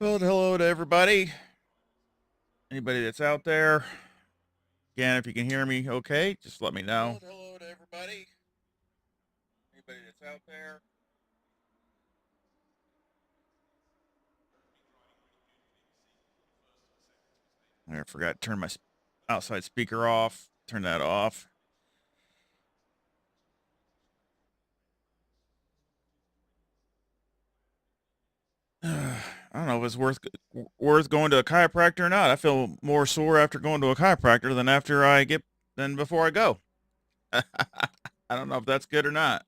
Well, hello to everybody. Anybody that's out there. Again, if you can hear me okay, just let me know. Well, hello to everybody. Anybody that's out there. I forgot to turn my outside speaker off. Turn that off. I don't know if it's worth going to a chiropractor or not. I feel more sore after going to a chiropractor than before I go. I don't know if that's good or not.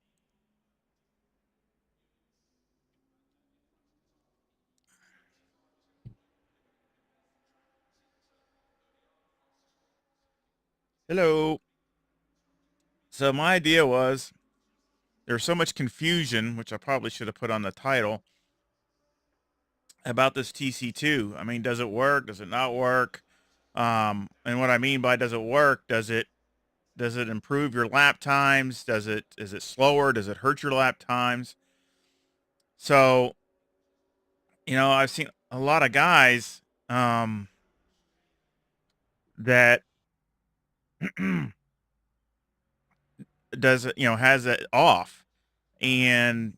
Hello. So my idea was there's so much confusion, which I probably should have put on the title about this TC2. I mean, does it work? Does it not work? And what I mean by does it work? Does it improve your lap times? Is it slower? Does it hurt your lap times? So, I've seen a lot of guys that does it, has it off. And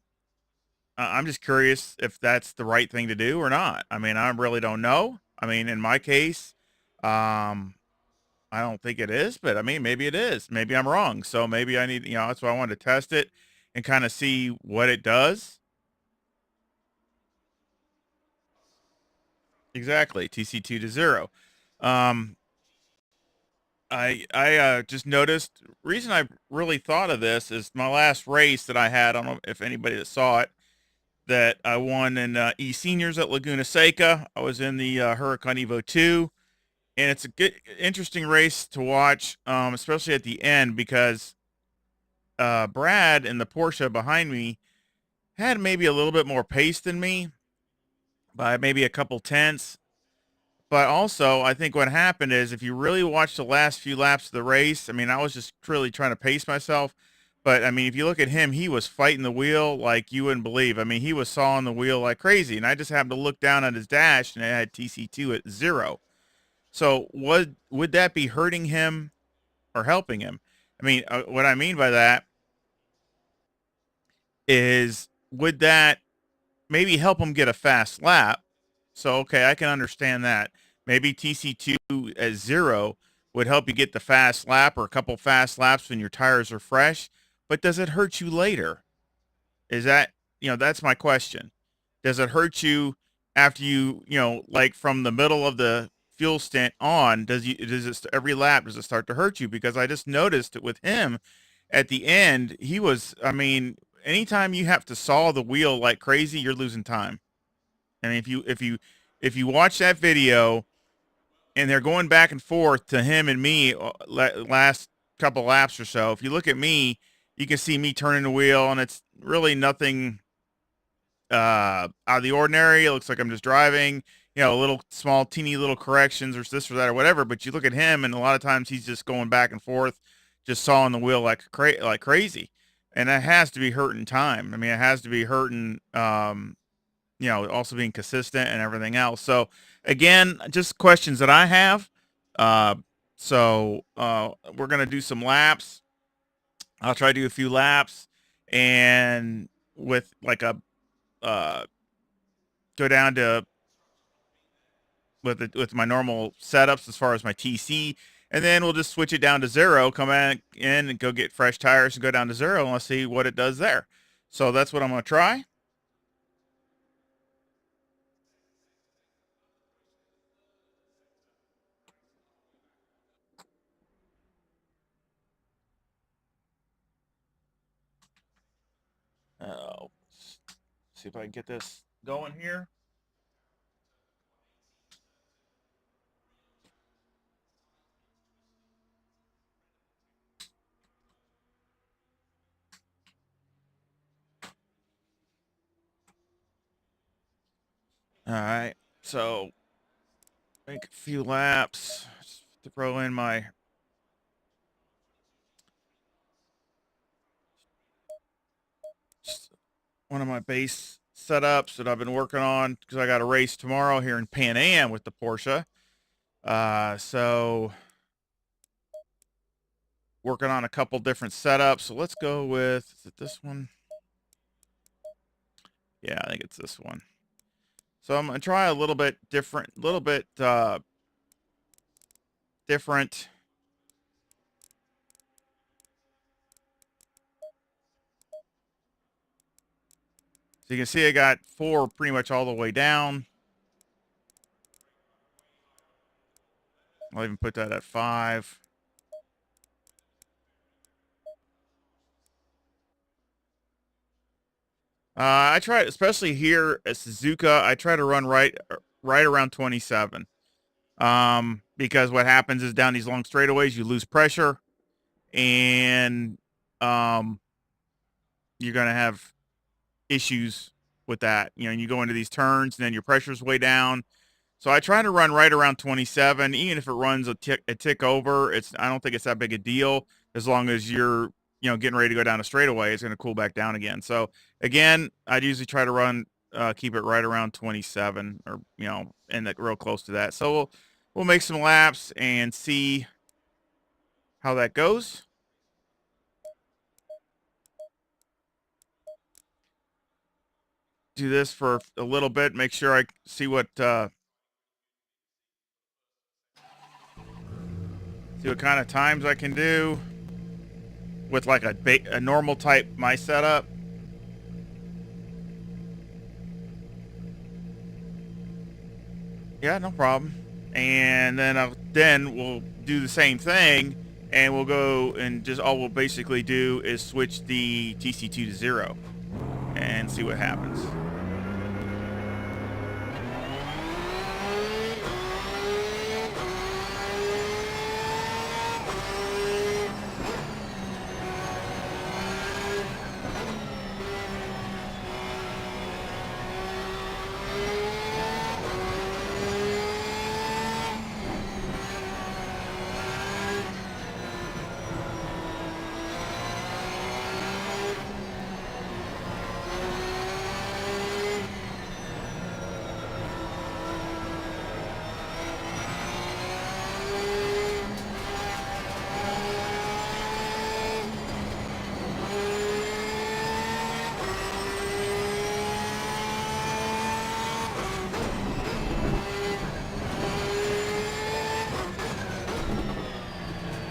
I'm just curious if that's the right thing to do or not. I mean, I really don't know. I mean, in my case, um, I don't think it is, but I mean, maybe it is. Maybe I'm wrong. So maybe I need, that's why I wanted to test it and kind of see what it does. Exactly. TC2 to 0. Um, I just noticed reason I really thought of this is my last race that I had. I don't know if anybody that saw it that I won in E seniors at Laguna Seca. I was in the Huracan Evo 2, and it's a good, interesting race to watch, especially at the end because Brad in the Porsche behind me had maybe a little bit more pace than me by maybe a couple tenths. But also, I think what happened is if you really watch the last few laps of the race, I mean, I was just really trying to pace myself. But I mean, if you look at him, he was fighting the wheel like you wouldn't believe. I mean, he was sawing the wheel like crazy. And I just happened to look down at his dash and it had TC2 at 0. So would that be hurting him or helping him? I mean, what I mean by that is would that maybe help him get a fast lap. So okay, I can understand that. Maybe TC2 at 0 would help you get the fast lap or a couple fast laps when your tires are fresh. But does it hurt you later? Is that that's my question. Does it hurt you after like from the middle of the fuel stint on? Does it every lap does it start to hurt you? Because I just noticed it with him at the end. He was, I mean, anytime you have to saw the wheel like crazy, you're losing time. I mean, if you watch that video and they're going back and forth to him and me last couple laps or so, if you look at me, you can see me turning the wheel, and it's really nothing out of the ordinary. It looks like I'm just driving, a little small, teeny little corrections or this or that or whatever. But you look at him, and a lot of times he's just going back and forth, just sawing the wheel like crazy, and that has to be hurting time. I mean, it has to be hurting. Also being consistent and everything else. So again, just questions that I have. Uh, we're gonna do some laps. I'll try to do a few laps, and with like a uh, go down to with my normal setups as far as my TC, and then we'll just switch it down to 0. Come in and go get fresh tires and go down to 0, and let's see what it does there. So that's what I'm gonna try. Uh, See if I can get this going here. All right. So make a few laps to throw in my one of my base setups that I've been working on because I got a race tomorrow here in Pan Am with the Porsche. So working on a couple different setups. So let's go with, is it this one? Yeah, I think it's this one. So I'm gonna try a little bit different, different. So you can see I got 4 pretty much all the way down. I'll even put that at 5. I try, especially here at Suzuka, I try to run right around 27. Because what happens is down these long straightaways, you lose pressure, and you're gonna have issues with that. You know, you go into these turns, and then your pressure's way down. So I try to run right around 27, even if it runs a tick over. I don't think it's that big a deal as long as you're, getting ready to go down a straightaway. It's going to cool back down again. So again, I'd usually try to run, keep it right around 27, or and real close to that. So we'll make some laps and see how that goes. Do this for a little bit. Make sure I see what kind of times I can do with like a normal type my setup. Yeah, no problem. And then we'll do the same thing, and we'll go and just all we'll basically do is switch the TC2 to 0 and see what happens.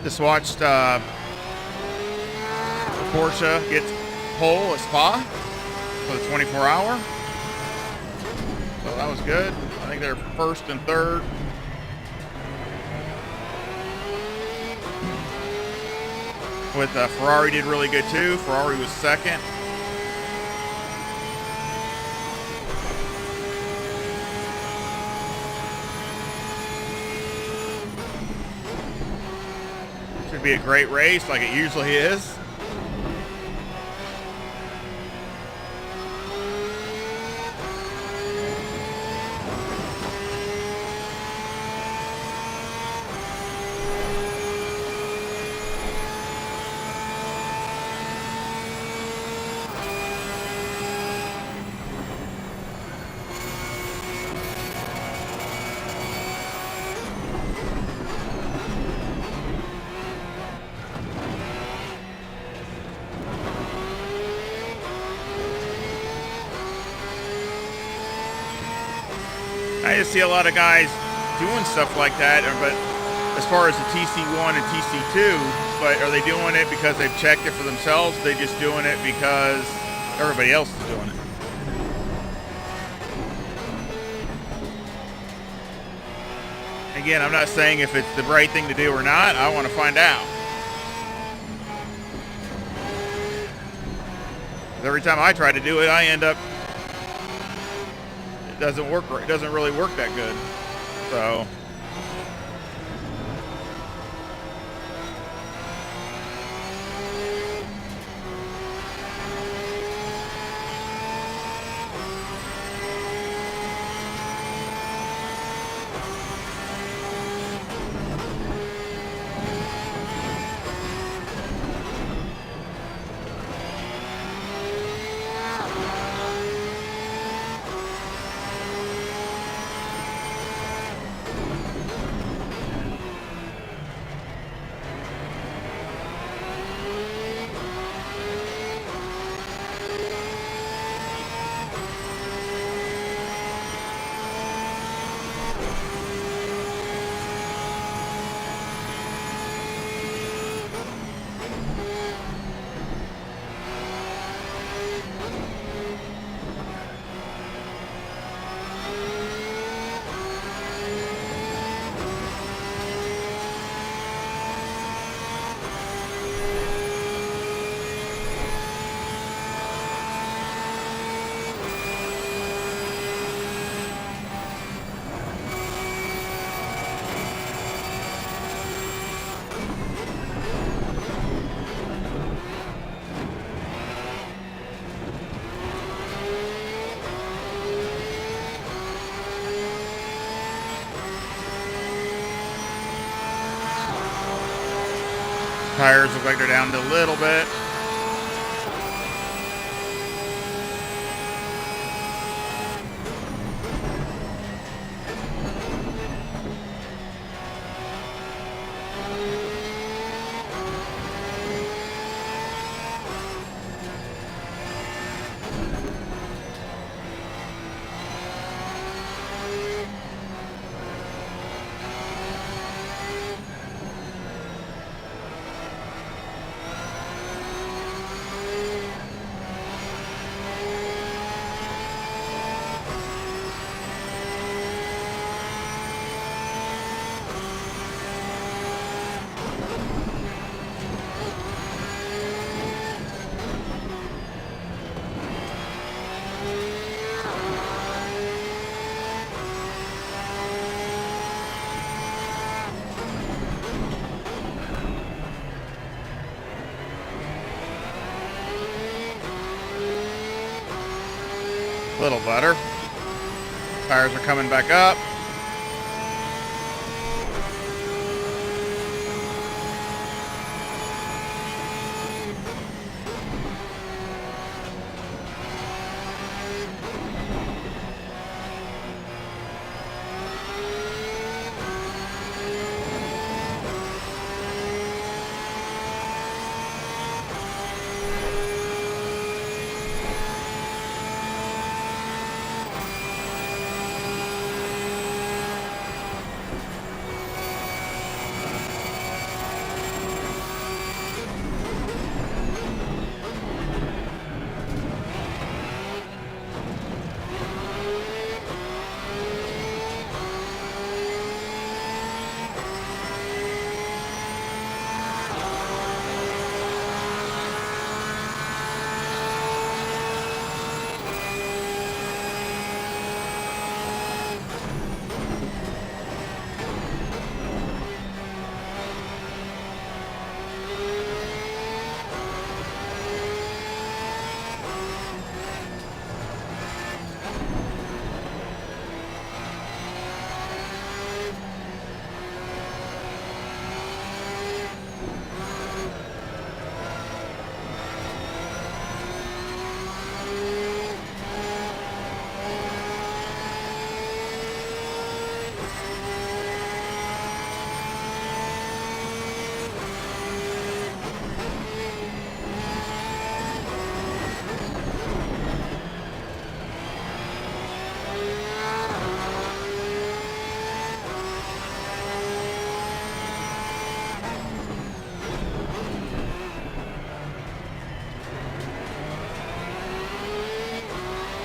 Just watched Porsche get pole at Spa for the 24-hour. So that was good. I think they're first and third. With Ferrari did really good too. Ferrari was second. Should be a great race like it usually is. I just see a lot of guys doing stuff like that, but as far as the TC1 and TC2, but are they doing it because they've checked it for themselves? Are they just doing it because everybody else is doing it? Again, I'm not saying if it's the right thing to do or not. I want to find out. Every time I try to do it, I end up doesn't work. It doesn't really work that good. So Tires look like they're down to a little bit. A little better. Tires are coming back up.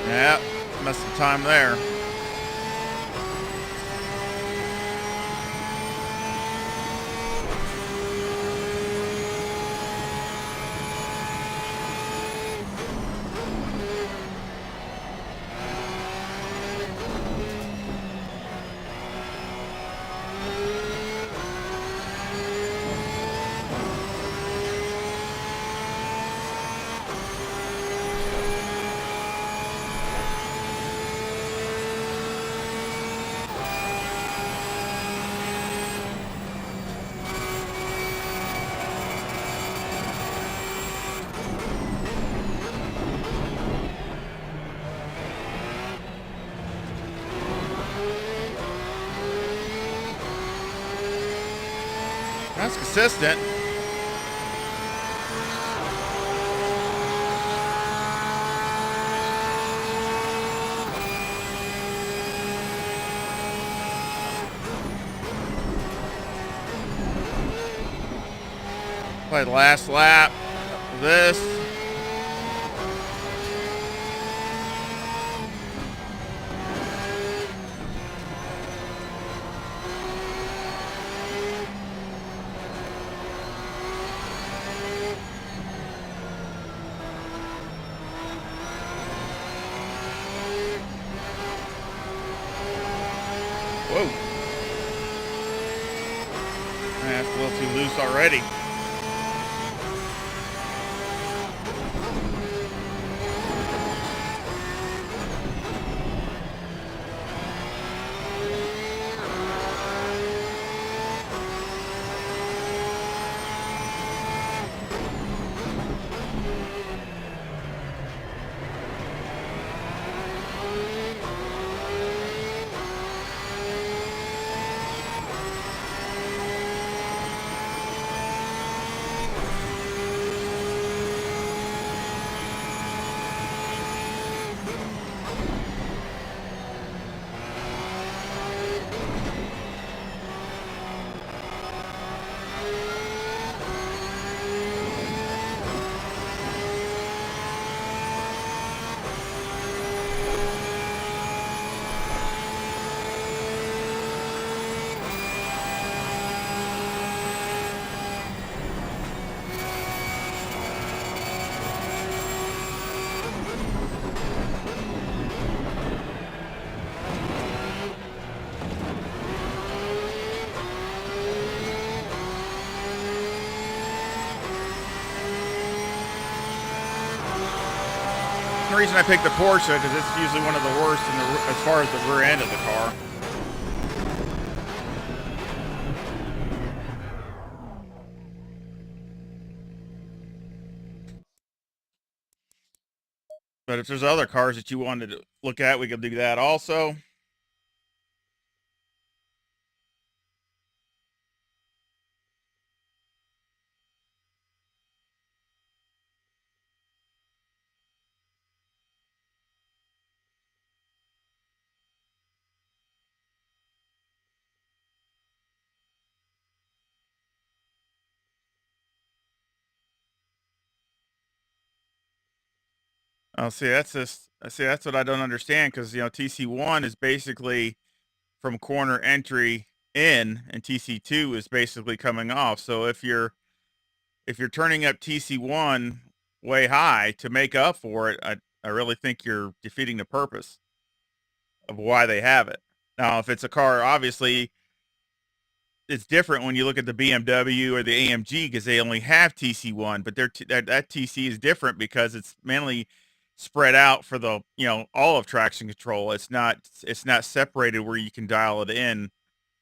Yeah, missed some time there. That's consistent. Play the last lap of this. Whoa. That's a little too loose already. the reason I picked the Porsche because it's usually one of the worst as far as the rear end of the car. But if there's other cars that you wanted to look at, we could do that also. Oh, see, that's what I don't understand because TC1 is basically from corner entry in, and TC2 is basically coming off. So if you're turning up TC1 way high to make up for it, I really think you're defeating the purpose of why they have it. Now, if it's a car, obviously it's different when you look at the BMW or the AMG because they only have TC1, but that TC is different because it's mainly spread out for the all of traction control. It's not separated where you can dial it in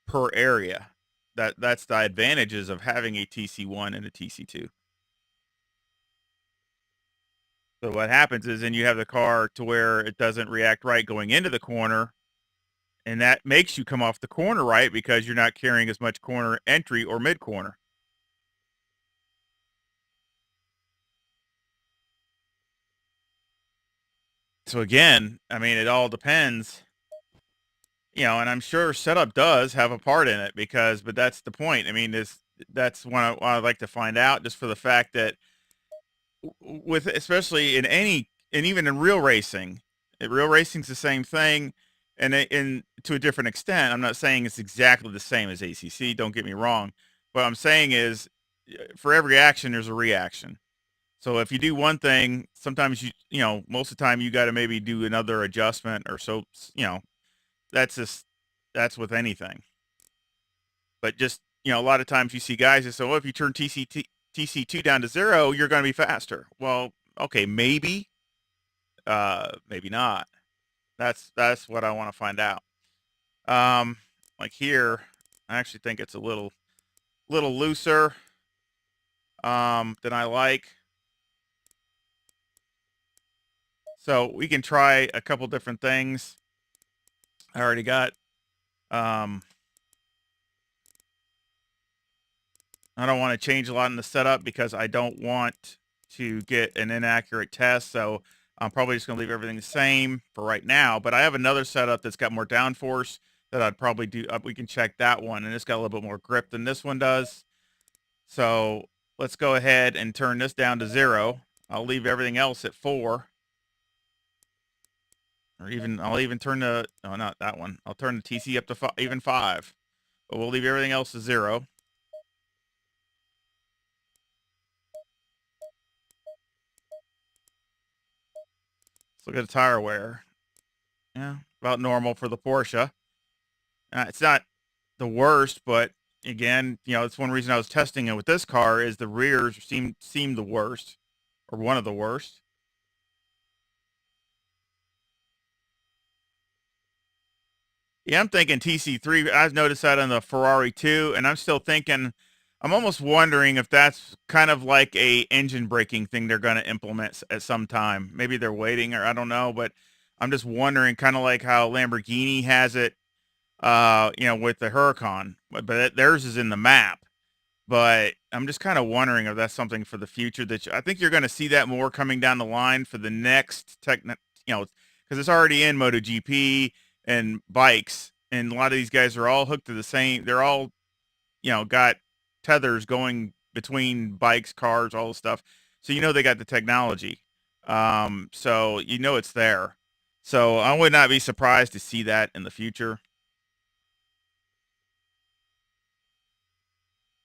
per area. That's the advantages of having a TC1 and a TC2. So what happens is then you have the car to where it doesn't react right going into the corner, and that makes you come off the corner right because you're not carrying as much corner entry or mid corner. So again, I mean, it all depends, and I'm sure setup does have a part in it but that's the point. I mean, that's what I'd like to find out, just for the fact that with especially and even in real racing, real racing's the same thing, and in to a different extent. I'm not saying it's exactly the same as ACC. Don't get me wrong. What I'm saying is, for every action, there's a reaction. So if you do one thing, sometimes most of the time you got to maybe do another adjustment or so. That's just that's with anything. But just a lot of times you see guys that say, "Well, if you turn TC2 down to 0, you're going to be faster." Well, okay, maybe not. That's what I want to find out. Like here, I actually think it's a little looser than I like. So we can try a couple different things. I already got I don't want to change a lot in the setup because I don't want to get an inaccurate test. So I'm probably just going to leave everything the same for right now. But I have another setup that's got more downforce that I'd probably do. We can check that one, and it's got a little bit more grip than this one does. So let's go ahead and turn this down to 0. I'll leave everything else at 4. Or I'll even turn the, no, not that one. I'll turn the TC up to even 5. But we'll leave everything else to 0. Let's look at the tire wear. Yeah, about normal for the Porsche. It's not the worst, but again, it's one reason I was testing it with this car is the rears seem the worst, or one of the worst. Yeah, I'm thinking TC3. I've noticed that on the Ferrari too, and I'm still thinking. I'm almost wondering if that's kind of like a engine braking thing they're going to implement at some time. Maybe they're waiting, or I don't know, but I'm just wondering, kind of like how Lamborghini has it, with the Huracan, but theirs is in the map. But I'm just kind of wondering if that's something for the future I think you're going to see that more coming down the line for the next because it's already in MotoGP and bikes, and a lot of these guys are all hooked to the same. They're all, got tethers going between bikes, cars, all the stuff. So they got the technology. So it's there. So I would not be surprised to see that in the future.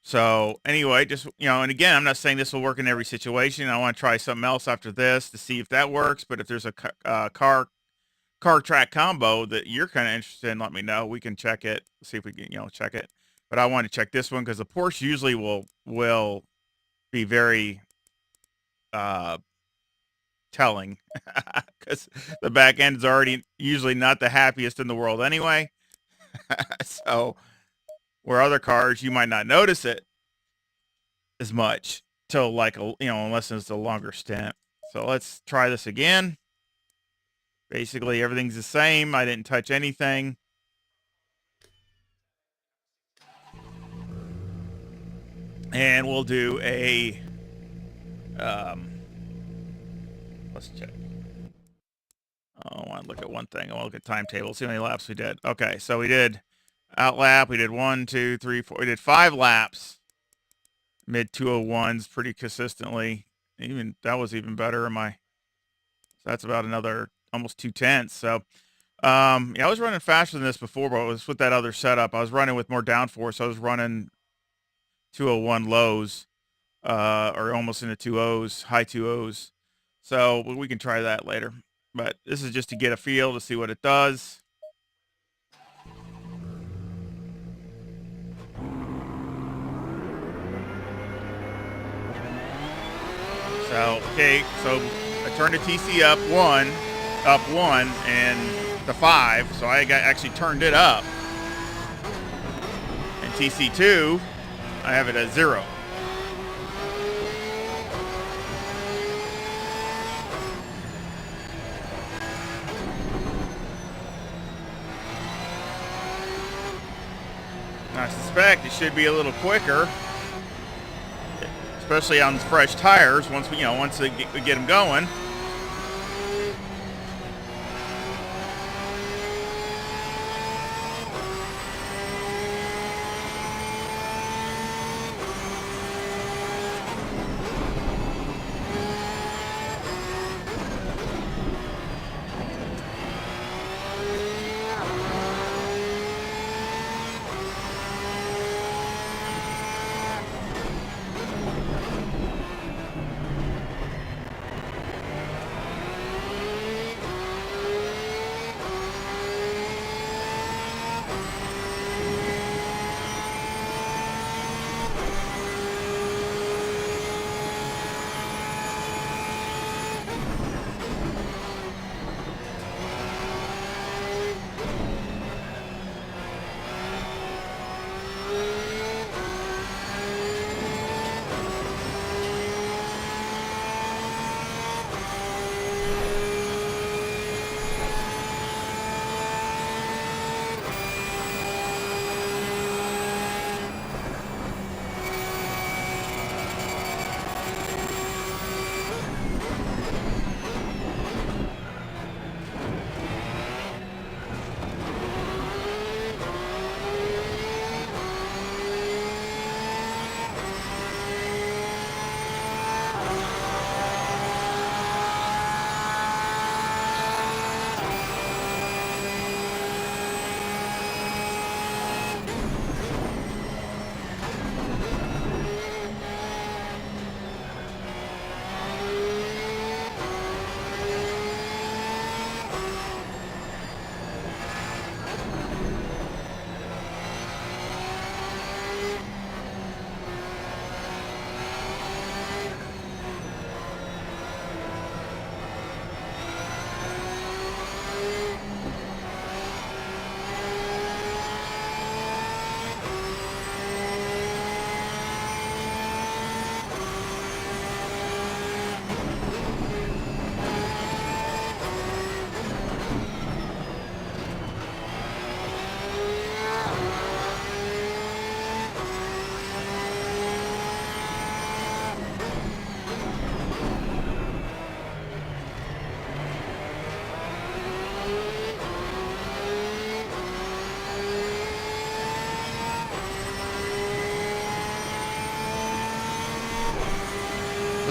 So anyway, just and again, I'm not saying this will work in every situation. I want to try something else after this to see if that works. But if there's a car track combo that you're kind of interested in, let me know. We can check it, see if we can check it. But I want to check this one because the Porsche usually will be very telling because the back end's already usually not the happiest in the world anyway. So where other cars, you might not notice it as much till like, unless it's a longer stint. So let's try this again. Basically, everything's the same. I didn't touch anything. And we'll do a, let's check. Oh, I want to look at one thing. I want to look at timetable. See how many laps we did. Okay, so we did out lap. We did 1, 2, 3, 4. We did 5 laps. Mid 201s pretty consistently. Even that was even better in my. So that's about another almost 2/10. So, yeah, I was running faster than this before, but it was with that other setup. I was running with more downforce. I was running 201 lows, or almost into 2.0s, high 2.0s. So we can try that later. But this is just to get a feel to see what it does. So, okay, so I turned the TC up one, and the 5. So I actually turned it up. And TC2, I have it at 0. I suspect it should be a little quicker, especially on fresh tires. Once we get them going.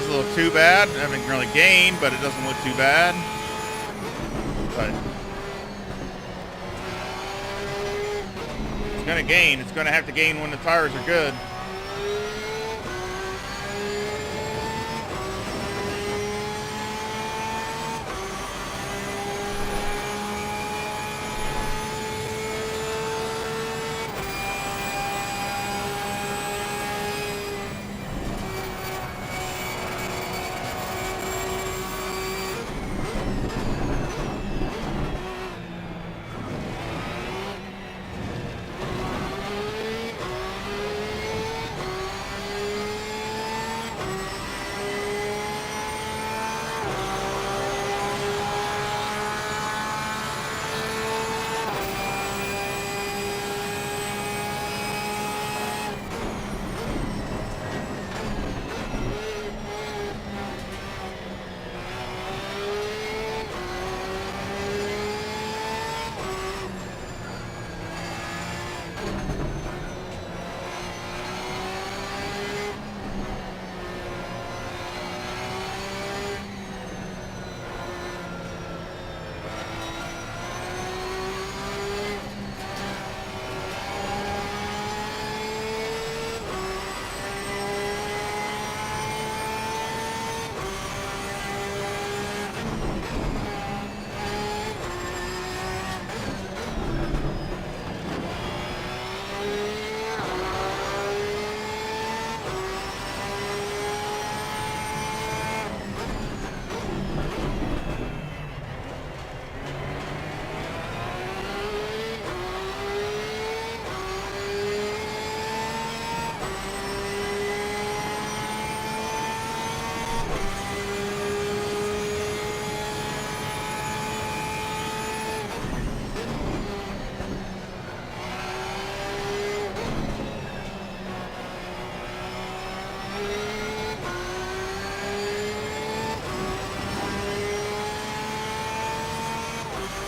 A little too bad. I haven't really gained, but it doesn't look too bad. But it's going to gain. It's going to have to gain when the tires are good.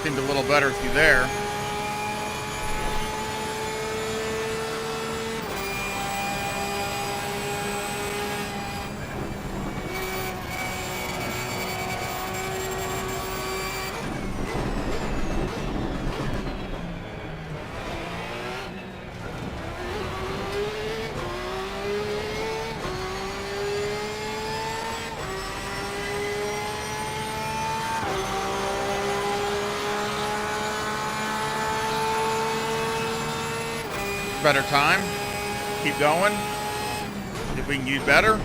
Seemed a little better through there. Better time. Keep going. See if we can use better.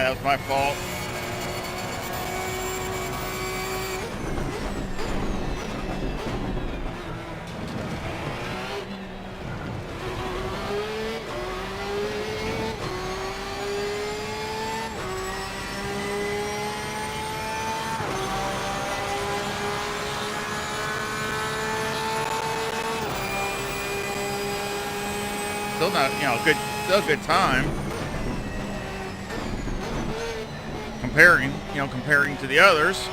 That was my fault. Still not, still a good time. Comparing to the others.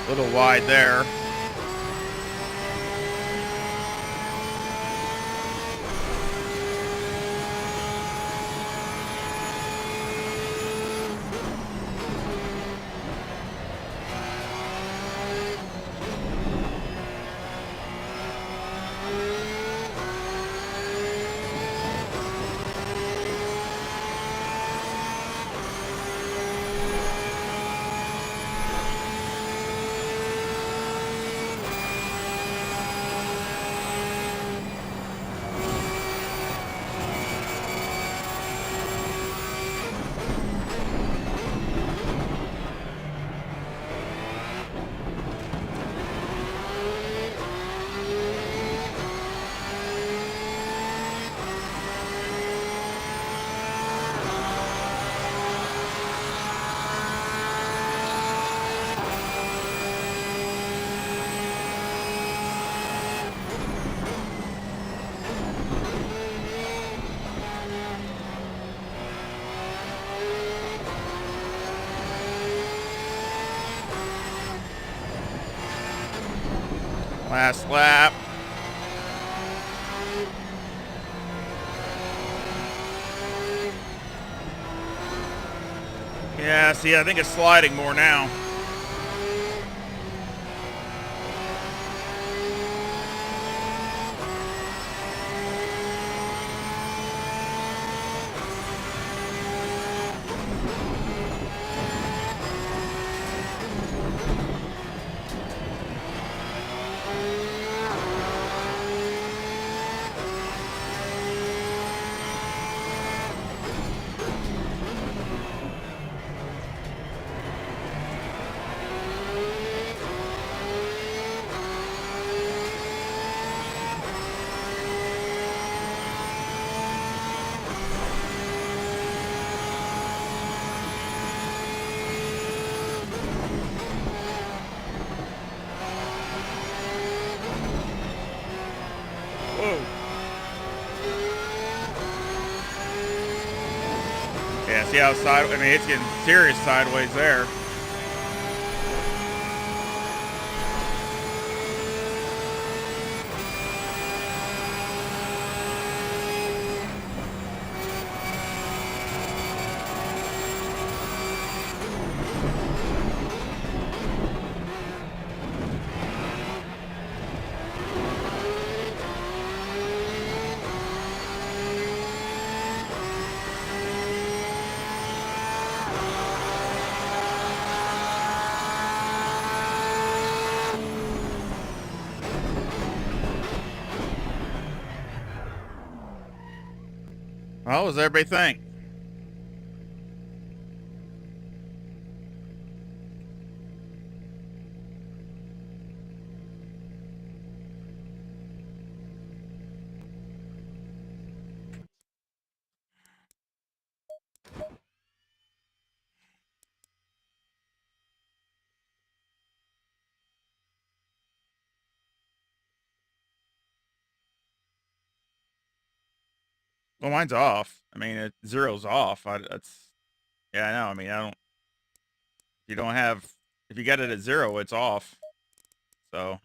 A little wide there. Last lap. Yeah, see, I think it's sliding more now. Whoa. Yeah, see how sideways, I mean, it's getting serious sideways there. Well, what does everybody think? Well, mine's off. I mean, zero's off. That's, yeah, I know. I mean, I don't, you don't have, if you got it at zero, it's off. So,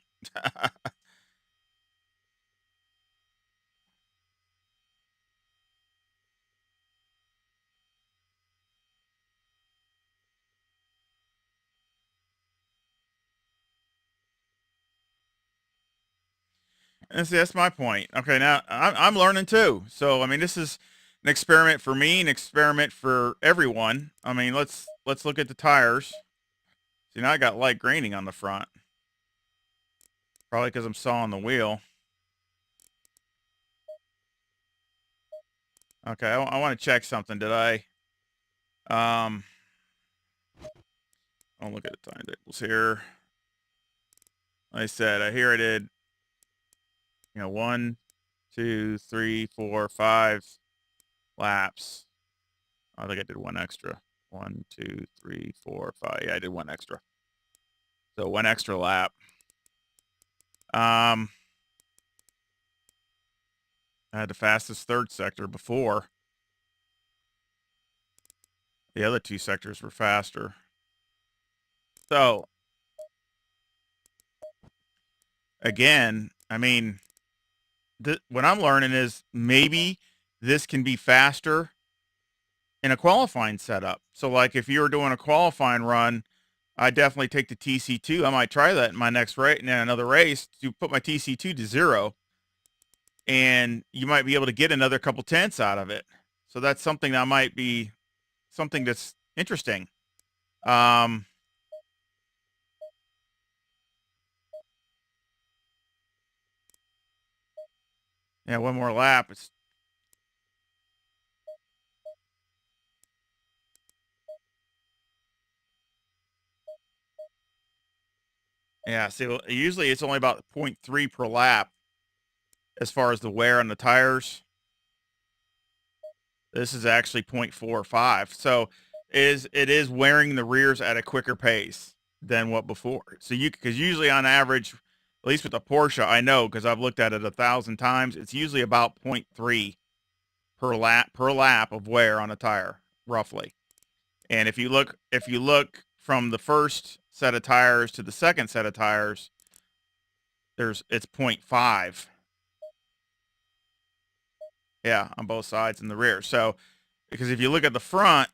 and see, that's my point. Okay, now I'm learning too. So, I mean, this is an experiment for me, an experiment for everyone. I mean, let's look at the tires. See, now I got light graining on the front. Probably because I'm sawing the wheel. Okay, I want to check something. Did I? I'll look at the timetables here. Like I said, I here I did, 1, 2, 3, 4, 5 laps. I think I did one extra. 1, 2, 3, 4, 5. Yeah, I did one extra. So one extra lap. I had the fastest third sector before. The other two sectors were faster. So again, I mean, what I'm learning is maybe this can be faster in a qualifying setup. So like if you were doing a qualifying run, I definitely take the TC2. I might try that in my next race, in another race, to put my TC2 to zero, and you might be able to get another couple tenths out of it. So that's something that might be something that's interesting. Um, yeah, one more lap. It's, yeah. See, usually it's only about 0.3 per lap as far as the wear on the tires. This is actually 0.45. So it is wearing the rears at a quicker pace than what before. So because usually on average, at least with the Porsche, I know because I've looked at it 1,000 times, it's usually about 0.3 per lap of wear on a tire, roughly. And if you look from the first set of tires to the second set of tires, it's 0.5. Yeah, on both sides and the rear. So because if you look at the front,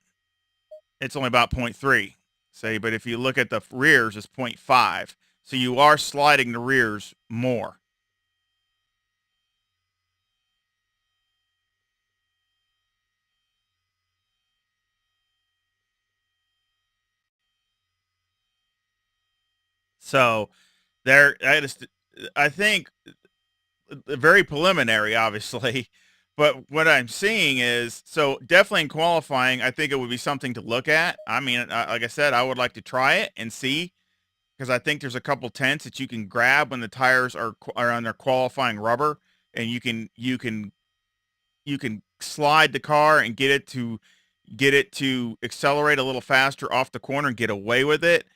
it's only about 0.3, say, but if you look at the rears, it's 0.5. So you are sliding the rears more. So there, I think, very preliminary, obviously. But what I'm seeing is, so definitely in qualifying, I think it would be something to look at. I mean, like I said, I would like to try it and see, because I think there's a couple tenths that you can grab when the tires are on their qualifying rubber, and you can slide the car and get it to accelerate a little faster off the corner and get away with it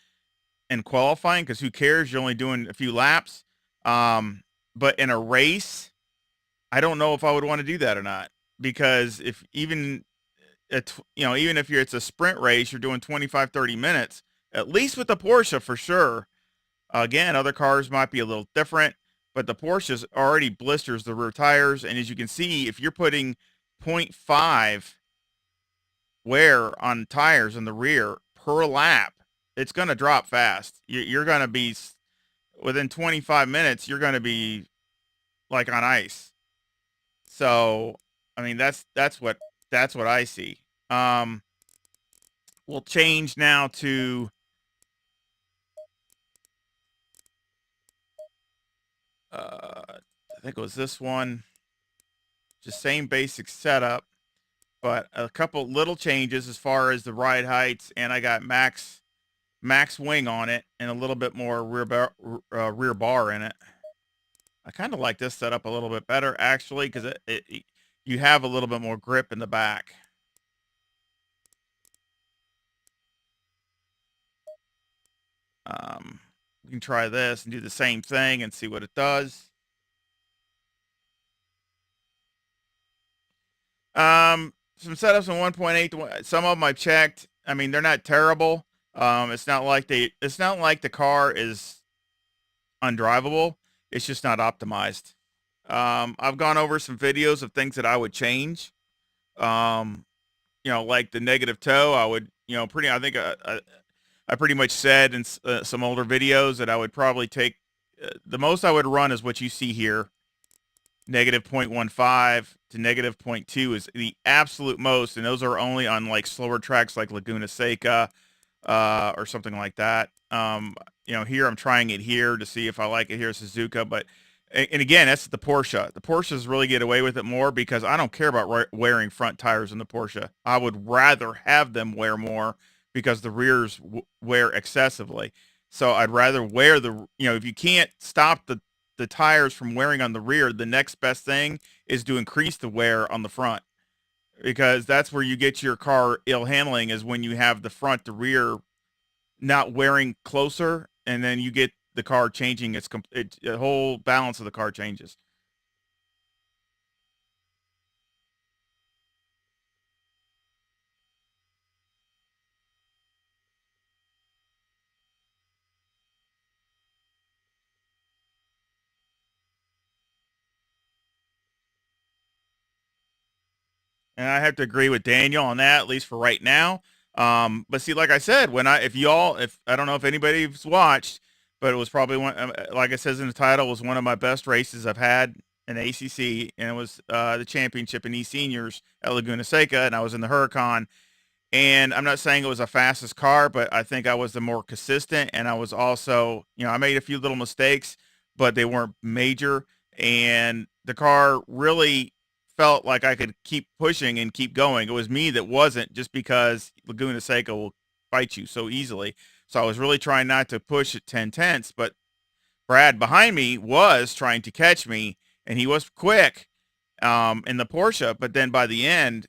in qualifying, because who cares? You're only doing a few laps. But in a race, I don't know if I would want to do that or not, because if even even if it's a sprint race, you're doing 25, 30 minutes, at least with the Porsche for sure. Again, other cars might be a little different, but the Porsche already blisters the rear tires. And as you can see, if you're putting zero point 0.5 wear on tires in the rear per lap, it's going to drop fast. You're going to be, within 25 minutes, you're going to be like on ice. So, I mean, that's what I see. Um, we'll change now to I think it was this one. Just same basic setup, but a couple little changes as far as the ride heights, and I got max wing on it and a little bit more rear bar in it. I kind of like this setup a little bit better, actually, because you have a little bit more grip in the back. You can try this and do the same thing and see what it does. Some setups in 1.8. Some of them I've checked. I mean, they're not terrible. It's not like the car is undrivable. It's just not optimized. I've gone over some videos of things that I would change. Um, like the negative toe, I would, I think I pretty much said in some older videos that I would probably take, the most I would run is what you see here. Negative 0.15 to negative 0.2 is the absolute most, and those are only on like slower tracks like Laguna Seca or something like that. Here I'm trying it here to see if I like it here at Suzuka, but and again, that's the Porsche. The Porsches really get away with it more because I don't care about wearing front tires in the Porsche. I would rather have them wear more because the rears wear excessively. So I'd rather wear if you can't stop the tires from wearing on the rear, the next best thing is to increase the wear on the front, because that's where you get your car ill handling, is when you have the front to rear not wearing closer, and then you get the car changing the whole balance of the car changes. And I have to agree with Daniel on that, at least for right now. But see, like I said, if I don't know if anybody's watched, but it was probably one, like it says in the title, was one of my best races I've had in ACC, and it was the championship in E Seniors at Laguna Seca, and I was in the Huracan. And I'm not saying it was the fastest car, but I think I was the more consistent. And I was also, I made a few little mistakes, but they weren't major. And the car really felt like I could keep pushing and keep going. It was me that wasn't, just because Laguna Seca will fight you so easily. So I was really trying not to push at 10 tenths, but Brad behind me was trying to catch me, and he was quick in the Porsche. But then by the end,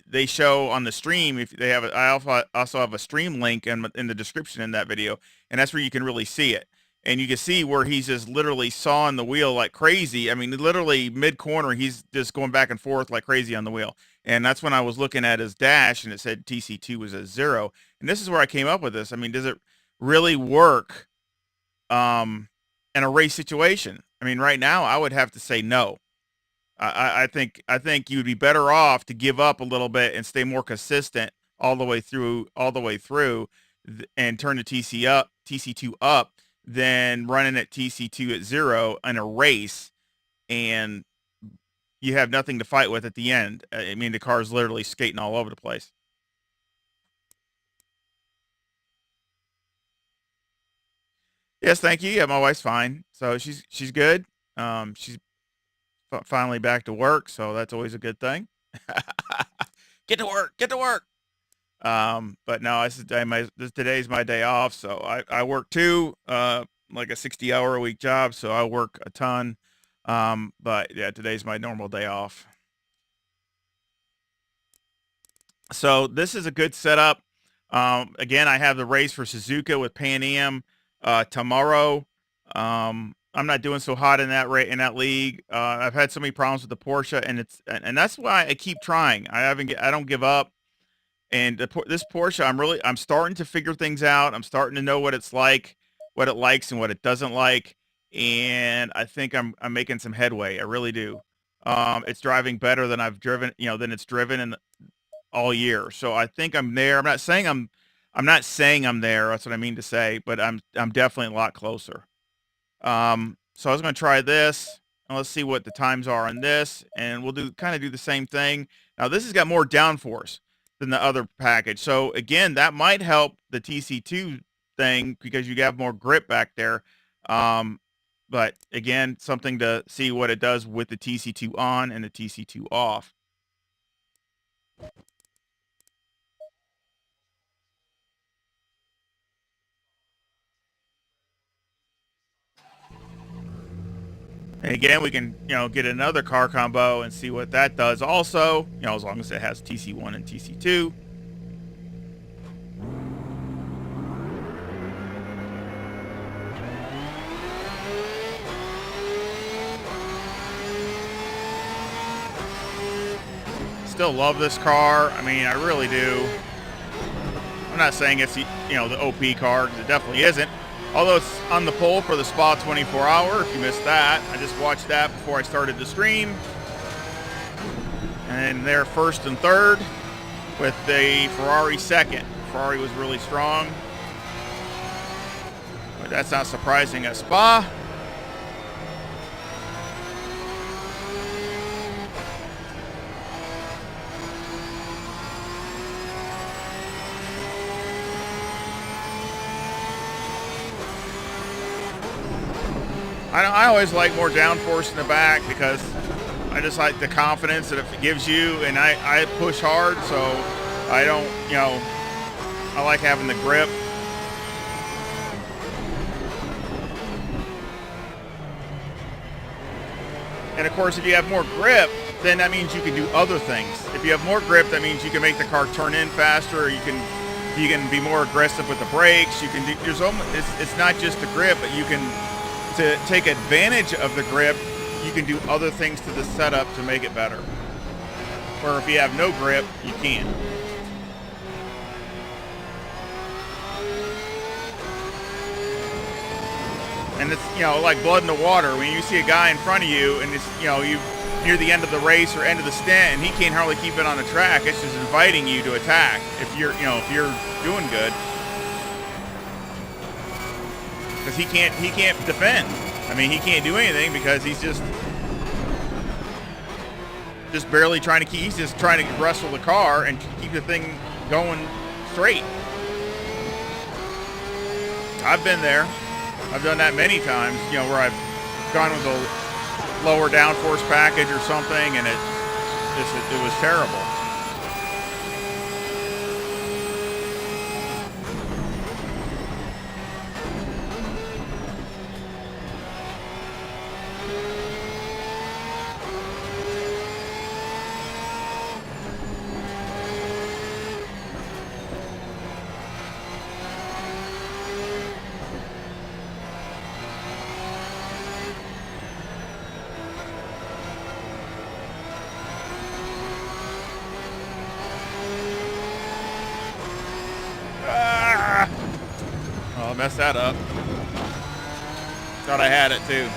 they show on the stream, if they have I also have a stream link in the description in that video, and that's where you can really see it. And you can see where he's just literally sawing the wheel like crazy. I mean, literally mid corner, he's just going back and forth like crazy on the wheel. And that's when I was looking at his dash, and it said TC2 was a 0. And this is where I came up with this. I mean, does it really work in a race situation? I mean, right now I would have to say no. I think you'd be better off to give up a little bit and stay more consistent all the way through, and turn the TC2 up, than running at TC2 at 0 in a race, and you have nothing to fight with at the end. I mean, the car's literally skating all over the place. Yes, thank you. Yeah, my wife's fine. So she's good. She's finally back to work, so that's always a good thing. Get to work. Get to work. But no, today's my day off, so I work too, like a 60-hour a week job, so I work a ton. But yeah, today's my normal day off. So this is a good setup. Again, I have the race for Suzuka with Pan Am tomorrow. I'm not doing so hot in that league. I've had so many problems with the Porsche, and that's why I keep trying. I don't give up. And this Porsche, I'm starting to figure things out. I'm starting to know what it's like, what it likes and what it doesn't like. And I think I'm making some headway. I really do. It's driving better than I've driven, than it's driven in all year. So I think I'm there. I'm not saying I'm there. That's what I mean to say, but I'm definitely a lot closer. So I was going to try this, and let's see what the times are on this, and we'll kind of do the same thing. Now this has got more downforce than the other package. So again, that might help the TC2 thing because you have more grip back there. But again, something to see what it does with the TC2 on and the TC2 off. And again, we can, get another car combo and see what that does also, as long as it has TC1 and TC2. Still love this car. I mean, I really do. I'm not saying it's, the OP car, because it definitely isn't. Although it's on the poll for the Spa 24 hour, if you missed that. I just watched that before I started the stream. And they're first and third with the Ferrari second. Ferrari was really strong. But that's not surprising at Spa. I always like more downforce in the back because I just like the confidence that it gives you, and I push hard, so I don't, I like having the grip. And of course, if you have more grip, then that means you can do other things. If you have more grip, that means you can make the car turn in faster, or you can be more aggressive with the brakes. You can do, it's not just the grip, but you can, to take advantage of the grip, you can do other things to the setup to make it better. Where if you have no grip, you can't. And it's, like blood in the water. When you see a guy in front of you and it's, you near the end of the race or end of the stint and he can't hardly keep it on the track, it's just inviting you to attack if you're, if you're doing good. Because he can't defend. I mean, he can't do anything because he's just barely trying to keep. He's just trying to wrestle the car and keep the thing going straight. I've been there. I've done that many times. Where I've gone with a lower downforce package or something, and it was terrible. Messed that up. Thought I had it too.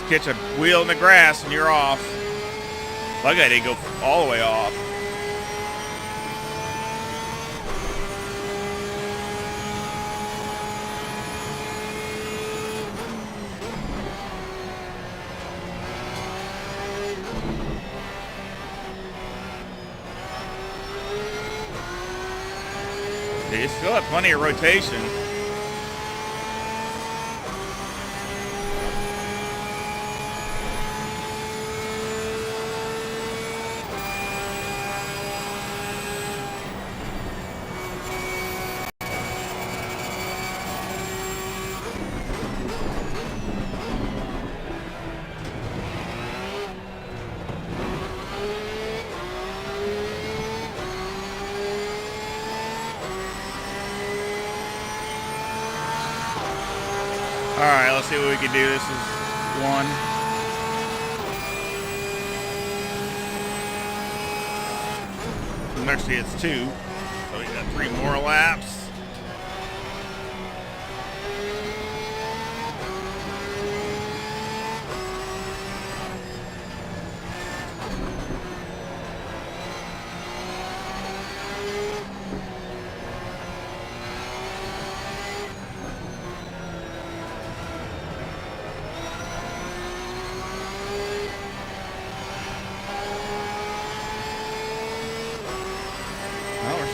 catch a wheel in the grass and you're off. Luckily, I didn't go all the way off. They still have plenty of rotation. All right, let's see what we can do. This is one. Actually, it's two. So we got 3 more laps.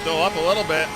Still up a little bit.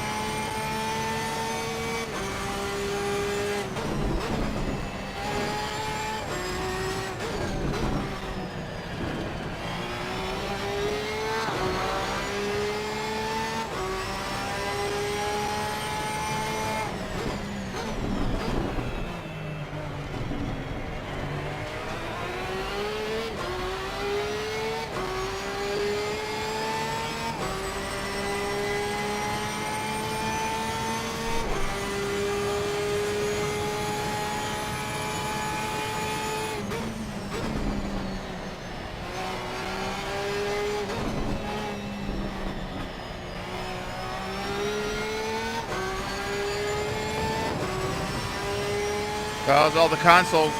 How's all the console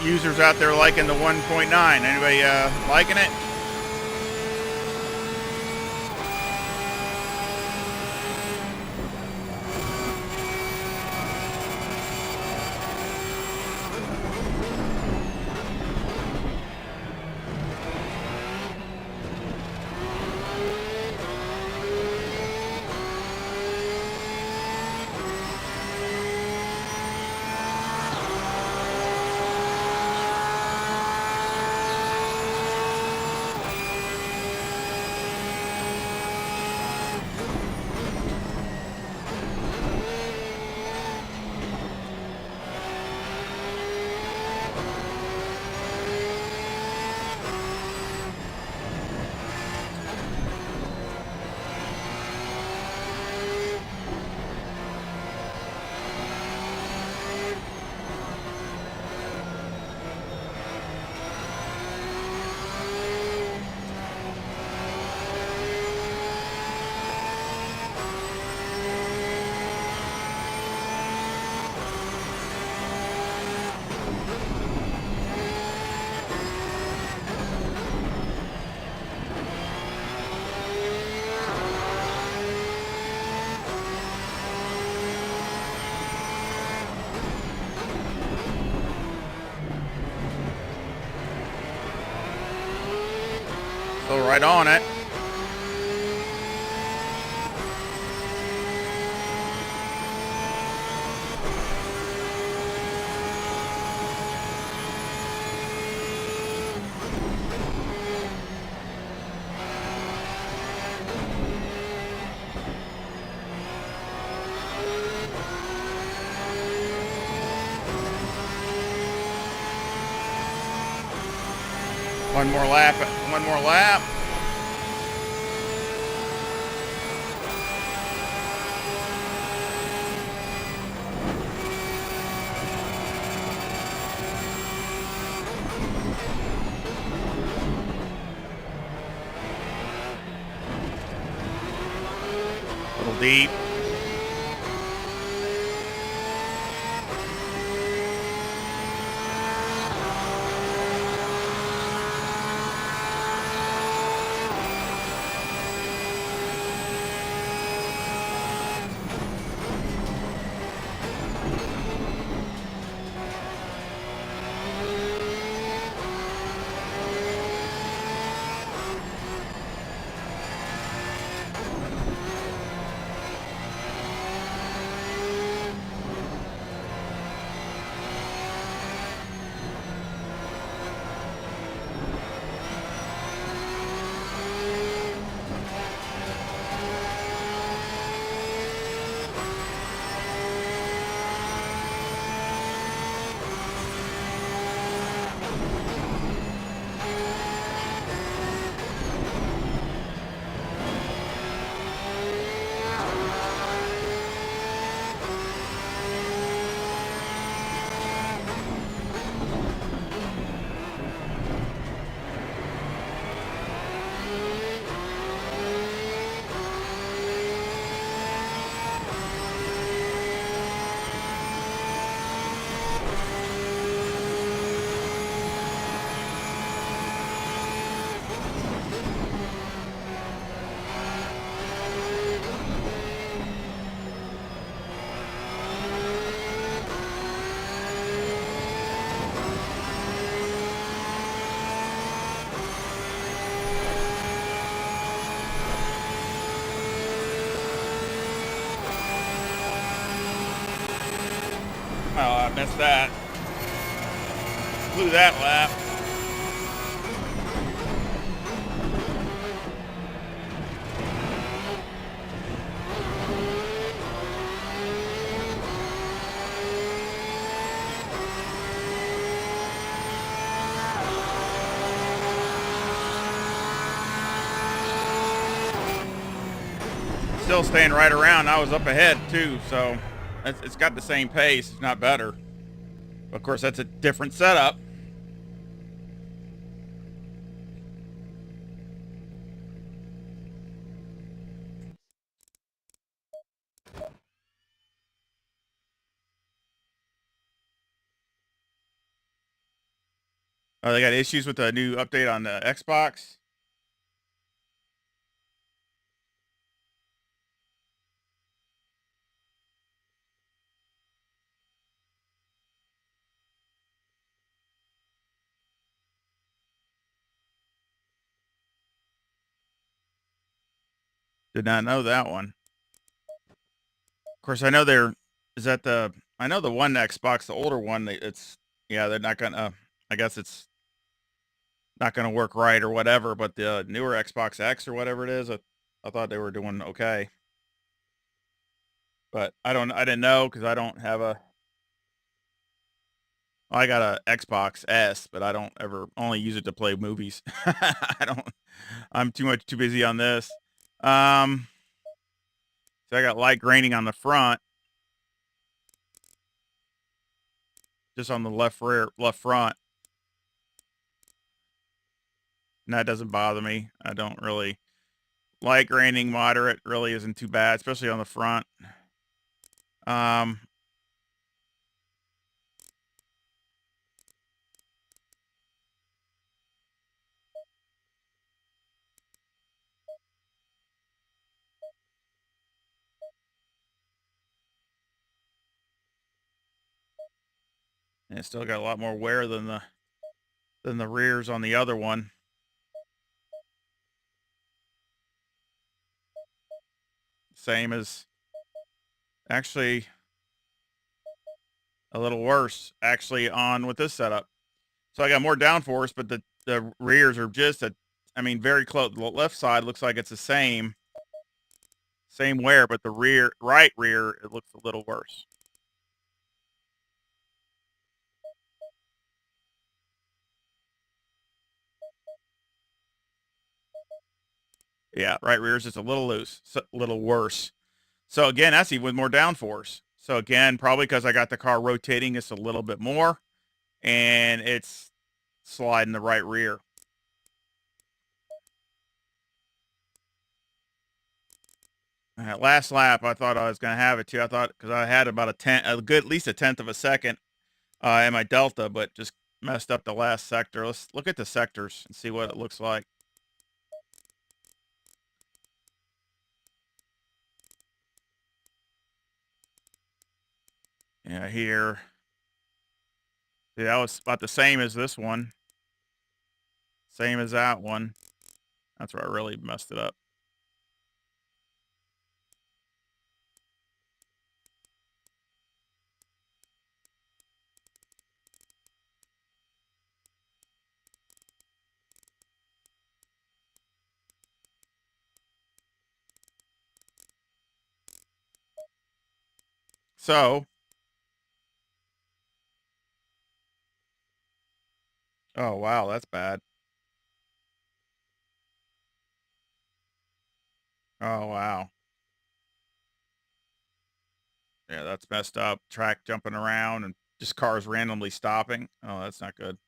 users out there liking the 1.9? Anybody liking it? Still right on it. One more lap. One more lap. A little deep. Oh, I missed that. Blew that lap. Still staying right around. I was up ahead too, so it's got the same pace, if not better. Of course, that's a different setup. Oh, they got issues with the new update on the Xbox. Did not know that one. Of course, I know they're is that the I know the one Xbox, the older one. It's yeah, they're not gonna. I guess it's not gonna work right or whatever. But the newer Xbox X or whatever it is, I thought they were doing okay. But I didn't know because I don't have a. I got a Xbox S, but I don't ever only use it to play movies. I don't. I'm too busy on this. Um, so I got light graining on the front, just on the left front, and that doesn't bother me. I don't really light graining, moderate really isn't too bad, especially on the front. Um, and it's still got a lot more wear than the rears on the other one. Same as actually a little worse actually on with this setup. So I got more downforce, but the rears are just I mean, very close. The left side looks like it's the same wear, but the right rear, it looks a little worse. Yeah, right rear is just a little loose, a little worse. So again, that's even with more downforce. So again, probably because I got the car rotating just a little bit more, and it's sliding the right rear. Last lap, I thought I was going to have it too. I thought because I had about at least a tenth of a second in my delta, but just messed up the last sector. Let's look at the sectors and see what it looks like. Yeah, here. See, that was about the same as this one. Same as that one. That's where I really messed it up. So, oh wow, that's bad. Oh wow. Yeah, that's messed up. Track jumping around and just cars randomly stopping. Oh, that's not good.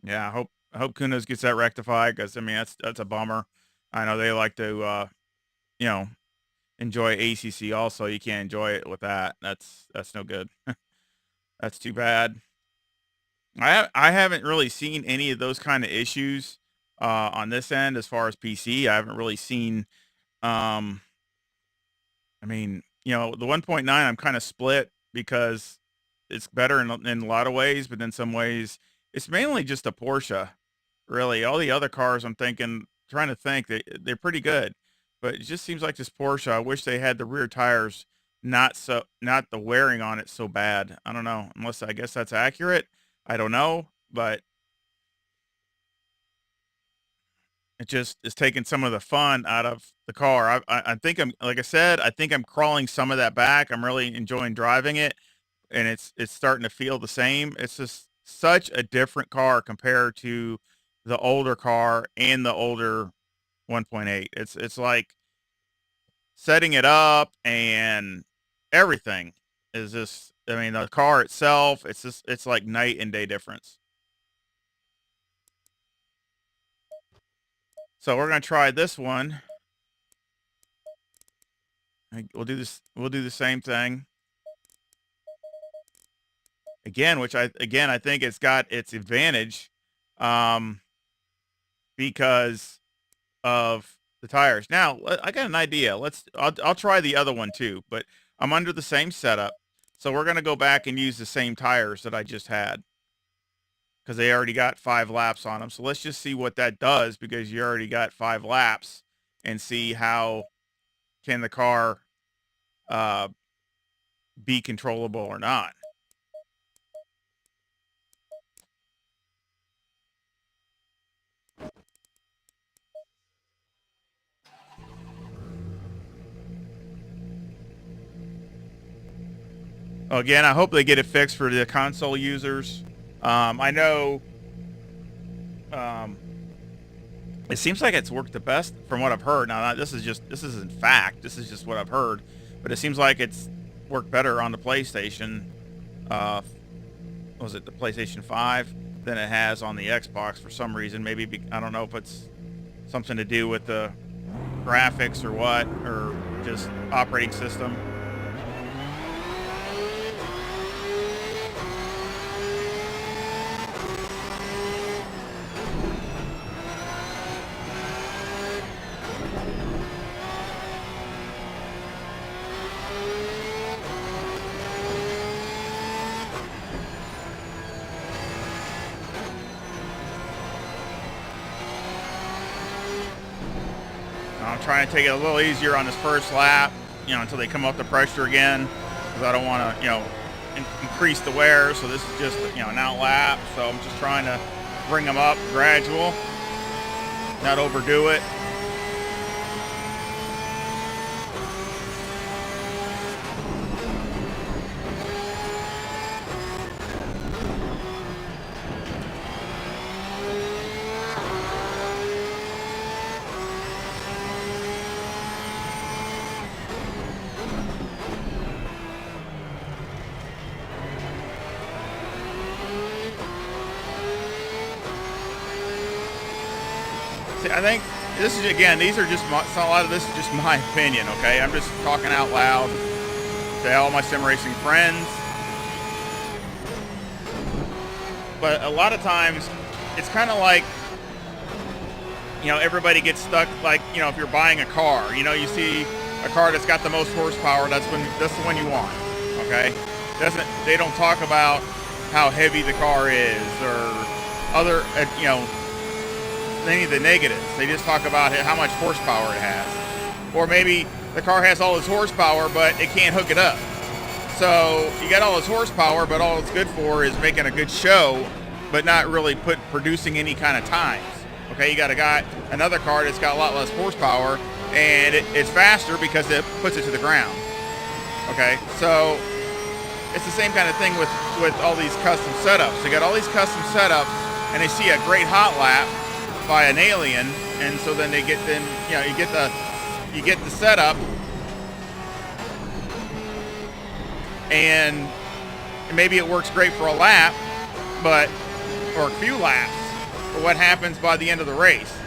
Yeah, I hope Kunos gets that rectified because I mean that's a bummer. I know they like to you know enjoy ACC also. You can't enjoy it with that. That's no good. That's too bad. I haven't really seen any of those kind of issues on this end as far as PC. I haven't really seen. Um, I mean, the 1.9, I'm kind of split because it's better in a lot of ways, but in some ways, it's mainly just a Porsche. Really, all the other cars, I'm trying to think, they're pretty good. But it just seems like this Porsche, I wish they had the rear tires not the wearing on it so bad. I don't know, unless I guess that's accurate. I don't know, but it just is taking some of the fun out of the car. I think I'm, like I said, I think I'm crawling some of that back. I'm really enjoying driving it, and it's starting to feel the same. It's just such a different car compared to the older car and the older 1.8. It's like setting it up and everything is just, I mean, the car itself, it's like night and day difference. So we're going to try this one. We'll do this. We'll do the same thing again, which I think it's got its advantage, because of the tires. Now I got an idea. I'll try the other one too, but I'm under the same setup. So we're going to go back and use the same tires that I just had, because they already got 5 laps on them. So let's just see what that does, because you already got 5 laps, and see how can the car be controllable or not. Again, I hope they get it fixed for the console users. I know it seems like it's worked the best from what I've heard. Now, this isn't fact. This is just what I've heard. But it seems like it's worked better on the PlayStation. Was it the PlayStation 5 than it has on the Xbox for some reason? Maybe I don't know if it's something to do with the graphics or what, or just operating system. I'm trying to take it a little easier on this first lap, until they come up the pressure again, because I don't want to, increase the wear. So this is just, an out lap. So I'm just trying to bring them up gradual, not overdo it. I think this is, again, these are just a lot of this is just my opinion, okay? I'm just talking out loud to all my sim racing friends. But a lot of times it's kind of like, everybody gets stuck, like, if you're buying a car, you see a car that's got the most horsepower, that's the one you want, okay? They don't talk about how heavy the car is, or other, any of the negatives. They just talk about how much horsepower it has. Or maybe the car has all this horsepower, but it can't hook it up. So you got all this horsepower, but all it's good for is making a good show, but not really producing any kind of times. Okay, you got another car that's got a lot less horsepower, and it's faster because it puts it to the ground. Okay, so it's the same kind of thing with all these custom setups. They got all these custom setups, and they see a great hot lap by an alien, and so then you get the setup, and maybe it works great for a lap, or a few laps, but what happens by the end of the race?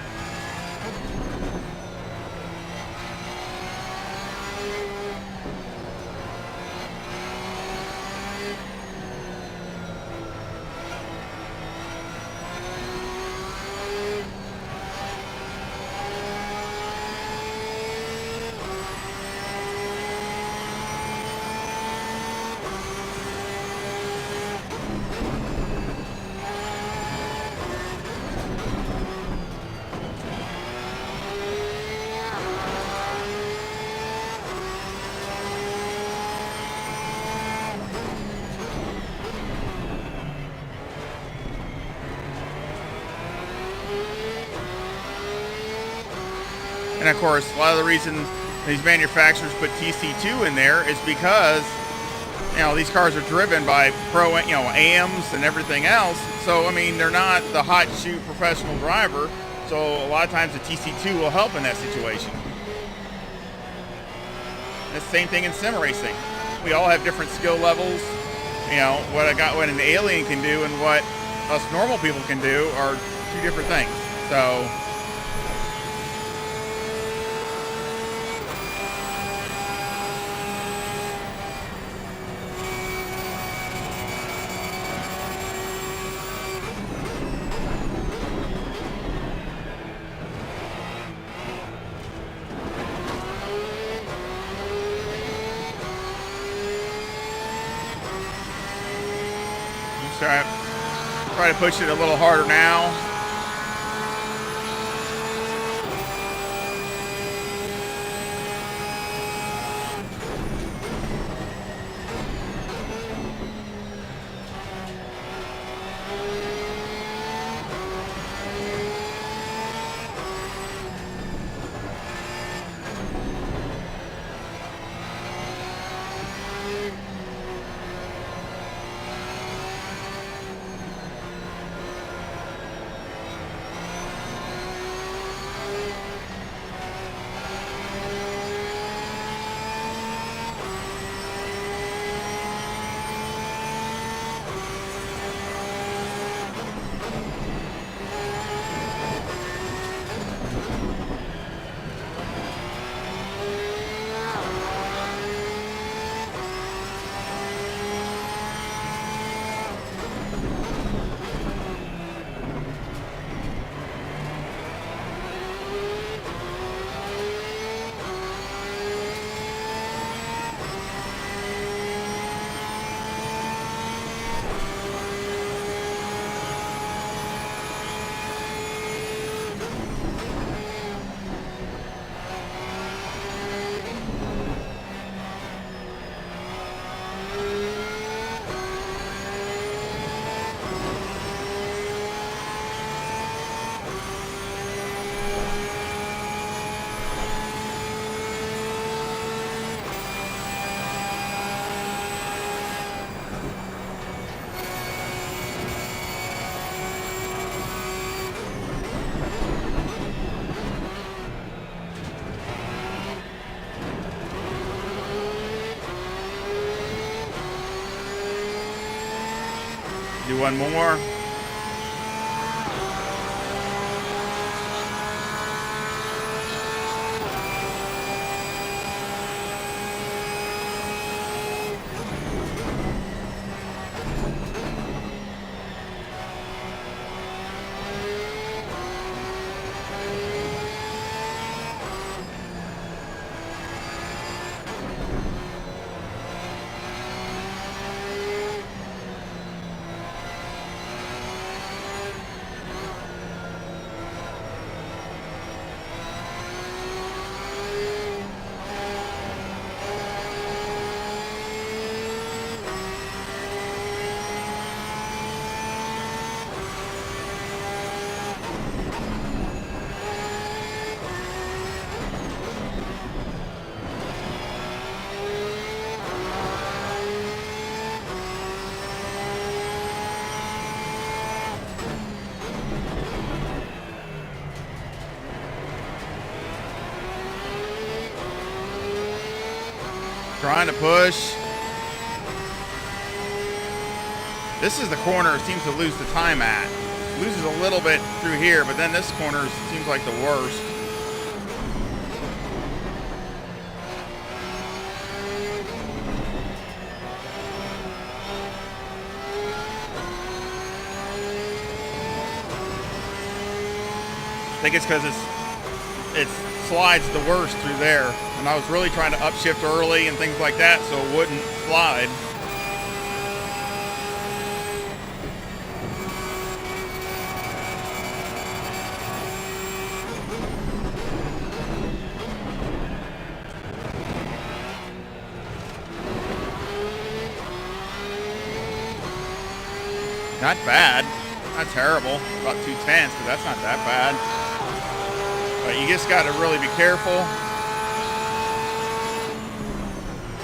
And of course, a lot of the reason these manufacturers put TC2 in there is because, you know, these cars are driven by pro, you know, AMs and everything else. So, I mean, they're not the hot shoot professional driver. So a lot of times the TC2 will help in that situation. It's the same thing in sim racing. We all have different skill levels. You know, what an alien can do and what us normal people can do are two different things. So try to push it a little harder now. Do one more. Trying to push. This is the corner it seems to lose the time at. Loses a little bit through here, but then this corner seems like the worst. I think it's because it slides the worst through there. And I was really trying to upshift early and things like that so it wouldn't slide. Not bad. Not terrible. About 2/10, but that's not that bad. But you just got to really be careful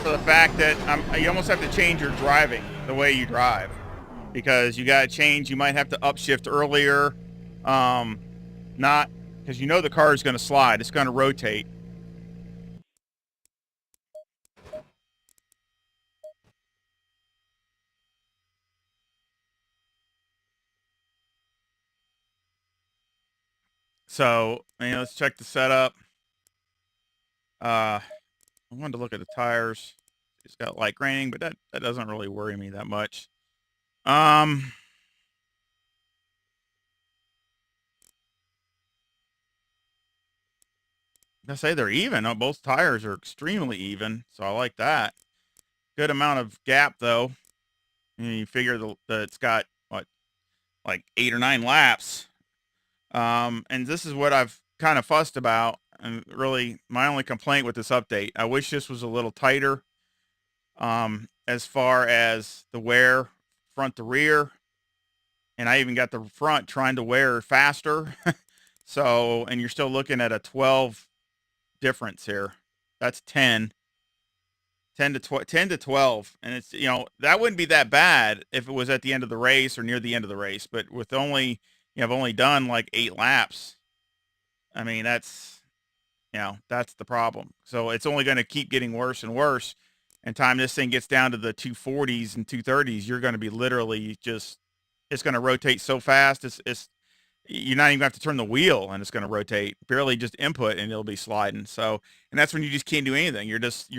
for the fact that you almost have to change your driving, the way you drive, because you got to change. You might have to upshift earlier, not because you know the car is going to slide. It's going to rotate. So, let's check the setup. I wanted to look at the tires. It's got light graining, but that doesn't really worry me that much. I say they're even. Both tires are extremely even, so I like that. Good amount of gap, though. You figure that it's got, what, like 8 or 9 laps. And this is what I've kind of fussed about, and really my only complaint with this update. I wish this was a little tighter as far as the wear front to rear. And I even got the front trying to wear faster. So, and you're still looking at a 12 difference here. That's 10 to 12. And it's, that wouldn't be that bad if it was at the end of the race or near the end of the race. But with only, I've only done like 8 laps. I mean, that's the problem. So it's only going to keep getting worse and worse. And time this thing gets down to the 240s and 230s, you're going to be literally just, it's going to rotate so fast. It's you're not even going to have to turn the wheel and it's going to rotate. Barely just input and it'll be sliding. So, and that's when you just can't do anything. You're just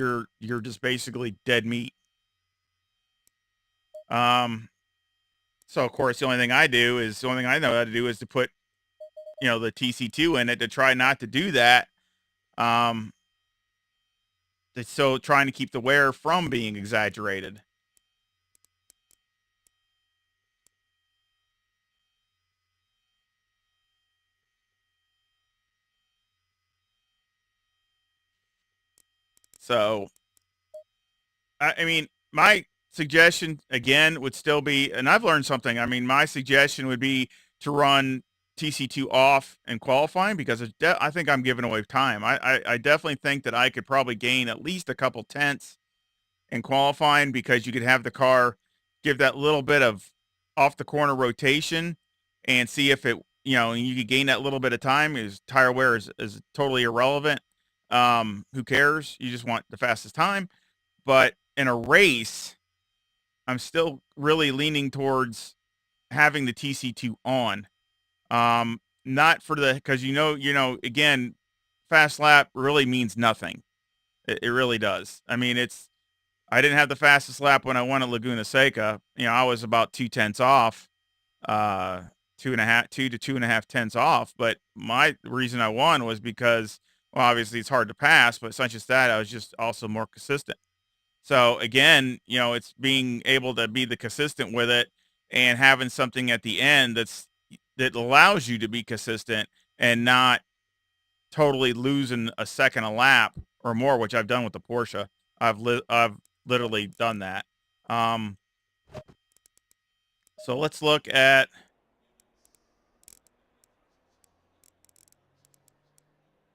basically dead meat. So of course the only thing I know how to do is to put, the TC2 in it to try not to do that. So trying to keep the wear from being exaggerated. So, I mean, my suggestion again would still be, and I've learned something. I mean, my suggestion would be to run TC2 off in qualifying, because I think I'm giving away time. I definitely think that I could probably gain at least a couple tenths in qualifying, because you could have the car give that little bit of off the corner rotation and see if it, you could gain that little bit of time. Is tire wear is totally irrelevant. Who cares? You just want the fastest time. But in a race, I'm still really leaning towards having the TC2 on. Not for because again, fast lap really means nothing. It really does. I mean, I didn't have the fastest lap when I won at Laguna Seca. I was about 2/10 off, 2 to 2.5 tenths off. But my reason I won was because, well, obviously it's hard to pass, but it's not just that. I was just also more consistent. So again, it's being able to be the consistent with it and having something at the end that allows you to be consistent and not totally losing a second a lap or more, which I've done with the Porsche. I've literally done that. So let's look at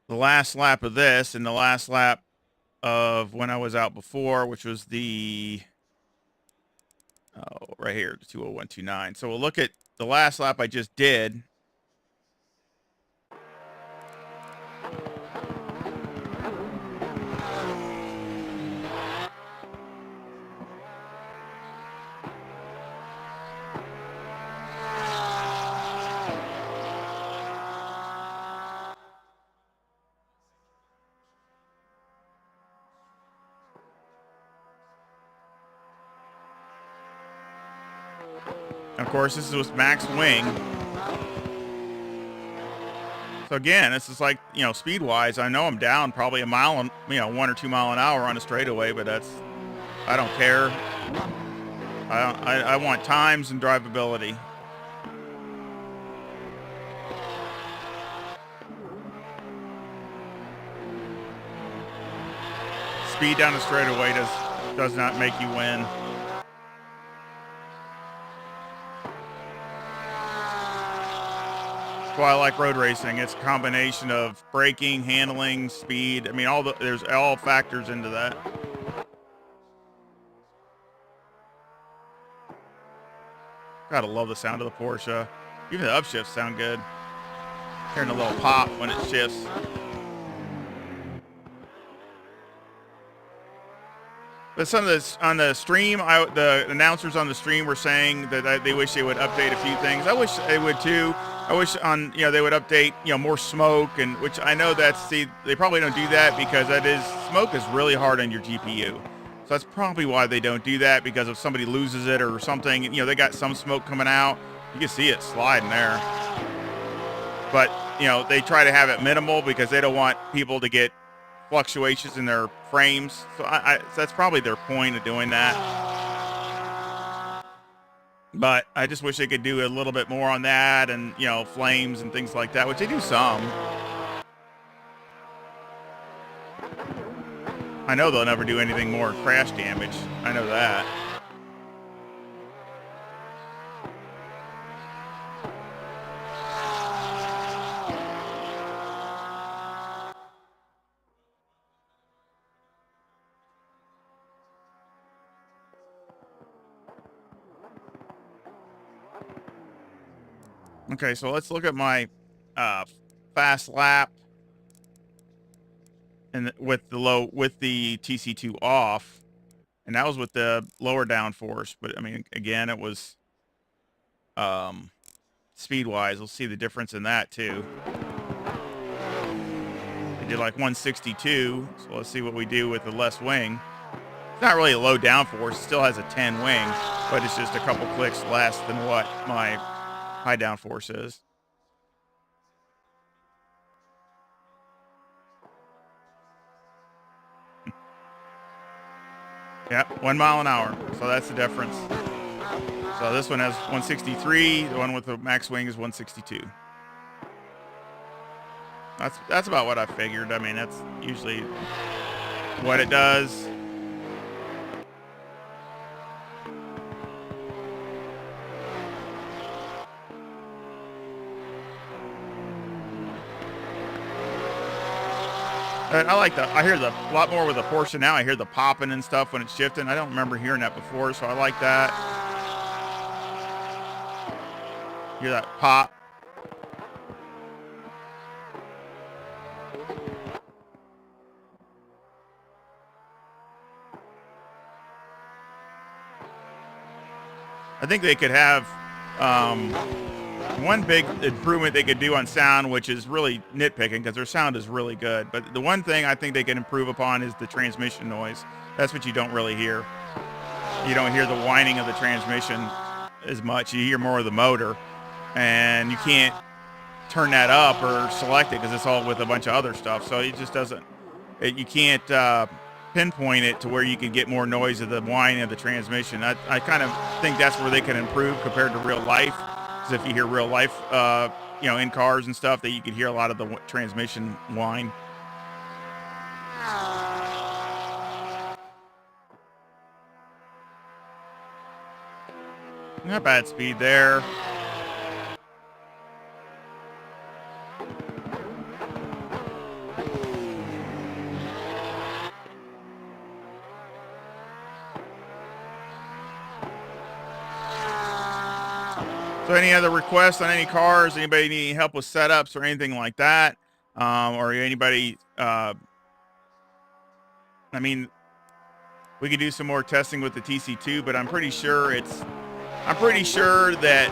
the last lap of this and the last lap of when I was out before, which was right here, the 201.29. So we'll look at the last lap I just did. Of course, this is with max wing. So again, this is like, speed wise, I know I'm down probably a mile, 1 or 2 mile an hour on a straightaway, but I don't care. I want times and drivability. Speed down the straightaway does not make you win. why I like road racing. It's a combination of braking, handling, speed. I mean, there's all factors into that. Gotta love the sound of the Porsche. Even the upshifts sound good. Hearing a little pop when it shifts. But some of this on the stream, the announcers on the stream were saying that they wish they would update a few things. I wish they would too. I wish they would update more smoke, and which I know they probably don't do that because smoke is really hard on your GPU. So that's probably why they don't do that, because if somebody loses it or something, they got some smoke coming out. You can see it sliding there. But, they try to have it minimal because they don't want people to get fluctuations in their frames. So so that's probably their point of doing that. But I just wish they could do a little bit more on that and, flames and things like that, which they do some. I know they'll never do anything more crash damage. I know that. Okay, so let's look at my fast lap and with the TC2 off, and that was with the lower downforce. But I mean, again, it was speed wise. We'll see the difference in that too. I did like 162, so let's see what we do with the less wing. It's not really a low downforce. It still has a 10 wing, but it's just a couple clicks less than what my high downforce is. Yeah, 1 mile an hour. So that's the difference. So this one has 163. The one with the max wing is 162. That's about what I figured. I mean, that's usually what it does. I hear a lot more with the Porsche now. I hear the popping and stuff when it's shifting. I don't remember hearing that before, so I like that. Hear that pop. I think they could have one big improvement they could do on sound, which is really nitpicking because their sound is really good. But the one thing I think they can improve upon is the transmission noise. That's what you don't really hear. You don't hear the whining of the transmission as much. You hear more of the motor, and you can't turn that up or select it because it's all with a bunch of other stuff. So it just doesn't. You can't pinpoint it to where you can get more noise of the whine of the transmission. I kind of think that's where they can improve compared to real life. Because if you hear real life, in cars and stuff, that you can hear a lot of the transmission whine. Not bad speed there. So any other requests on any cars? Anybody need help with setups or anything like that? Or anybody, I mean, we could do some more testing with the TC2, but I'm pretty sure that,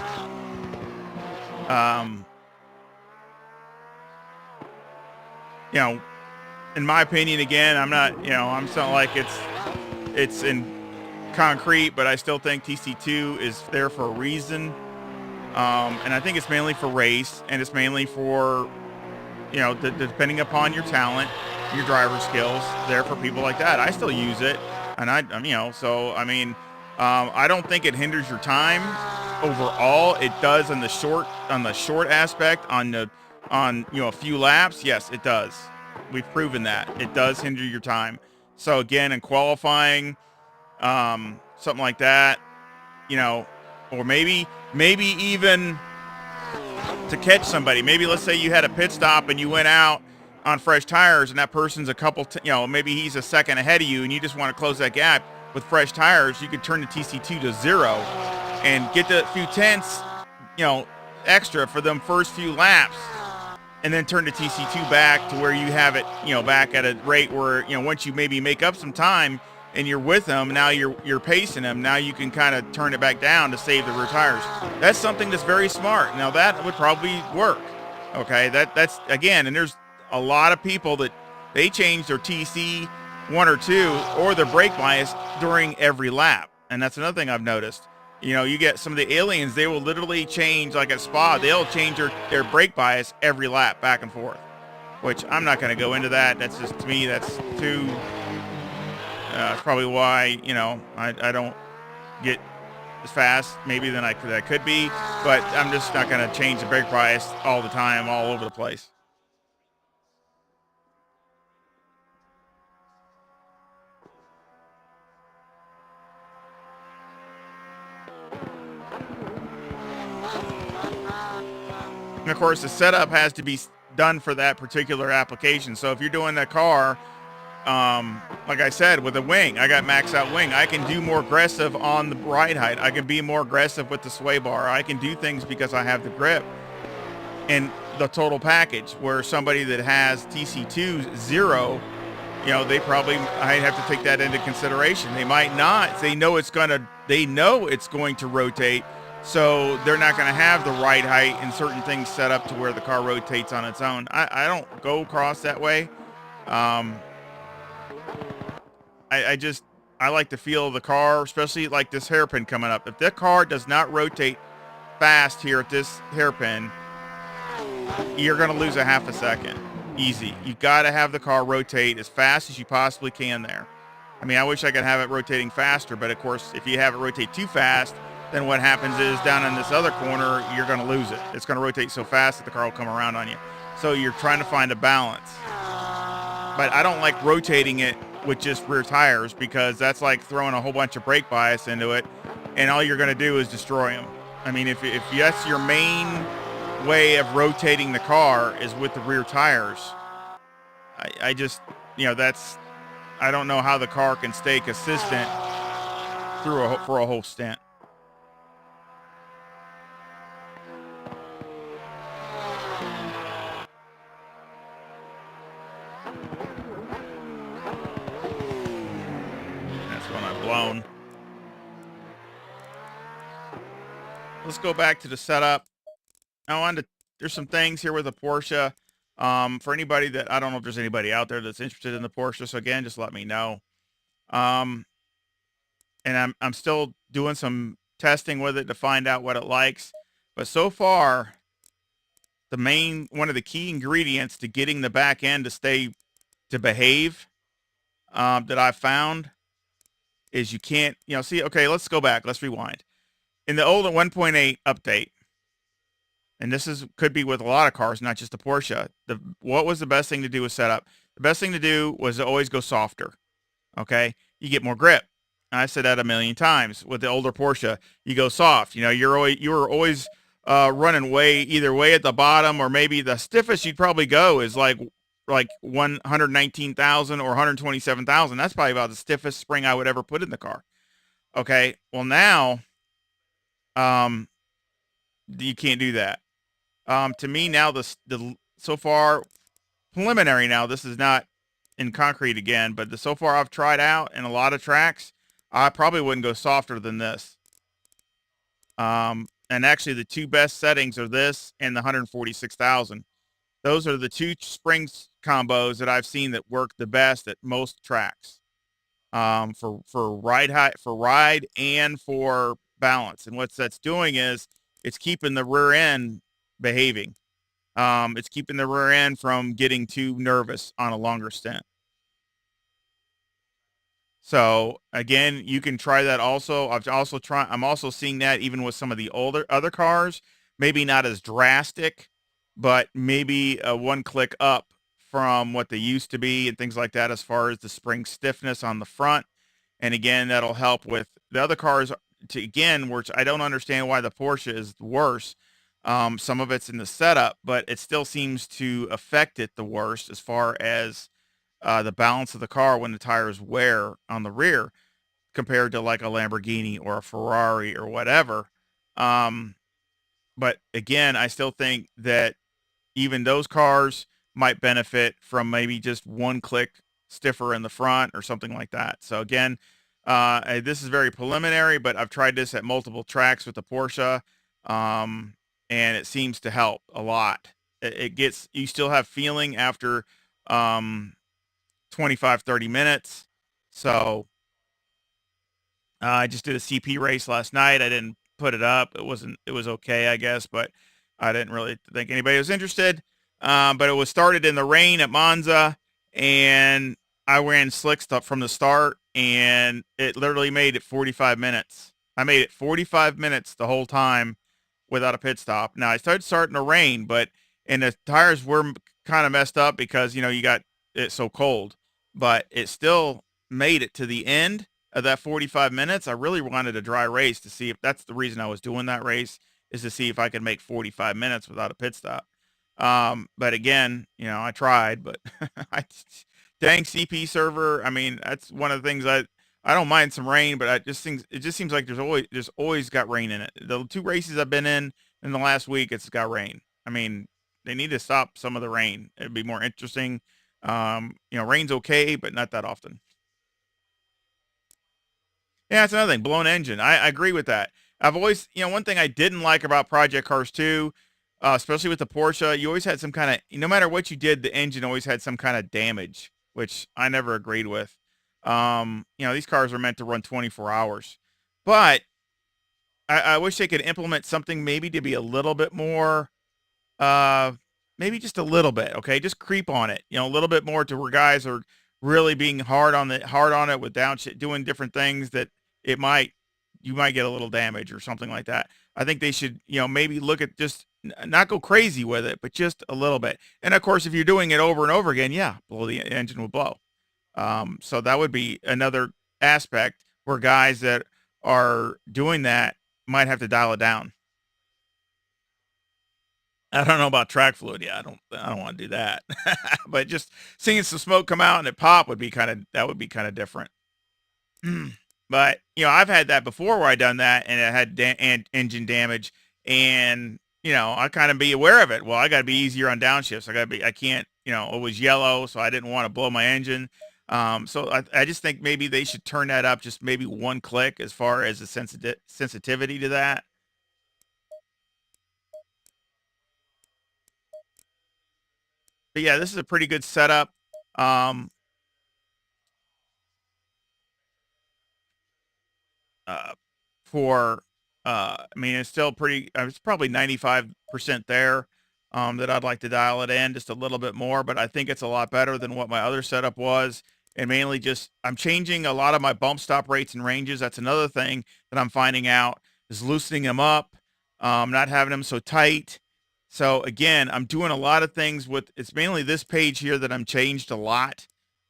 in my opinion, again, I'm not like it's in concrete, but I still think TC2 is there for a reason. And I think it's mainly for race, and it's mainly for, depending upon your talent, your driver skills, there for people like that. I still use it, and I don't think it hinders your time overall. It does on the short aspect, on a few laps. Yes, it does. We've proven that it does hinder your time. So again, in qualifying, something like that, or maybe even to catch somebody. Maybe let's say you had a pit stop and you went out on fresh tires, and that person's a couple, maybe he's a second ahead of you, and you just want to close that gap with fresh tires. You could turn the TC2 to 0 and get the few tenths, extra for them first few laps, and then turn the TC2 back to where you have it, back at a rate where, once you maybe make up some time and you're with them, now you're pacing them. Now you can kind of turn it back down to save the rear tires. That's something that's very smart. Now that would probably work. Okay, that's again, and there's a lot of people that they change their TC 1 or 2 or their brake bias during every lap, and that's another thing I've noticed. You get some of the aliens, they will literally change, like at Spa, they'll change their brake bias every lap back and forth, which I'm not going to go into that. That's just, to me, that's too, it's probably why, I don't get as fast maybe than I could be, but I'm just not going to change the brake bias all the time, all over the place. And of course, the setup has to be done for that particular application. So if you're doing a car, like I said, with a wing, I got max out wing. I can do more aggressive on the ride height. I can be more aggressive with the sway bar. I can do things because I have the grip and the total package, where somebody that has TC2 0, they probably, I have to take that into consideration. They might not. They know it's going to rotate. So they're not going to have the ride height and certain things set up to where the car rotates on its own. I don't go across that way. I like the feel of the car, especially like this hairpin coming up. If the car does not rotate fast here at this hairpin, you're going to lose a half a second. Easy. You got to have the car rotate as fast as you possibly can there. I mean, I wish I could have it rotating faster, but of course, if you have it rotate too fast, then what happens is down in this other corner, you're going to lose it. It's going to rotate so fast that the car will come around on you. So you're trying to find a balance. But I don't like rotating it with just rear tires, because that's like throwing a whole bunch of brake bias into it, and all you're going to do is destroy them. I mean, if that's your main way of rotating the car is with the rear tires, I just, I don't know how the car can stay consistent for a whole stint. Blown. Let's go back to the setup. There's some things here with the Porsche. For anybody that, I don't know if there's anybody out there that's interested in the Porsche, so again, just let me know. And I'm still doing some testing with it to find out what it likes. But so far, one of the key ingredients to getting the back end to behave, that I've found, is you can't, okay, let's go back. Let's rewind. In the older 1.8 update, and could be with a lot of cars, not just the Porsche, what was the best thing to do with setup? The best thing to do was to always go softer. Okay? You get more grip. And I said that a million times. With the older Porsche, you go soft. You were always running either way at the bottom, or maybe the stiffest you'd probably go is like 119,000 or 127,000. That's probably about the stiffest spring I would ever put in the car. Okay. Well, now, you can't do that. To me now, so far preliminary, now this is not in concrete again, but so far I've tried out in a lot of tracks, I probably wouldn't go softer than this. And actually the two best settings are this and the 146,000. Those are the two springs combos that I've seen that work the best at most tracks, for ride height, for ride, and for balance. And what that's doing is it's keeping the rear end behaving. It's keeping the rear end from getting too nervous on a longer stint. So again, you can try that also. I'm also seeing that even with some of the other cars, maybe not as drastic, but maybe one click up from what they used to be and things like that, as far as the spring stiffness on the front. And again, that'll help with the other cars which I don't understand why the Porsche is worse. Some of it's in the setup, but it still seems to affect it the worst as far as the balance of the car when the tires wear on the rear compared to like a Lamborghini or a Ferrari or whatever. Um, but again, I still think that even those cars might benefit from maybe just one click stiffer in the front or something like that. So again, this is very preliminary, but I've tried this at multiple tracks with the Porsche, um, and it seems to help a lot. It gets, you still have feeling after um, 25, 30 minutes. So I just did a CP race last night. I didn't put it up. It was okay, I guess, but I didn't really think anybody was interested. But it was started in the rain at Monza, and I ran slick stuff from the start, and it literally made it 45 minutes. I made it 45 minutes the whole time without a pit stop. Now I started starting to rain, and the tires were kind of messed up because, you got it so cold, but it still made it to the end of that 45 minutes. I really wanted a dry race to see if that's the reason I was doing that race, is to see if I could make 45 minutes without a pit stop. But again, I tried, but I dang CP server. I mean, that's one of the things I don't mind some rain, but it just seems like there's always got rain in it. The two races I've been in the last week, it's got rain. I mean, they need to stop some of the rain. It'd be more interesting. Rain's okay, but not that often. Yeah, that's another thing. Blown engine. I agree with that. I've always, one thing I didn't like about Project Cars 2, especially with the Porsche, you always had some kind of, no matter what you did, the engine always had some kind of damage, which I never agreed with. These cars are meant to run 24 hours, but I wish they could implement something maybe to be a little bit more, uh, maybe just a little bit. Okay, just creep on it. A little bit more to where guys are really being hard on it with doing different things that it might you might get a little damage or something like that. I think they should, maybe look at just not go crazy with it, but just a little bit. And of course, if you're doing it over and over again, yeah, the engine will blow. So that would be another aspect where guys that are doing that might have to dial it down. I don't know about track fluid. Yeah, I don't want to do that. But just seeing some smoke come out and it pop that would be kind of different. But I've had that before where I done that and it had engine damage, and I kind of be aware of it. Well, I got to be easier on downshifts. I can't, it was yellow, so I didn't want to blow my engine. So I just think maybe they should turn that up just maybe one click as far as the sensitivity to that. But yeah, this is a pretty good setup. Um, uh, for I mean, it's still pretty. It's probably 95% there. That I'd like to dial it in just a little bit more, but I think it's a lot better than what my other setup was. And mainly just I'm changing a lot of my bump stop rates and ranges. That's another thing that I'm finding out, is loosening them up, not having them so tight. So again, I'm doing a lot of things with. It's mainly this page here that I'm changed a lot,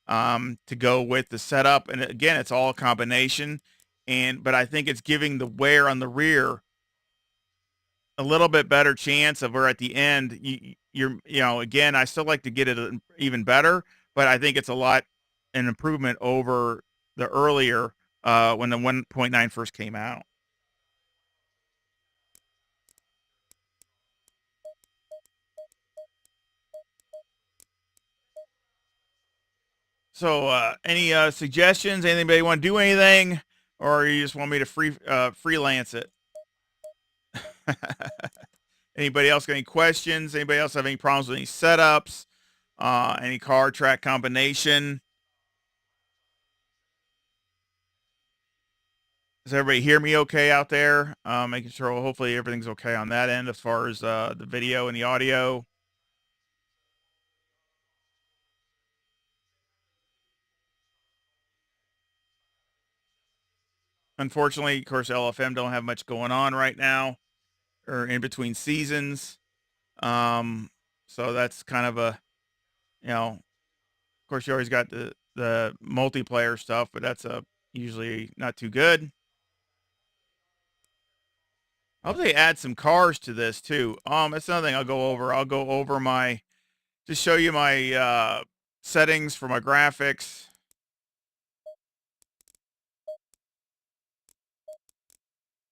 to go with the setup. And again, it's all a combination. But I think it's giving the wear on the rear a little bit better chance of where at the end again, I still like to get it even better, but I think it's a lot an improvement over the earlier, when the 1.9 first came out. So any suggestions? Anybody want to do anything, or you just want me to freelance it? Anybody else got any questions? Anybody else have any problems with any setups? Any car track combination? Does everybody hear me okay out there? Making sure, well, hopefully everything's okay on that end as far as the video and the audio. Unfortunately, of course, LFM don't have much going on right now or in between seasons. Um, so that's kind of of course, you always got the multiplayer stuff, but that's usually not too good. I hope they add some cars to this too. That's another thing I'll go over. I'll go over my, just show you my settings for my graphics.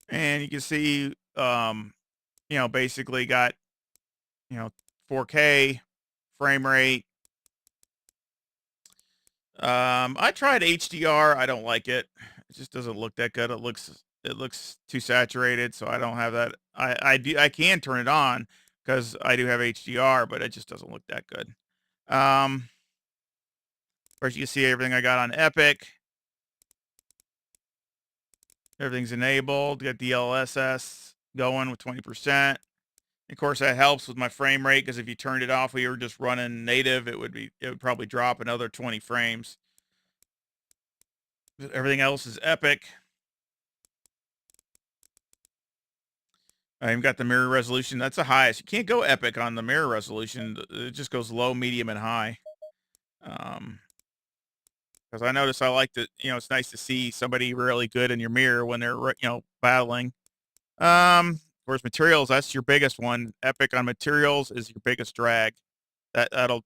And you can see, basically got, 4K frame rate. I tried HDR. I don't like it. It just doesn't look that good. It looks too saturated, so I don't have that. I can turn it on because I do have HDR, but it just doesn't look that good. First, you can see everything I got on Epic. Everything's enabled. Got DLSS going with 20%. Of course, that helps with my frame rate because if you turned it off, we were just running native, it would probably drop another 20 frames. Everything else is Epic. I even got the mirror resolution. That's the highest. You can't go Epic on the mirror resolution. It just goes low, medium, and high. Because I notice I like to, it's nice to see somebody really good in your mirror when they're, battling. Of course, materials, that's your biggest one. Epic on materials is your biggest drag. That'll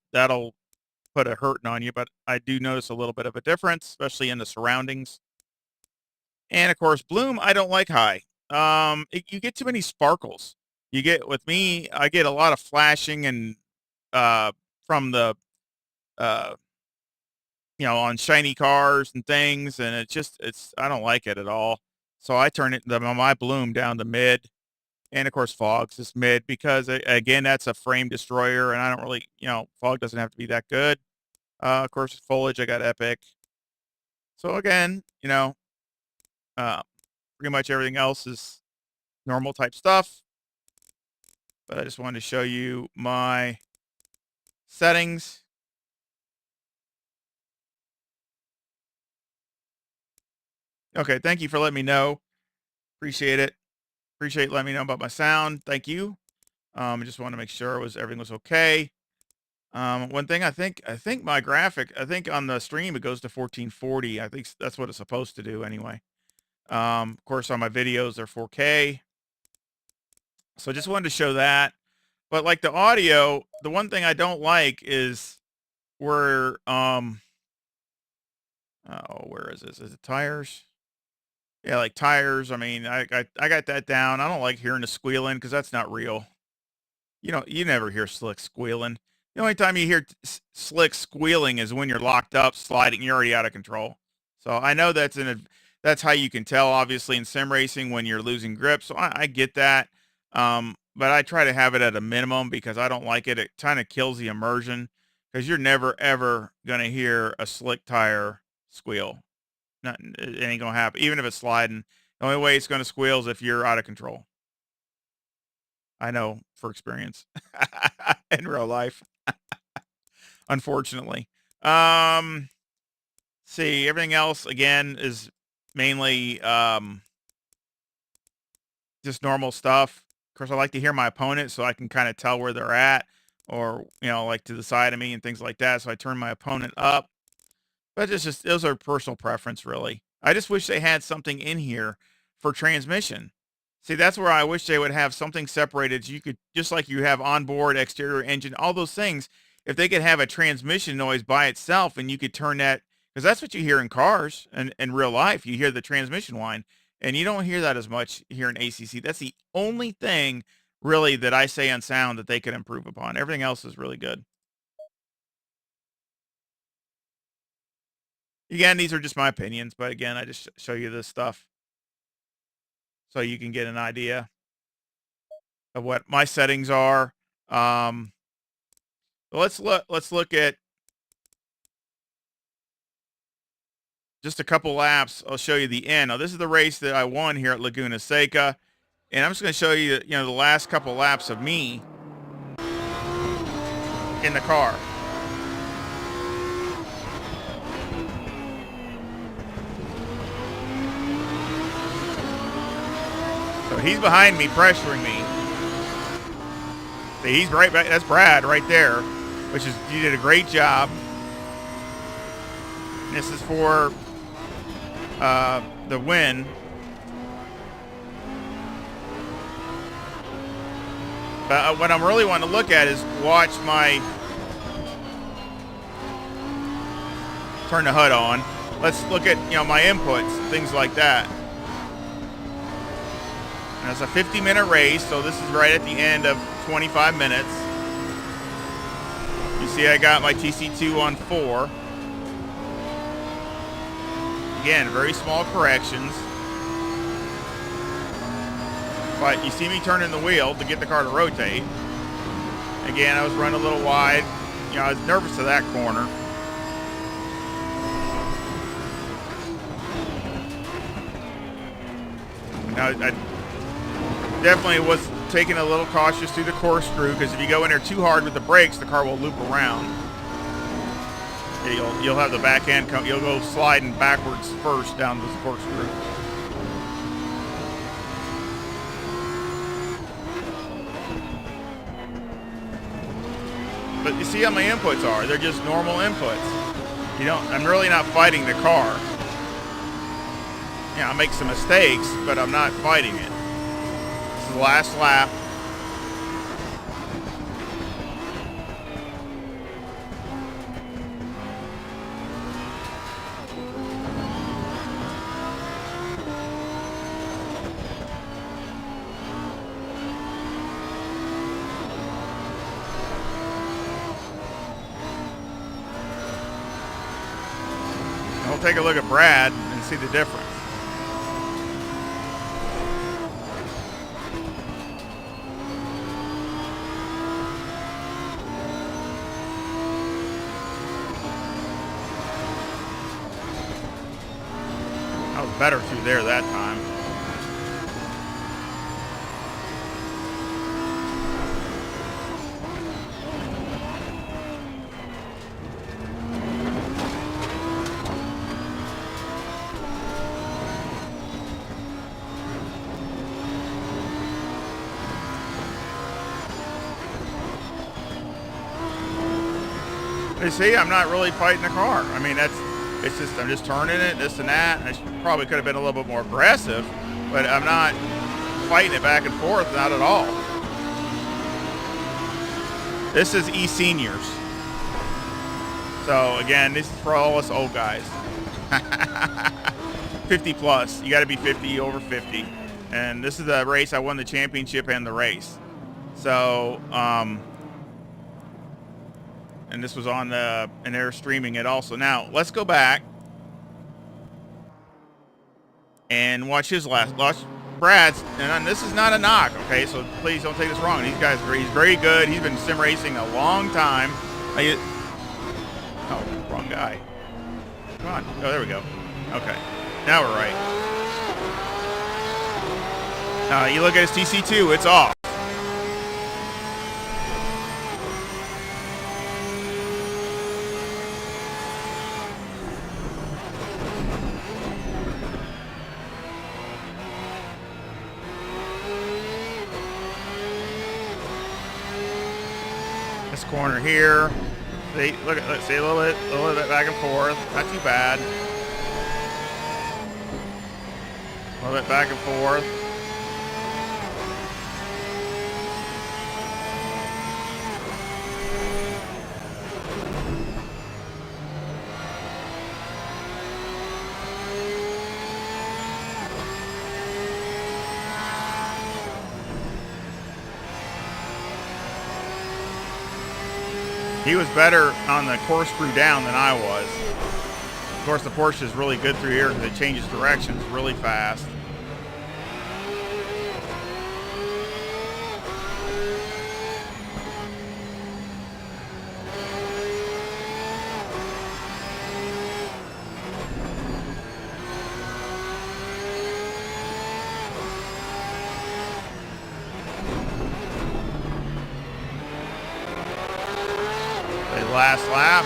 put a hurting on you, but I do notice a little bit of a difference, especially in the surroundings. And of course, bloom, I don't like high. You get too many sparkles. With me, I get a lot of flashing and from the on shiny cars and things, and I don't like it at all. So I turn my bloom down to mid. And of course, fog's is mid because again, that's a frame destroyer, and I don't really, fog doesn't have to be that good. Of course, foliage, I got Epic. So again, pretty much everything else is normal type stuff. But I just wanted to show you my settings. Okay, thank you for letting me know. Appreciate it. Appreciate letting me know about my sound. Thank you. I just want to make sure everything was okay. One thing I think my graphic, I think on the stream it goes to 1440. I think that's what it's supposed to do anyway. Of course, on my videos they're 4K. So I just wanted to show that. But like the audio, the one thing I don't like is where where is this? Is it tires? Yeah, like tires. I mean, I got that down. I don't like hearing the squealing because that's not real. You never hear slick squealing. The only time you hear slick squealing is when you're locked up, sliding. You're already out of control. So I know that's how you can tell, obviously, in sim racing when you're losing grip. So I get that. But I try to have it at a minimum because I don't like it. It kind of kills the immersion because you're never, ever going to hear a slick tire squeal. It ain't going to happen. Even if it's sliding, the only way it's going to squeal is if you're out of control. I know for experience in real life, unfortunately. See, everything else again is mainly just normal stuff. Of course, I like to hear my opponent so I can kind of tell where they're at or, like to the side of me and things like that. So I turn my opponent up. But it's just, those are personal preference, really. I just wish they had something in here for transmission. See, that's where I wish they would have something separated. So you could, just like you have onboard, exterior engine, all those things, if they could have a transmission noise by itself and you could turn that, because that's what you hear in cars and in real life. You hear the transmission whine, and you don't hear that as much here in ACC. That's the only thing really that I say on sound that they could improve upon. Everything else is really good. Again, these are just my opinions, but again, I just show you this stuff so you can get an idea of what my settings are. Let's look at just a couple laps. I'll show you the end. Now, this is the race that I won here at Laguna Seca, and I'm just going to show you, the last couple laps of me in the car. So he's behind me, pressuring me. See, he's right back. That's Brad right there, you did a great job. This is for the win. But what I'm really wanting to look at is watch my... Turn the HUD on. Let's look at, you know, my inputs, things like that. And it's a 50-minute race, so this is right at the end of 25 minutes. You see I got my TC2 on 4. Again, very small corrections. But you see me turning the wheel to get the car to rotate. Again, I was running a little wide. You know, I was nervous of that corner. Now, I definitely was taking a little cautious through the corkscrew, because if you go in there too hard with the brakes, the car will loop around. Yeah, you'll have the back end come. You'll go sliding backwards first down this corkscrew. But you see how my inputs are. They're just normal inputs. You don't, I'm really not fighting the car. Yeah, I make some mistakes, but I'm not fighting it. This is the last lap. We'll take a look at Brad and see the difference. I was better through there that time. You see, I'm not really fighting the car. I mean, it's just, I'm just turning it, this and that. I probably could have been a little bit more aggressive, but I'm not fighting it back and forth, not at all. This is E-Seniors. So again, this is for all us old guys. 50 plus, you gotta be 50, over 50. And this is the race, I won the championship and the race. So, and this was on the, and they're streaming it also. Now, let's go back and watch his watch Brad's, and this is not a knock, okay? So please don't take this wrong. These guys, he's very good. He's been sim racing a long time. Oh, wrong guy. Come on. Oh, there we go. Okay. Now we're right. You look at his TC2, it's off. Corner here. See, look at, let's see, a little bit back and forth. Not too bad. A little bit back and forth. He was better on the corkscrew down than I was. Of course, the Porsche is really good through here because it changes directions really fast. Last lap.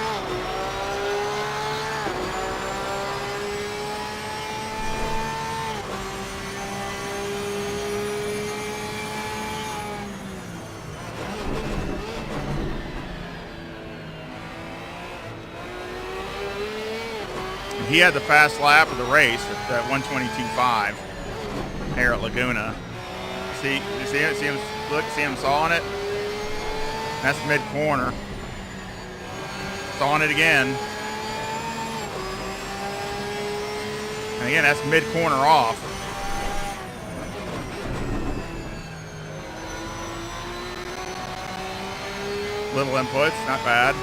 He had the fast lap of the race at 122.5 here at Laguna. See him Look, see him sawing it? That's mid-corner. Sawing it again. And again, that's mid-corner off. Little inputs, not bad.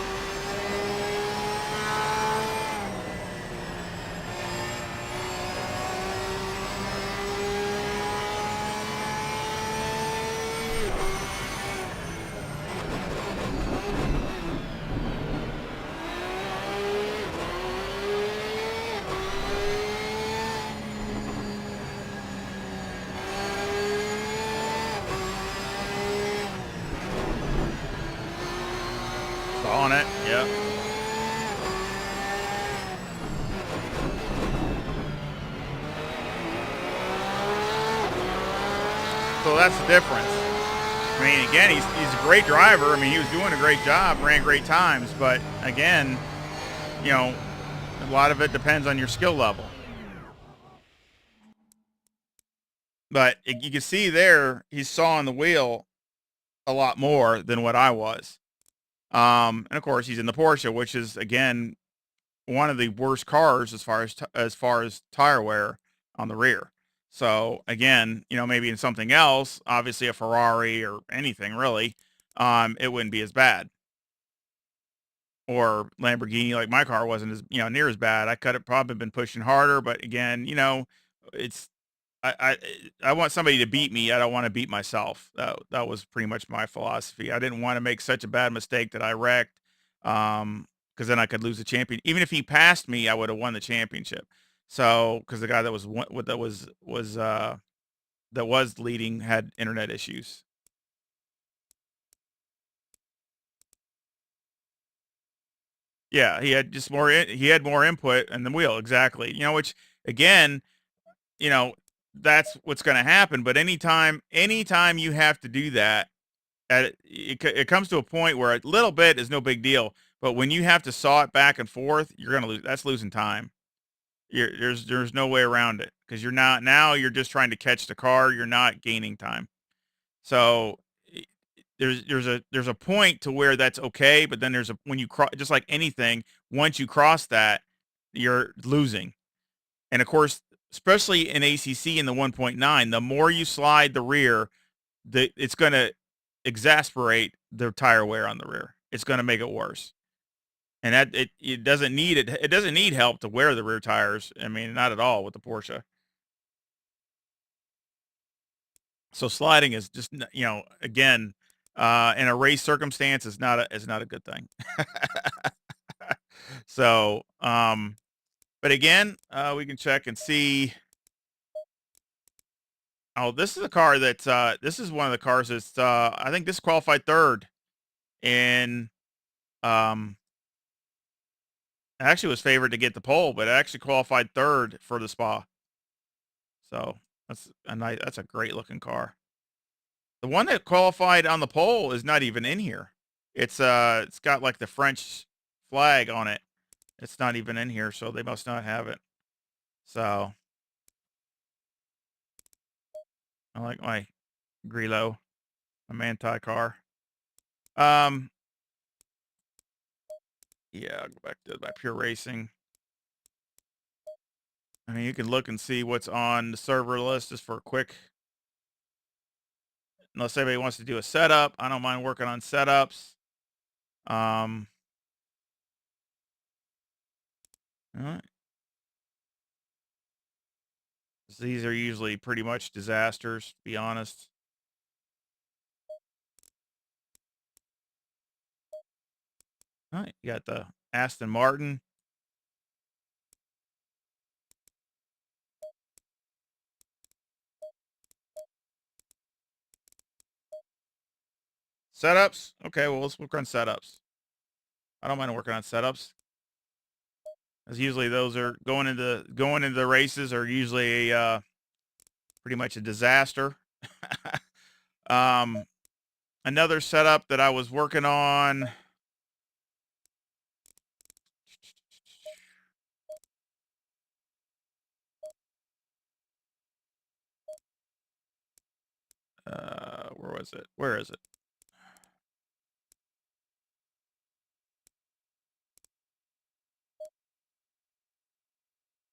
On it, yep. So that's the difference. I mean, again, he's a great driver. I mean, he was doing a great job, ran great times, but again, you know, a lot of it depends on your skill level. But you can see there, he's sawing the wheel a lot more than what I was. And of course, he's in the Porsche, which is again one of the worst cars as far as tire wear on the rear. So again, you know, maybe in something else, obviously a Ferrari or anything really, it wouldn't be as bad. Or Lamborghini, like my car wasn't as, you know, near as bad. I could have probably been pushing harder, but again, you know, it's I want somebody to beat me. I don't want to beat myself. That was pretty much my philosophy. I didn't want to make such a bad mistake that I wrecked, because then I could lose the champion. Even if he passed me, I would have won the championship. So, because the guy that was leading had internet issues. Yeah, he had just more. He had more input in the wheel, exactly. You know, which again, you know, that's what's going to happen. But anytime you have to do that, it comes to a point where a little bit is no big deal, but when you have to saw it back and forth, you're gonna lose. That's losing time. There's no way around it because you're not now. You're just trying to catch the car. You're not gaining time. So there's a point to where that's okay, but then there's a when you cross, just like anything, once you cross that, you're losing. And of course, especially in ACC in the 1.9, the more you slide the rear, it's going to exasperate the tire wear on the rear. It's going to make it worse. And that it doesn't need it. It doesn't need help to wear the rear tires. I mean, not at all with the Porsche. So sliding is just, you know, again, in a race circumstance is not a good thing. So, but again, we can check and see. Oh, this is a car that this is one of the cars that's I think this qualified third in actually was favored to get the pole, but it actually qualified third for the Spa. So that's a great looking car. The one that qualified on the pole is not even in here. It's got like the French flag on it. It's not even in here, so they must not have it. So I like my Grillo, a Manti car. Yeah, I'll go back to my pure racing. I mean, you can look and see what's on the server list just for a quick. Unless anybody wants to do a setup, I don't mind working on setups. All right. These are usually pretty much disasters, to be honest. All right, you got the Aston Martin. Setups. Okay, well, let's work on setups. I don't mind working on setups. As usually those are going into the races are usually pretty much a disaster. Another setup that I was working on. Where was it? Where is it?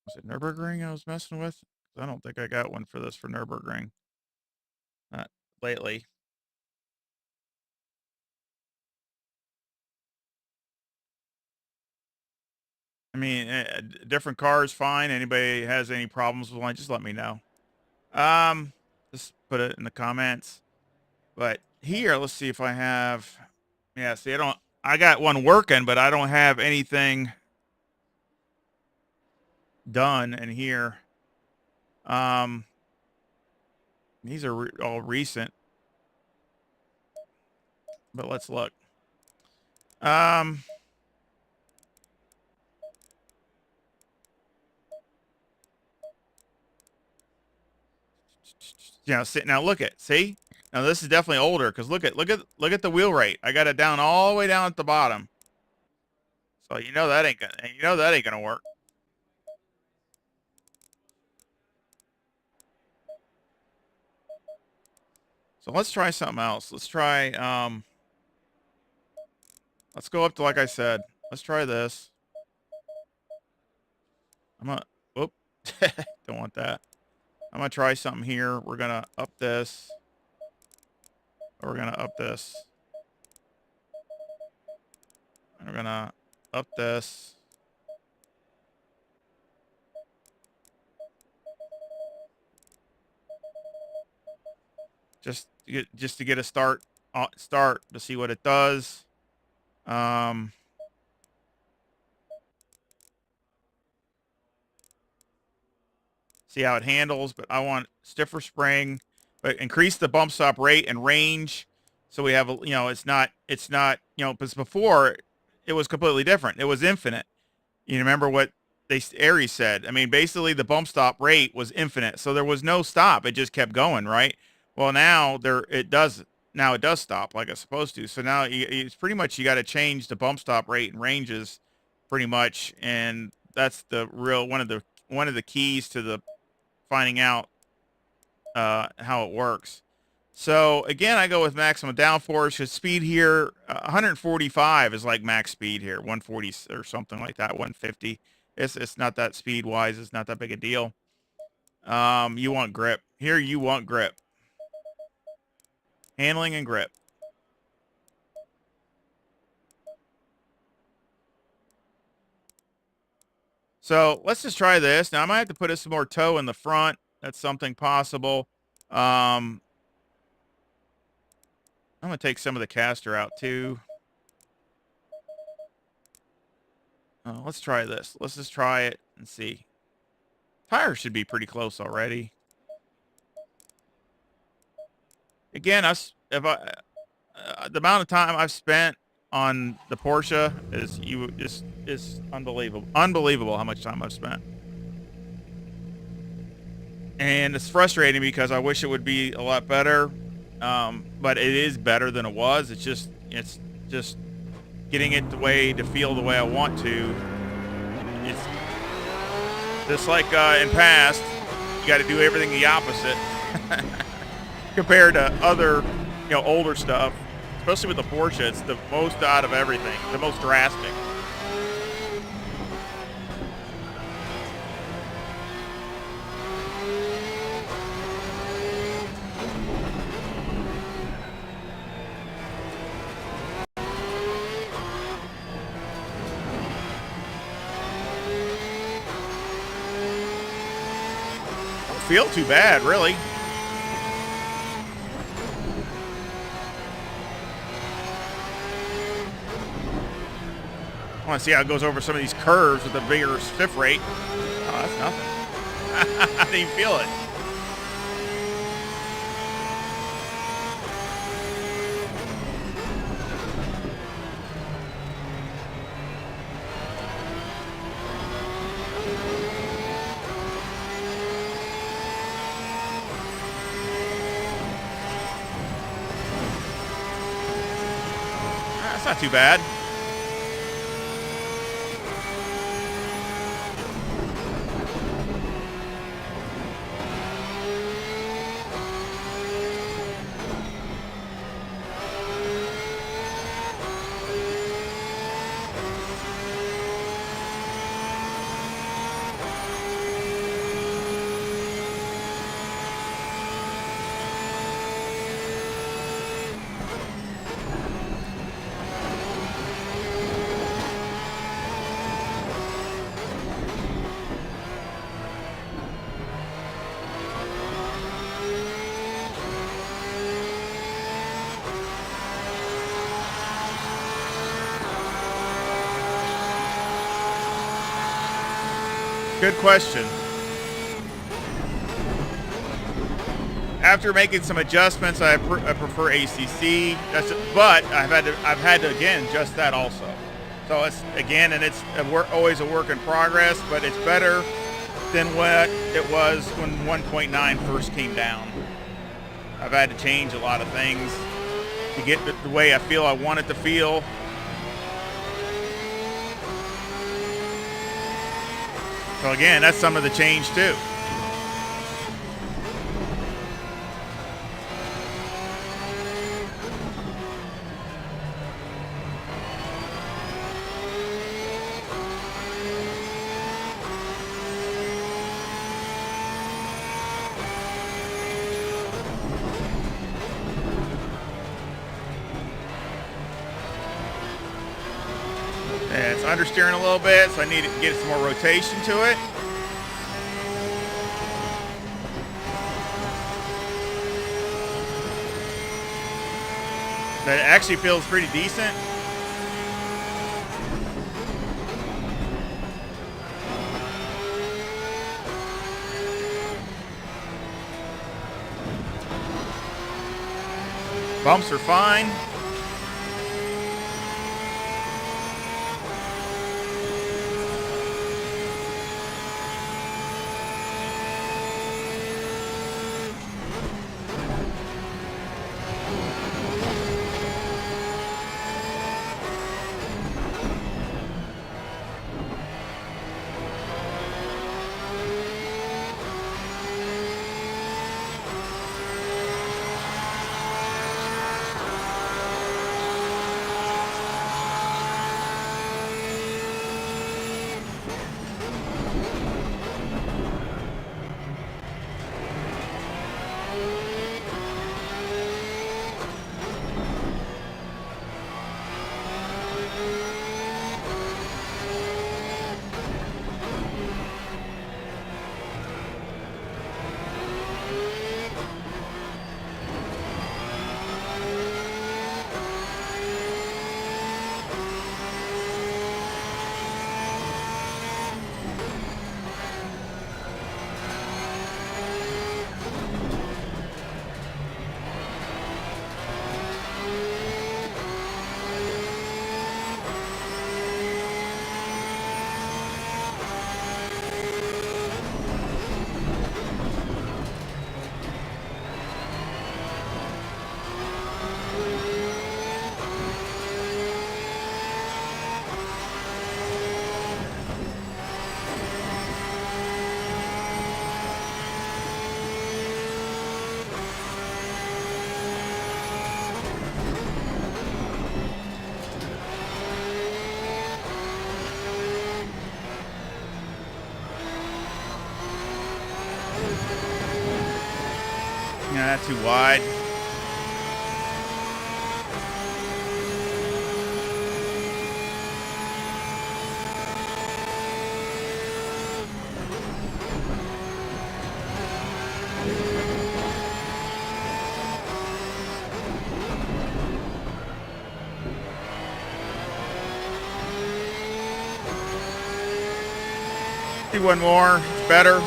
Was it Nurburgring I was messing with? I don't think I got one for this for Nurburgring. Not lately. I mean, different cars, fine. Anybody has any problems with one, just let me know. Just put it in the comments. But here, let's see if I have. Yeah, see, I got one working, but I don't have anything done in here. These are all recent. But let's look. Yeah, now look at, see? Now this is definitely older because look at the wheel rate. I got it down all the way down at the bottom. So you know that ain't gonna work. So let's try something else. Let's try let's go up to, like I said, let's try this. I'm gonna whoop. Don't want that. I'm gonna try something here. We're gonna up this. We're gonna up this. And we're gonna up this. Just to get a start to see what it does. See how it handles, but I want stiffer spring, but increase the bump stop rate and range. So we have, it's not, because before it was completely different. It was infinite. You remember what Aries said? I mean, basically the bump stop rate was infinite. So there was no stop. It just kept going, right? Well, now it does stop like it's supposed to. So now it's pretty much, you got to change the bump stop rate and ranges pretty much. And that's the real, one of the keys to the finding out how it works. So again, I go with maximum downforce because speed here, 145 is like max speed here, 140 or something like that, 150. It's not that speed wise. It's not that big a deal. You want grip here. You want grip, handling and grip. So let's just try this. Now I might have to put some more toe in the front. That's something possible. I'm gonna take some of the caster out too. Let's try this. Let's just try it and see. Tires should be pretty close already. Again, the amount of time I've spent on the Porsche is unbelievable. Unbelievable how much time I've spent. And it's frustrating because I wish it would be a lot better. But it is better than it was. It's just getting it to feel the way I want to. It's just like in past, you got to do everything the opposite compared to other, older stuff. Especially with the Porsche, it's the most out of everything, the most drastic. Feel too bad, really. I want to see how it goes over some of these curves with the bigger stiff rate. Oh, that's nothing. I didn't even feel it. That's not too bad. Good question. After making some adjustments, I prefer ACC. But I've had to again adjust that also. So it's again, and it's always a work in progress, but it's better than what it was when 1.9 first came down. I've had to change a lot of things to get the way I feel I want it to feel. So again, that's some of the change too. And it's understeering a little bit, so I need to get some more rotation to it. That actually feels pretty decent. Bumps are fine. Yeah, too wide. Do one more. It's better.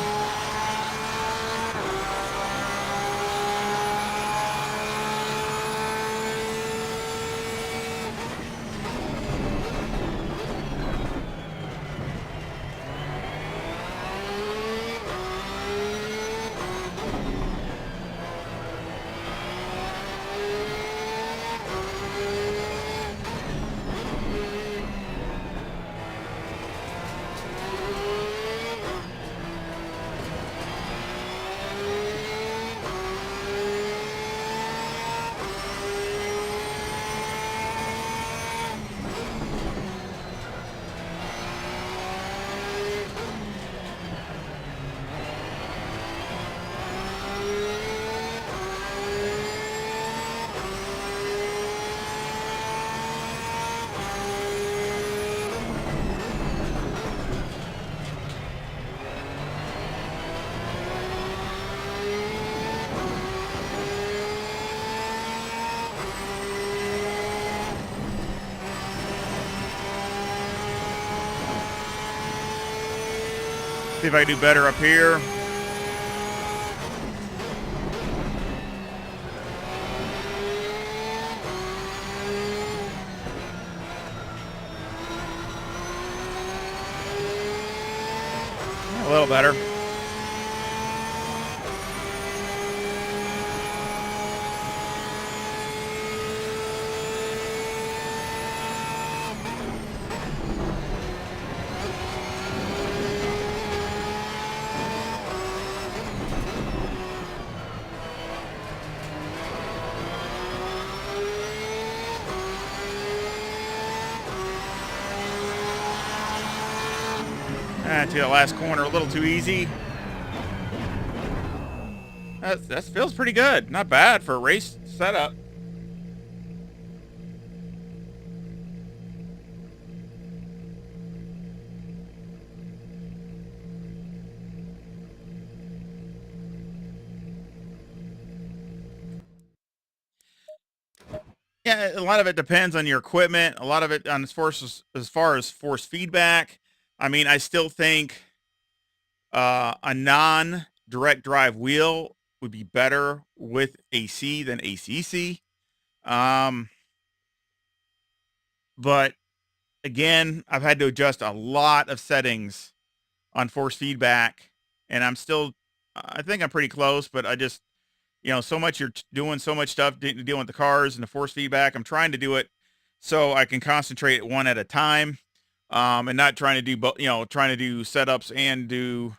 See if I can do better up here. A little better. To the last corner, a little too easy. That feels pretty good. Not bad for a race setup. Yeah, a lot of it depends on your equipment. A lot of it on as far as force feedback. I mean, I still think a non-direct drive wheel would be better with AC than ACC. But again, I've had to adjust a lot of settings on force feedback, and I think I'm pretty close, but I just, so much you're doing so much stuff dealing with the cars and the force feedback. I'm trying to do it so I can concentrate one at a time, and not trying to do both, trying to do setups and do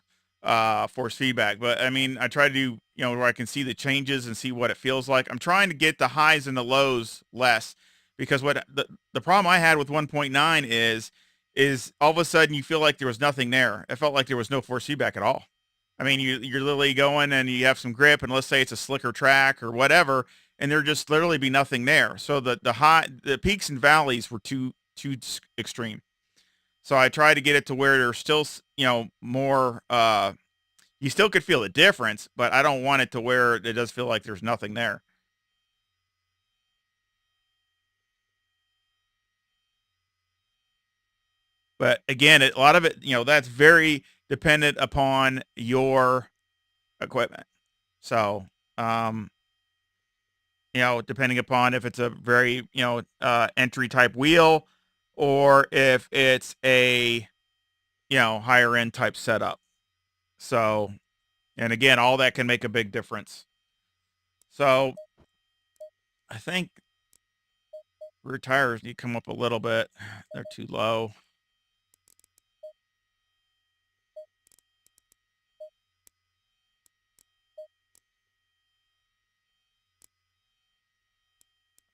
force feedback. But I mean, I try to do, where I can see the changes and see what it feels like. I'm trying to get the highs and the lows less, because what the problem I had with 1.9 is all of a sudden you feel like there was nothing there. It felt like there was no force feedback at all. I mean, you're literally going and you have some grip, and let's say it's a slicker track or whatever, and there just literally be nothing there. So the peaks and valleys were too extreme. So I tried to get it to where there's still, more. You still could feel the difference, but I don't want it to where it does feel like there's nothing there. But again, a lot of it, that's very dependent upon your equipment. So, um, depending upon if it's a very, entry type wheel, or if it's a, higher end type setup. So, and again, all that can make a big difference. So I think rear tires need to come up a little bit. They're too low.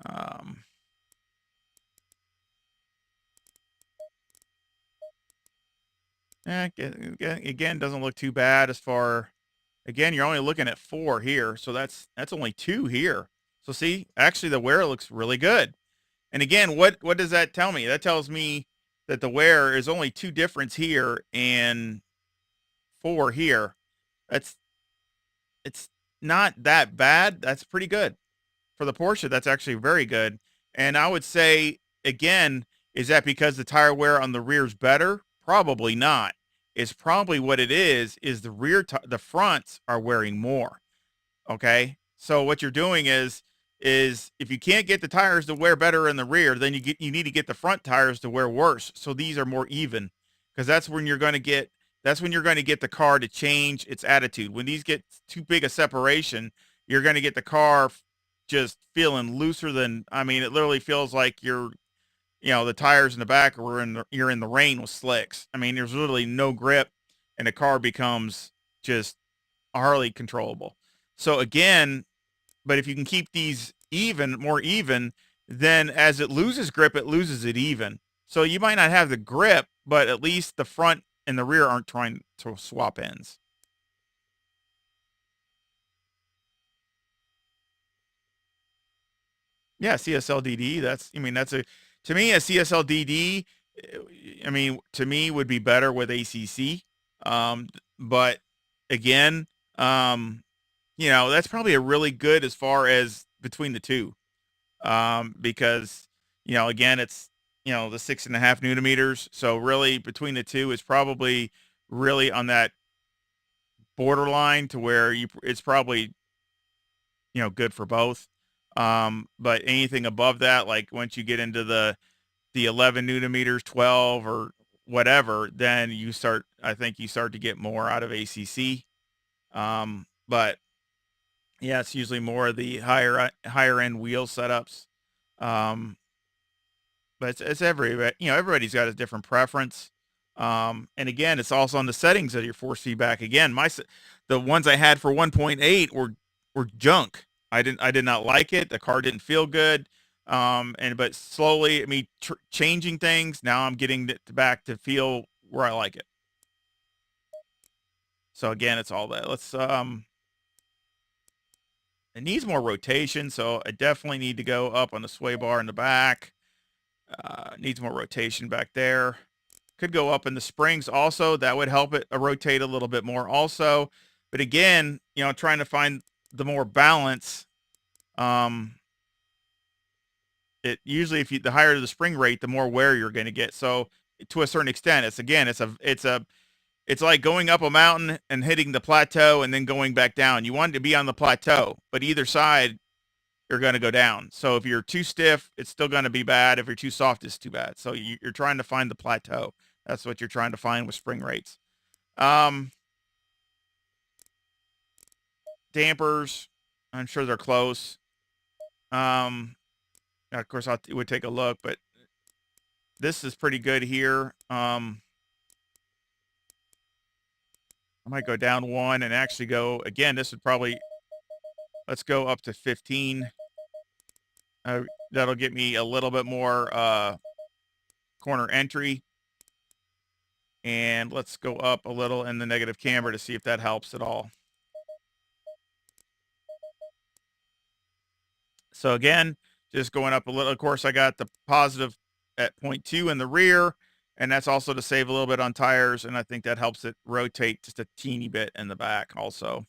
Um, again, doesn't look too bad as far. Again, you're only looking at 4 here, so that's only 2 here. So see, actually the wear looks really good. And again, what does that tell me? That tells me that the wear is only 2 difference here and 4 here. That's it's not that bad. That's pretty good. For the Porsche, that's actually very good. And I would say, again, is that because the tire wear on the rear is better? Probably not. It's probably what it is the the fronts are wearing more. Okay. So what you're doing is if you can't get the tires to wear better in the rear, then you need to get the front tires to wear worse. So these are more even, because that's when you're going to get the car to change its attitude. When these get too big a separation, you're going to get the car just feeling looser than, I mean, it literally feels like the tires in the back you're in the rain with slicks. I mean, there's literally no grip, and the car becomes just hardly controllable. So again, but if you can keep these more even, then as it loses grip, it loses it even. So you might not have the grip, but at least the front and the rear aren't trying to swap ends. Yeah, CSLDD. To me, a CSLDD. I mean, to me would be better with ACC. But again, that's probably a really good as far as between the two. Because again, it's the 6.5 Nm. So really, between the two is probably really on that borderline to where it's probably, good for both. But anything above that, like once you get into the 11 newton meters, 12 or whatever, then I think you start to get more out of ACC. But yeah, it's usually more of the higher end wheel setups. Um, but it's everybody's got a different preference. And again, it's also on the settings of your force feedback. Again, the ones I had for 1.8 were junk. I did not like it. The car didn't feel good. But slowly, changing things, now I'm getting it back to feel where I like it. So again, it's all that. It needs more rotation, so I definitely need to go up on the sway bar in the back. Needs more rotation back there. Could go up in the springs also. That would help it rotate a little bit more also. But again, trying to find the more balance. It usually, the higher the spring rate, the more wear you're going to get. So to a certain extent, it's like going up a mountain and hitting the plateau and then going back down. You want it to be on the plateau, but either side you're going to go down. So if you're too stiff, it's still going to be bad. If you're too soft, it's too bad. So you're trying to find the plateau. That's what you're trying to find with spring rates. Dampers, I'm sure they're close. Of course, I would take a look, but this is pretty good here. I might go down one and actually go, again, let's go up to 15. That'll get me a little bit more corner entry. And let's go up a little in the negative camber to see if that helps at all. So again, just going up a little. Of course, I got the positive at 0.2 in the rear, and that's also to save a little bit on tires, and I think that helps it rotate just a teeny bit in the back also.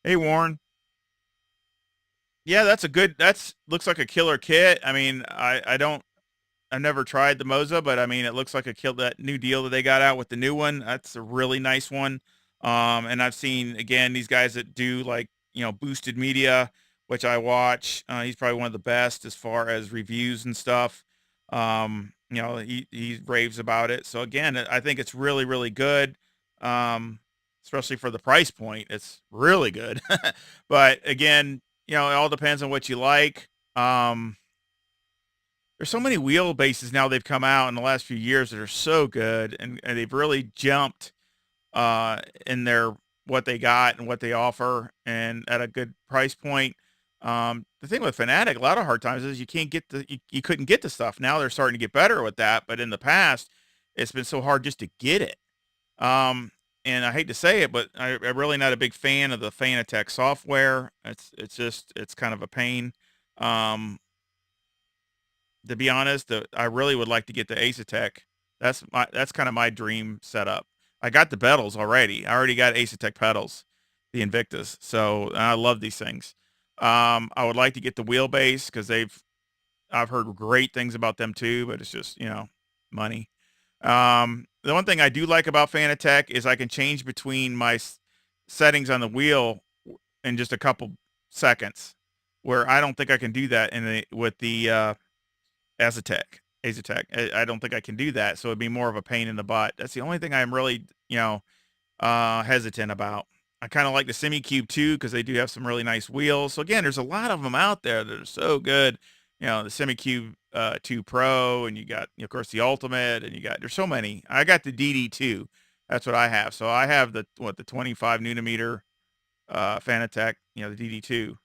Hey, Warren. Yeah, looks like a killer kit. I've never tried the Moza, but it looks like that new deal that they got out with the new one. That's a really nice one. And I've seen, again, these guys that do like, boosted media, which I watch. He's probably one of the best as far as reviews and stuff. He raves about it. So again, I think it's really, really good. Especially for the price point, it's really good. But again, it all depends on what you like. There's so many wheelbases now they've come out in the last few years that are so good, and they've really jumped in their what they got and what they offer, and at a good price point. The thing with Fanatic, a lot of hard times is you can't get you couldn't get the stuff. Now they're starting to get better with that, but in the past, it's been so hard just to get it. And I hate to say it, but I'm really not a big fan of the Fanatec software. It's kind of a pain. To be honest, I really would like to get the Asetec. That's kind of my dream setup. I got the pedals already. I already got Asetec pedals, the Invictus. So I love these things. I would like to get the wheelbase because I've heard great things about them too, but it's just, money. The one thing I do like about Fanatec is I can change between my settings on the wheel in just a couple seconds, where I don't think I can do that with the Asetec. I don't think I can do that, so it'd be more of a pain in the butt. That's the only thing I'm really, hesitant about. I kind of like the Semi-Cube too because they do have some really nice wheels. So again, there's a lot of them out there that are so good. The Semi-Cube 2 Pro, and you got, of course, the Ultimate, and there's so many. I got the DD2. That's what I have. So I have the 25 newton meter Fanatec, the DD2.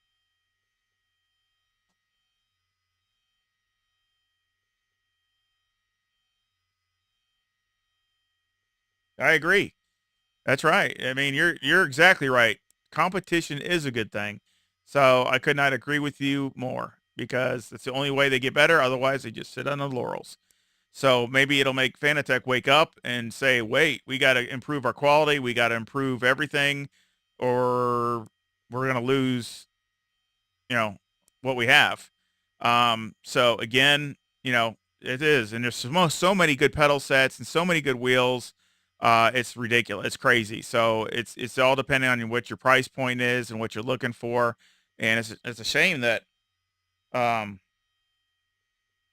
I agree. That's right. You're exactly right. Competition is a good thing. So I could not agree with you more because it's the only way they get better. Otherwise, they just sit on the laurels. So maybe it'll make Fanatec wake up and say, wait, we got to improve our quality. We got to improve everything, or we're going to lose, you know, what we have. So again, you know, it is. And there's so many good pedal sets and so many good wheels. It's ridiculous. It's crazy. So it's all depending on what your price point is and what you're looking for. And it's a shame that,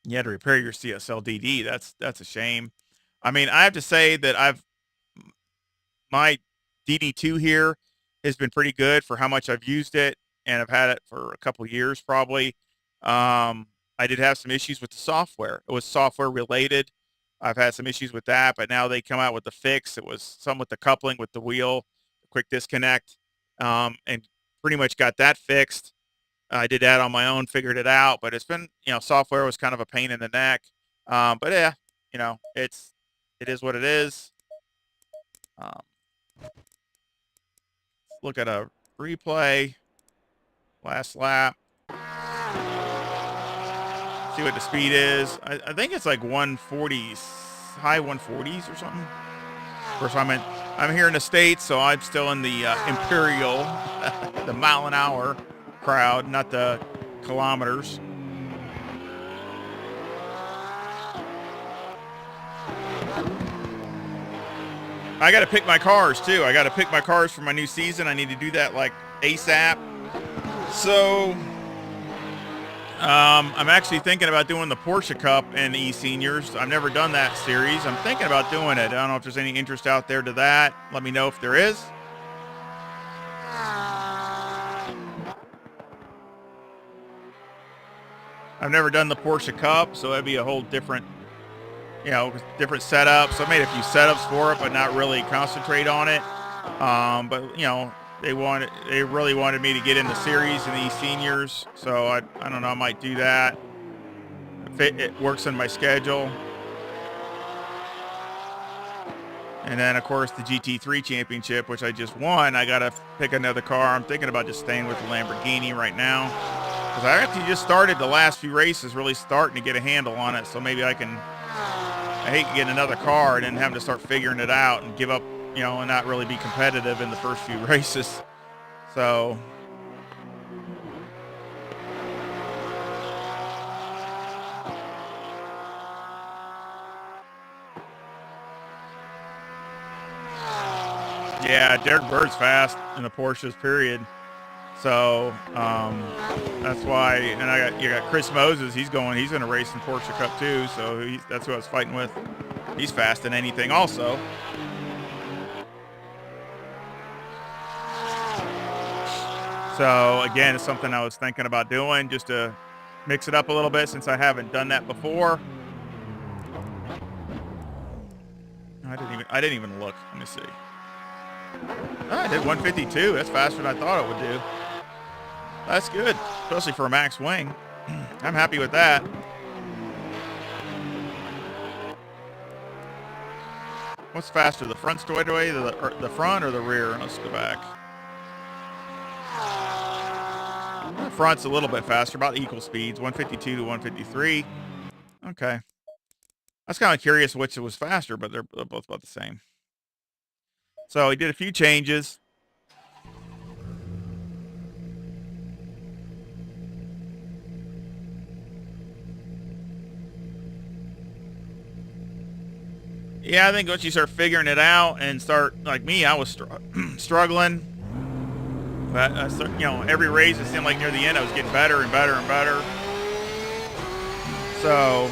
you had to repair your CSLDD. That's a shame. I mean, I have to say that my DD2 here has been pretty good for how much I've used it, and I've had it for a couple years probably. I did have some issues with the software. It was software related. I've had some issues with that, but now they come out with the fix. It was some with the coupling with the wheel, quick disconnect, and pretty much got that fixed. I did that on my own, figured it out, but it's been, you know, software was kind of a pain in the neck. But yeah, you know, it is what it is. Look at a replay, last lap. See what the speed is. I think it's like 140s, high 140s or something. Of course, I'm here in the States, so I'm still in the imperial, the mile an hour crowd, not the kilometers. I got to pick my cars too. I got to pick my cars for my new season. I need to do that like ASAP. So I'm actually thinking about doing the Porsche Cup and E-Seniors. I've never done that series. I'm thinking about doing it. I don't know if there's any interest out there to that. Let me know if there is. I've never done the Porsche Cup, so that'd be a whole different, you know, different setup. So I made a few setups for it, but not really concentrate on it. But you know, they really wanted me to get in the series and the seniors. So I don't know, I might do that. It works in my schedule. And then of course the GT3 championship, which I just won. I gotta pick another car. I'm thinking about just staying with the Lamborghini right now, because I actually just started the last few races, really starting to get a handle on it. So maybe I hate getting another car and then having to start figuring it out and give up, you know, and not really be competitive in the first few races. So yeah, Derek Bird's fast in the Porsches, period. So that's why. And you got Chris Moses. He's going to race in Porsche Cup too. So that's who I was fighting with. He's fast in anything also. So again, it's something I was thinking about doing, just to mix it up a little bit, since I haven't done that before. I didn't even look. Let me see. Oh, I did 152. That's faster than I thought it would do. That's good, especially for a max wing. I'm happy with that. What's faster, the front straightaway, the front, or the rear? Let's go back. The front's a little bit faster, about equal speeds, 152 to 153. Okay. I was kind of curious which was faster, but they're both about the same. So he did a few changes. Yeah, I think once you start figuring it out and start, like me, I was struggling. But, you know, every race, it seemed like near the end, I was getting better and better and better. So,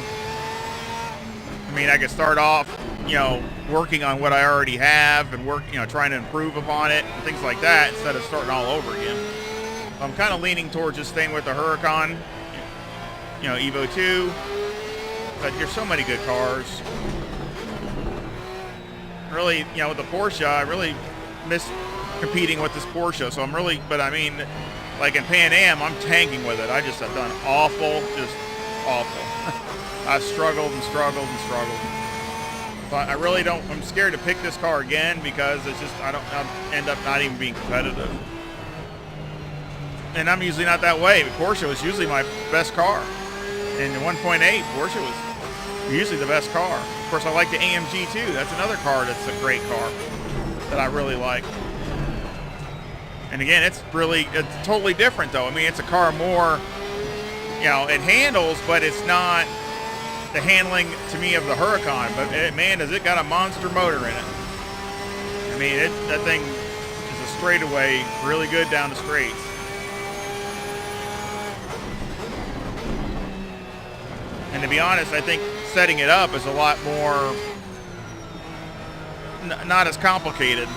I mean, I could start off, you know, working on what I already have and trying to improve upon it and things like that, instead of starting all over again. So I'm kind of leaning towards just staying with the Huracan, you know, Evo 2. But there's so many good cars. Really, you know, with the Porsche, I really miss competing with this Porsche. So but I mean, like in Pan Am, I'm tanking with it. I just have done awful, just awful. I've struggled and struggled and struggled. But I really don't, I'm scared to pick this car again, because it's just, I'll end up not even being competitive. And I'm usually not that way. Porsche was usually my best car. In the 1.8, Porsche was Usually the best car. Of course, I like the AMG too. That's another car that's a great car that I really like. And again, it's totally different though. I mean, it's a car more, you know, it handles, but it's not the handling to me of the Huracan. But man, does it got a monster motor in it. I mean, that thing is a straightaway, really good down the straights. And to be honest, I think setting it up is a lot more, not as complicated.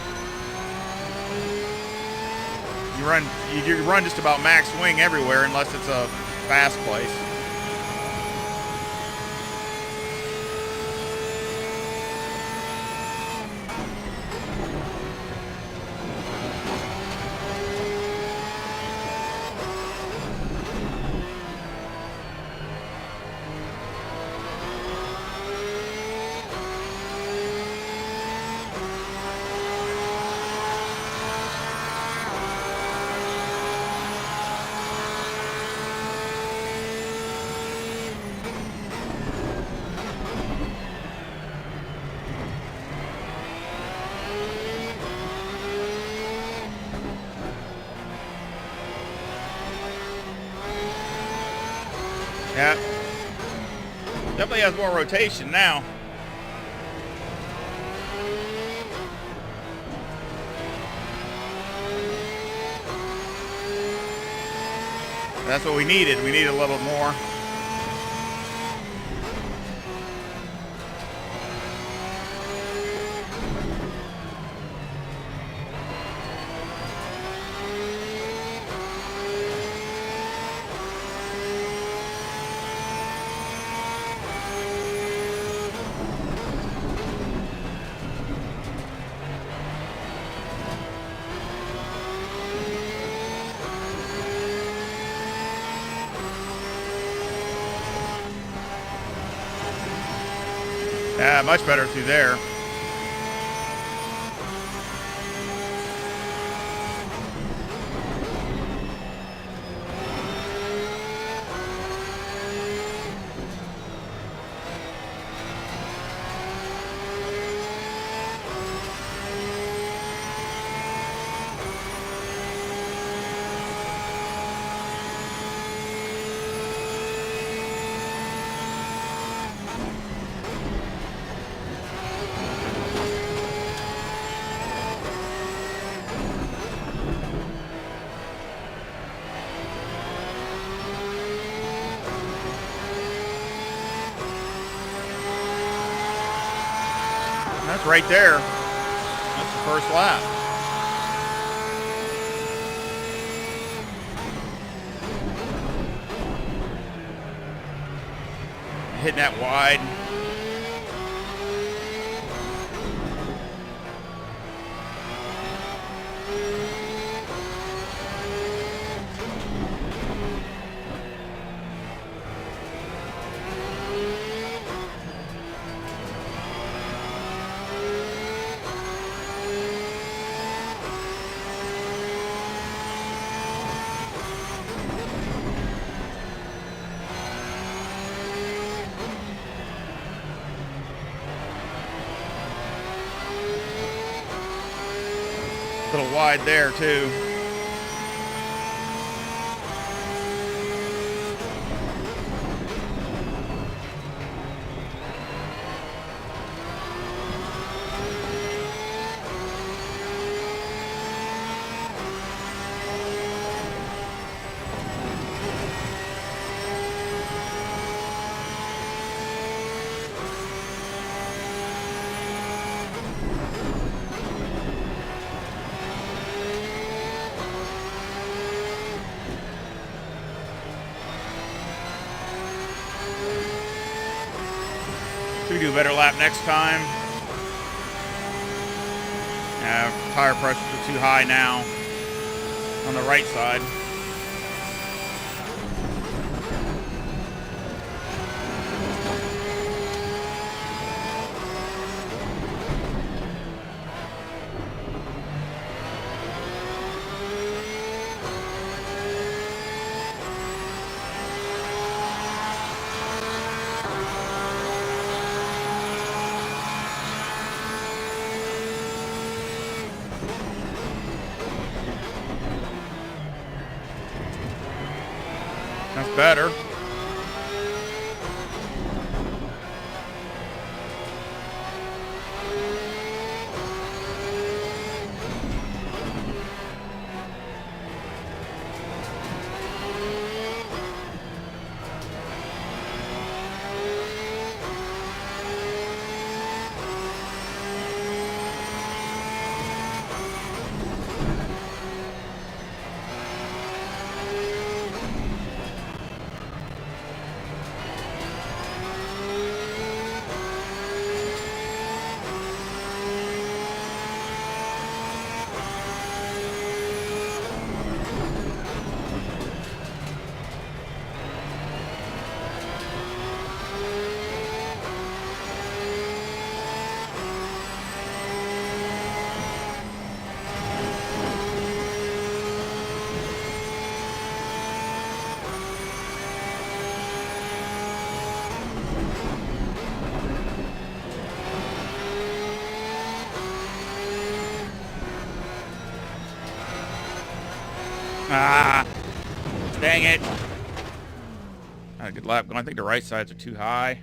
You run just about max swing everywhere unless it's a fast place. Yeah. Definitely has more rotation now. That's what we needed. We needed a little more. Yeah, much better through there. That's right there. That's the first lap. Hitting that wide. A little wide there too. We do a better lap next time. Tire pressures are too high now on the right side. That's better. Ah, dang it. Not a good lap going. I think the right sides are too high.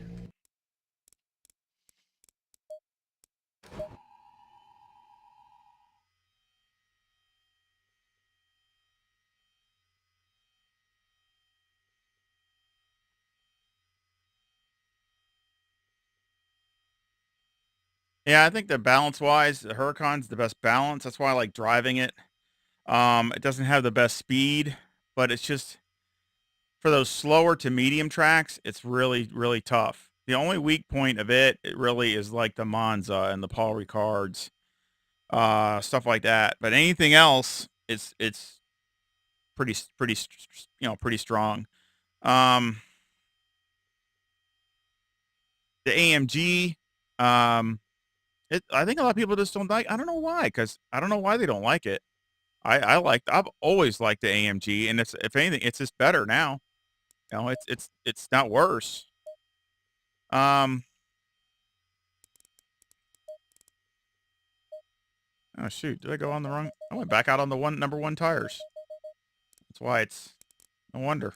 Yeah, I think that balance-wise, the Huracan's the best balance. That's why I like driving it. It doesn't have the best speed, but it's just for those slower to medium tracks, it's really, really tough. The only weak point of it, it really is like the Monza and the Paul Ricards, stuff like that. But anything else, it's pretty, pretty strong. Um, the AMG, um, I think a lot of people just don't like. I don't know why, because I don't know why they don't like it. I've always liked the AMG, and it's if anything, it's just better now. It's not worse. Um, oh shoot, did I go on the wrong? I went back out on the number one tires. That's why it's no wonder.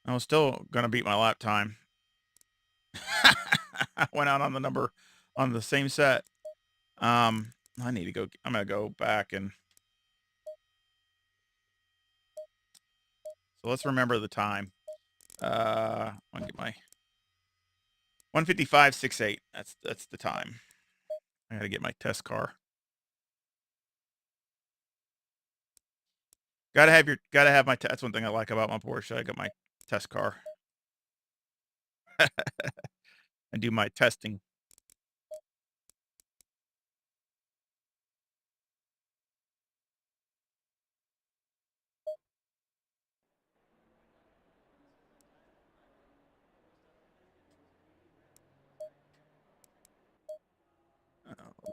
I was still gonna beat my lap time. I went out on the same set. I need to go. I'm gonna go back and so let's remember the time. I'm gonna get my 1:55.68. That's the time. I gotta get my test car. Gotta have my. That's one thing I like about my Porsche. I got my test car and do my testing.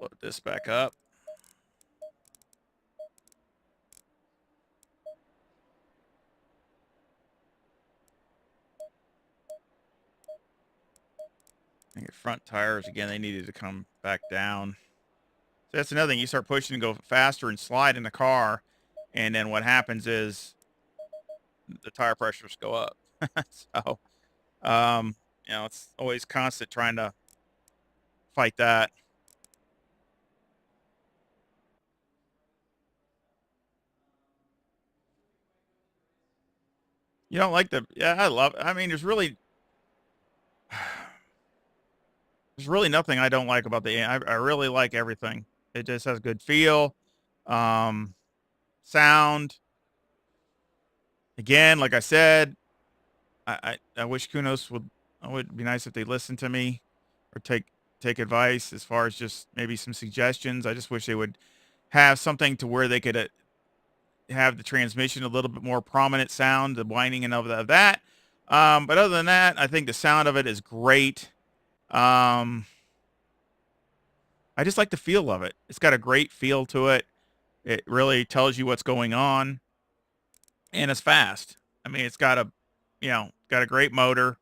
Load this back up. And your front tires again. They needed to come back down. So that's another thing. You start pushing and go faster and slide in the car, and then what happens is the tire pressures go up. So, it's always constant trying to fight that. You don't like yeah, I love, I mean, there's really nothing I don't like about I really like everything. It just has good feel, um, sound. Again, like I said, I wish Kunos would be nice if they listen to me or take advice as far as just maybe some suggestions. I just wish they would have something to where they could have the transmission a little bit more prominent sound, the whining and of that. But other than that, I think the sound of it is great. I just like the feel of it. It's got a great feel to it. It really tells you what's going on, and it's fast. I mean, it's got got a great motor.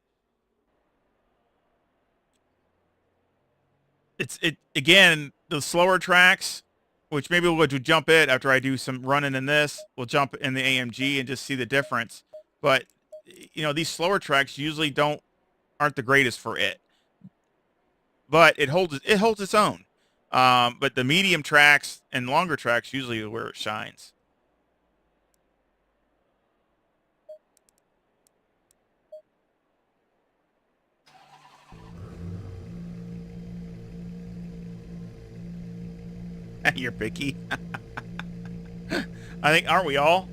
It again, the slower tracks, which maybe we'll go to jump it after I do some running in this. We'll jump in the AMG and just see the difference. But you know, these slower tracks usually aren't the greatest for it, but it holds its own. But the medium tracks and longer tracks usually are where it shines. You're picky. I think, aren't we all?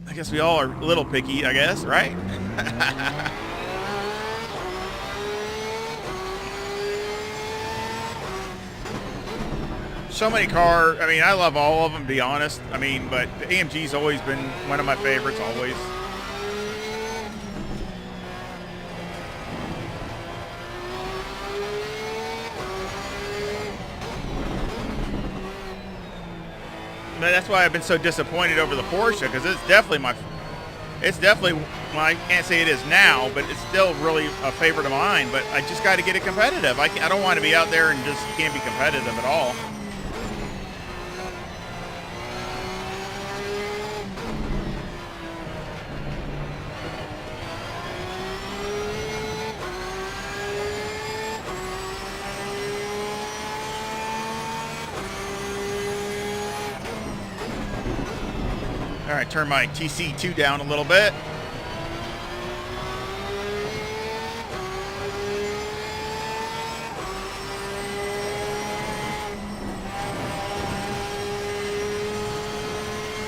I guess we all are a little picky, I guess, right? So many cars. I mean, I love all of them, to be honest. I mean, but the AMG's always been one of my favorites, always. But that's why I've been so disappointed over the Porsche, because it's definitely well, I can't say it is now, but it's still really a favorite of mine. But I just got to get it competitive. I don't want to be out there and just can't be competitive at all. All right, turn my TC2 down a little bit.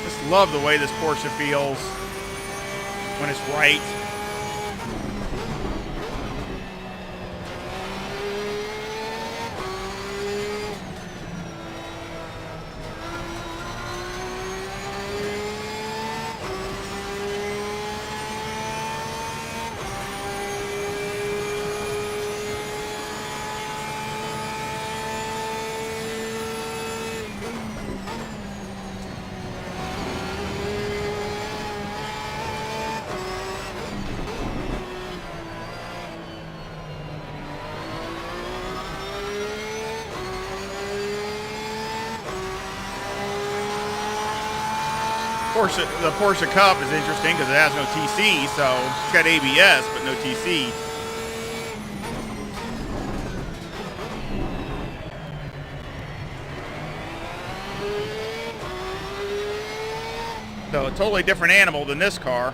Just love the way this Porsche feels when it's right. The Porsche Cup is interesting because it has no TC, so it's got ABS but no TC. So a totally different animal than this car.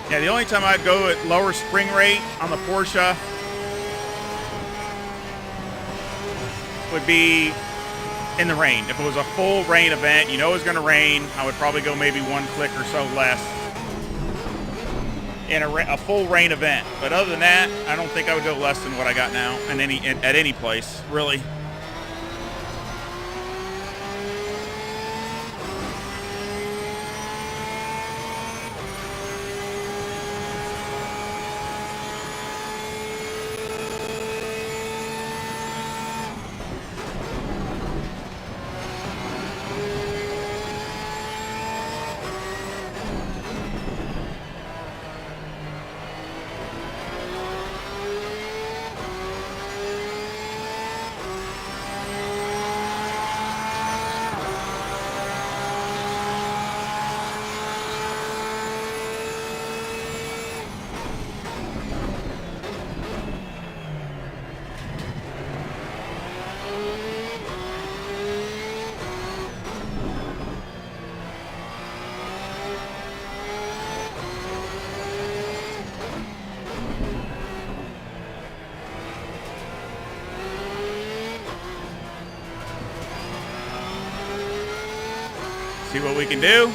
Yeah, the only time I'd go at lower spring rate on the Porsche would be in the rain. If it was a full rain event, you know it was going to rain, I would probably go maybe one click or so less in a full rain event. But other than that, I don't think I would go less than what I got now at any place, really. See what we can do.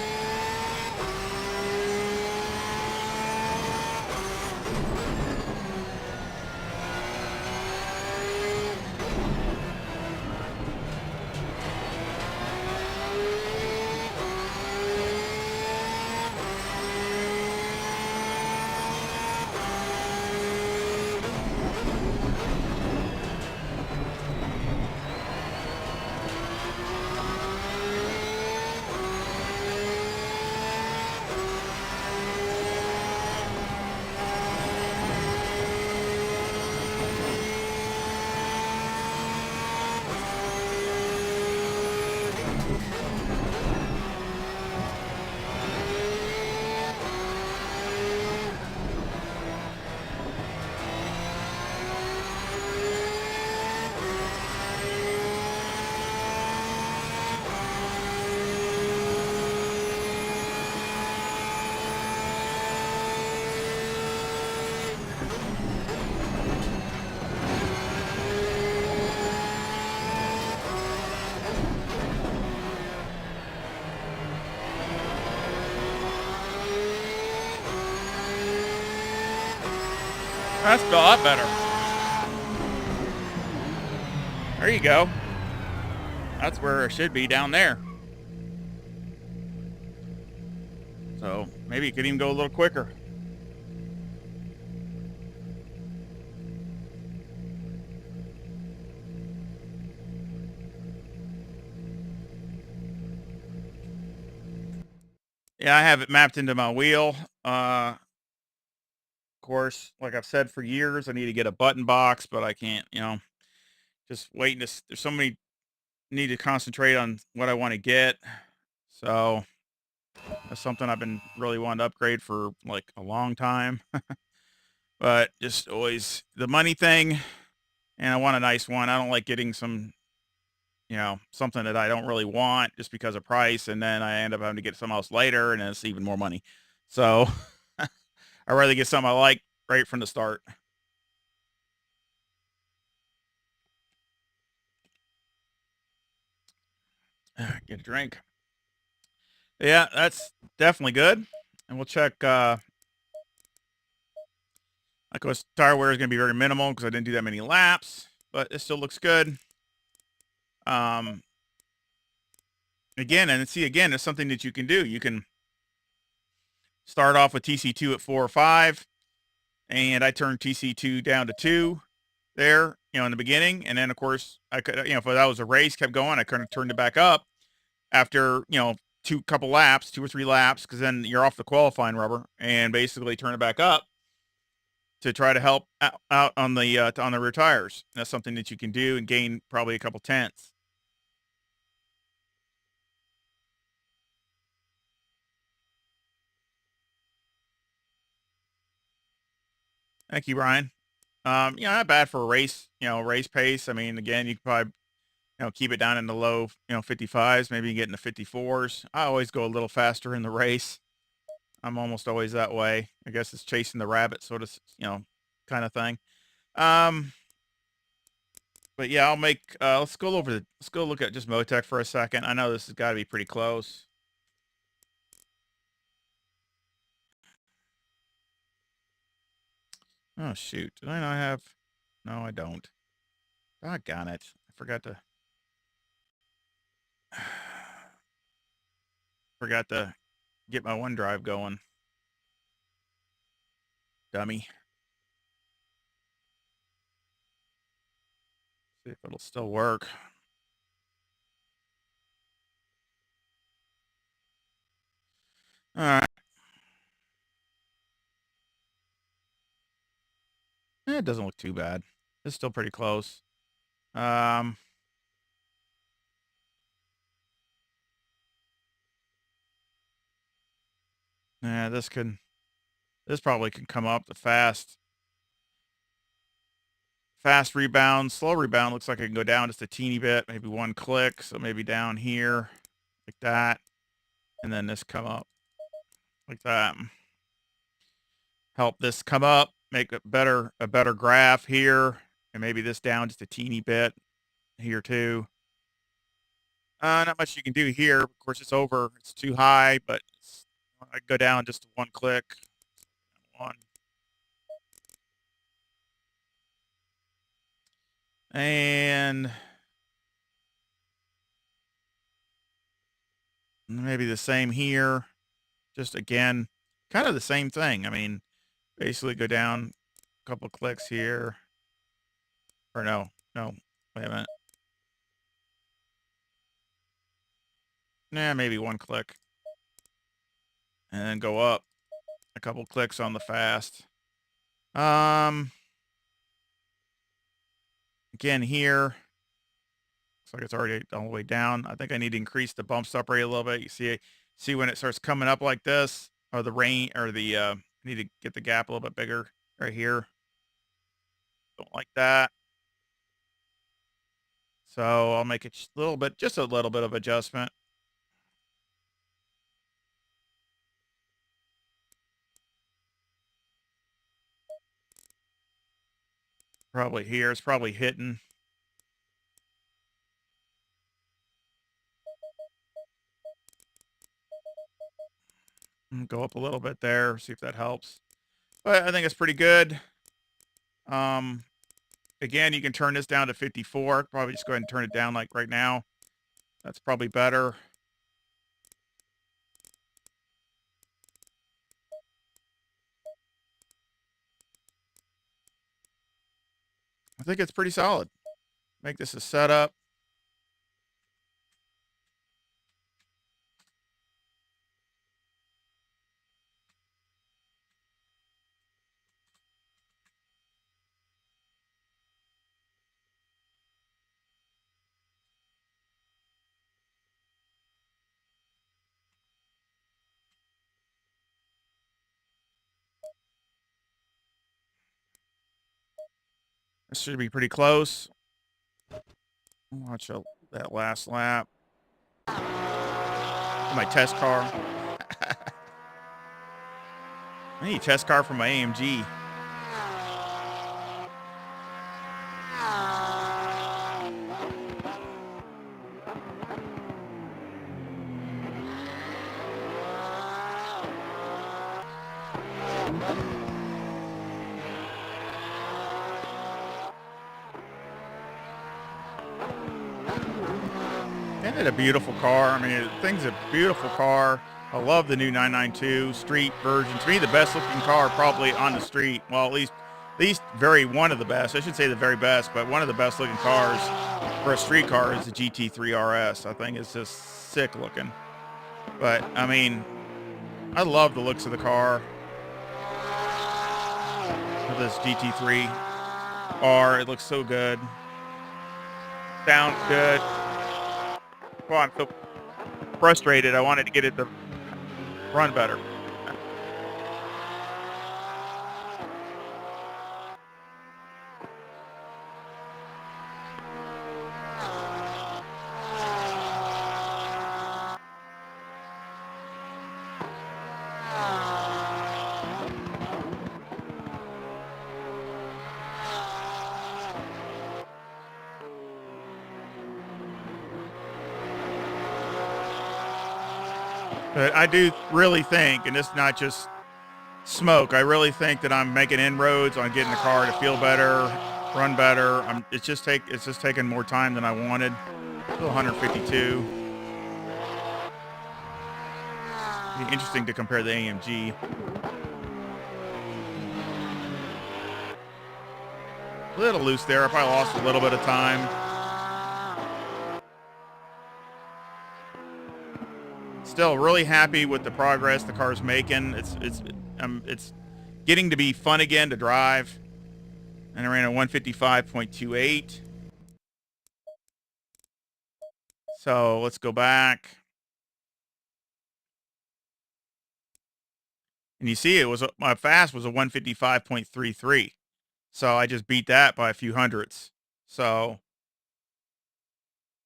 That's a lot better. There you go. That's where it should be, down there. So maybe it could even go a little quicker. Yeah, I have it mapped into my wheel. Of course, like I've said for years, I need to get a button box, but I can't, just waiting to, there's so many, need to concentrate on what I want to get. So that's something I've been really wanting to upgrade for like a long time, but just always the money thing. And I want a nice one. I don't like getting something that I don't really want just because of price. And then I end up having to get something else later and then it's even more money. So I'd rather get something I like right from the start. Get a drink. Yeah, that's definitely good. And we'll check, of course, tire wear is going to be very minimal because I didn't do that many laps, but it still looks good. Um, again, and see, again, it's something that you can do. You can start off with TC2 at 4 or 5, and I turned TC2 down to 2 there, in the beginning. And then, of course, I could, if that was a race, kept going, I could have turned it back up after, couple laps, 2 or 3 laps, because then you're off the qualifying rubber, and basically turn it back up to try to help out on the rear tires. That's something that you can do and gain probably a couple tenths. Thank you, Brian. Not bad for a race, race pace. I mean, again, you could probably, keep it down in the low, 55s, maybe you get in the 54s. I always go a little faster in the race. I'm almost always that way. I guess it's chasing the rabbit sort of, kind of thing. Um, but yeah, I'll make, let's go look at just Motec for a second. I know this has got to be pretty close. Oh, shoot. Did I not have, no, I don't. Doggone it. I forgot to get my OneDrive going. Dummy. See if it'll still work. All right. It doesn't look too bad. It's still pretty close. Um, yeah, this probably can come up the fast rebound. Slow rebound looks like it can go down just a teeny bit, maybe 1 click. So maybe down here like that. And then this come up like that. Help this come up, make a better graph here. And maybe this down just a teeny bit here too. Not much you can do here. Of course, it's too high, but I go down just 1 click. 1. And maybe the same here. Just again, kind of the same thing. I mean, basically go down a couple clicks here. Or no, wait a minute. Nah, maybe 1 click. And then go up a couple clicks on the fast. Again here. Looks like it's already all the way down. I think I need to increase the bump stop rate a little bit. You see when it starts coming up like this, or the rain, or the I need to get the gap a little bit bigger right here. Don't like that. So I'll make it just a little bit of adjustment. Probably here. It's probably hitting. Go up a little bit there, see if that helps. But I think it's pretty good. Um, Again, you can turn this down to 54. Probably just go ahead and turn it down like right now. That's probably better. I think it's pretty solid. Make this a setup. This should be pretty close. Watch that last lap. My test car. I need a test car for my AMG. Isn't it a beautiful car? I mean, the thing's a beautiful car. I love the new 992 street version. To me, the best looking car probably on the street. Well, at least one of the best. I should say the very best, but one of the best looking cars for a street car is the GT3 RS. I think it's just sick looking. But I mean, I love the looks of the car. Of this GT3 R, it looks so good. Sounds good. Oh, I'm so frustrated. I wanted to get it to run better. But I do really think, and it's not just smoke, I really think that I'm making inroads on getting the car to feel better, run better. It's just taking more time than I wanted. Still 152. Be interesting to compare the AMG. A little loose there. I probably lost a little bit of time. Still really happy with the progress the car's making. It's getting to be fun again to drive. And I ran a 155.28. So let's go back. And you see my fast was a 155.33. So I just beat that by a few hundredths. So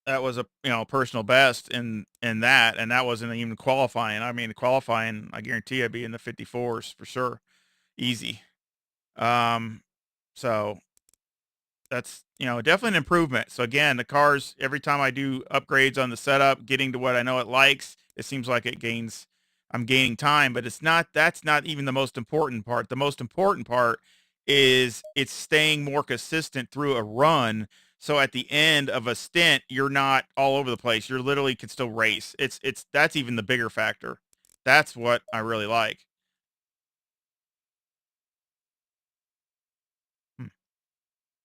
that was a personal best in that, and that wasn't even qualifying. I mean, qualifying, I guarantee I'd be in the 54s for sure, easy. So that's definitely an improvement. So again, the cars, every time I do upgrades on the setup, getting to what I know it likes, it seems like I'm gaining time, but that's not even the most important part. The most important part is it's staying more consistent through a run. So at the end of a stint, you're not all over the place. You're literally can still race. That's even the bigger factor. That's what I really like. Hmm.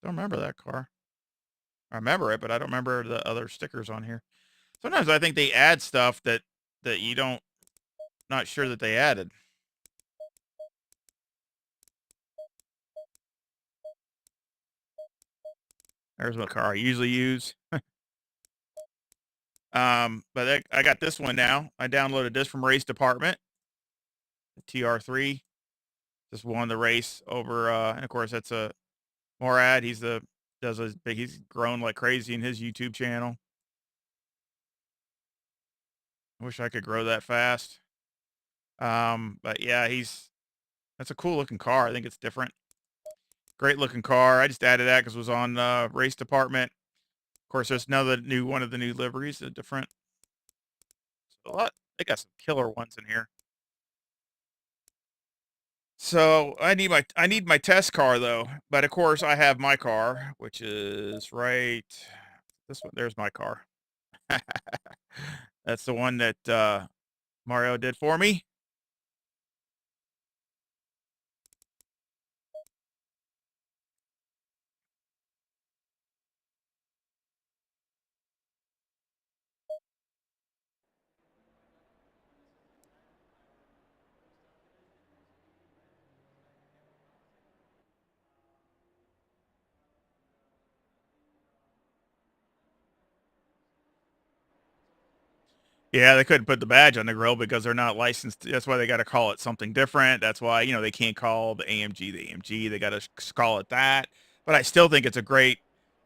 Don't remember that car. I remember it, but I don't remember the other stickers on here. Sometimes I think they add stuff that you don't not sure that they added. There's what car I usually use. But I got this one now. I downloaded this from Race Department, the TR3. Just won the race over, and of course that's a Morad. He's grown like crazy in his YouTube channel. I wish I could grow that fast. But yeah, that's a cool looking car. I think it's different. Great looking car. I just added that because it was on Race Department. Of course, there's one of the new liveries, a different. A lot. They got some killer ones in here. So I need my test car though. But of course I have my car, which is right this one. There's my car. That's the one that Mario did for me. Yeah, they couldn't put the badge on the grill because they're not licensed. That's why they got to call it something different. That's why, they can't call the AMG the AMG. They got to call it that. But I still think it's a great,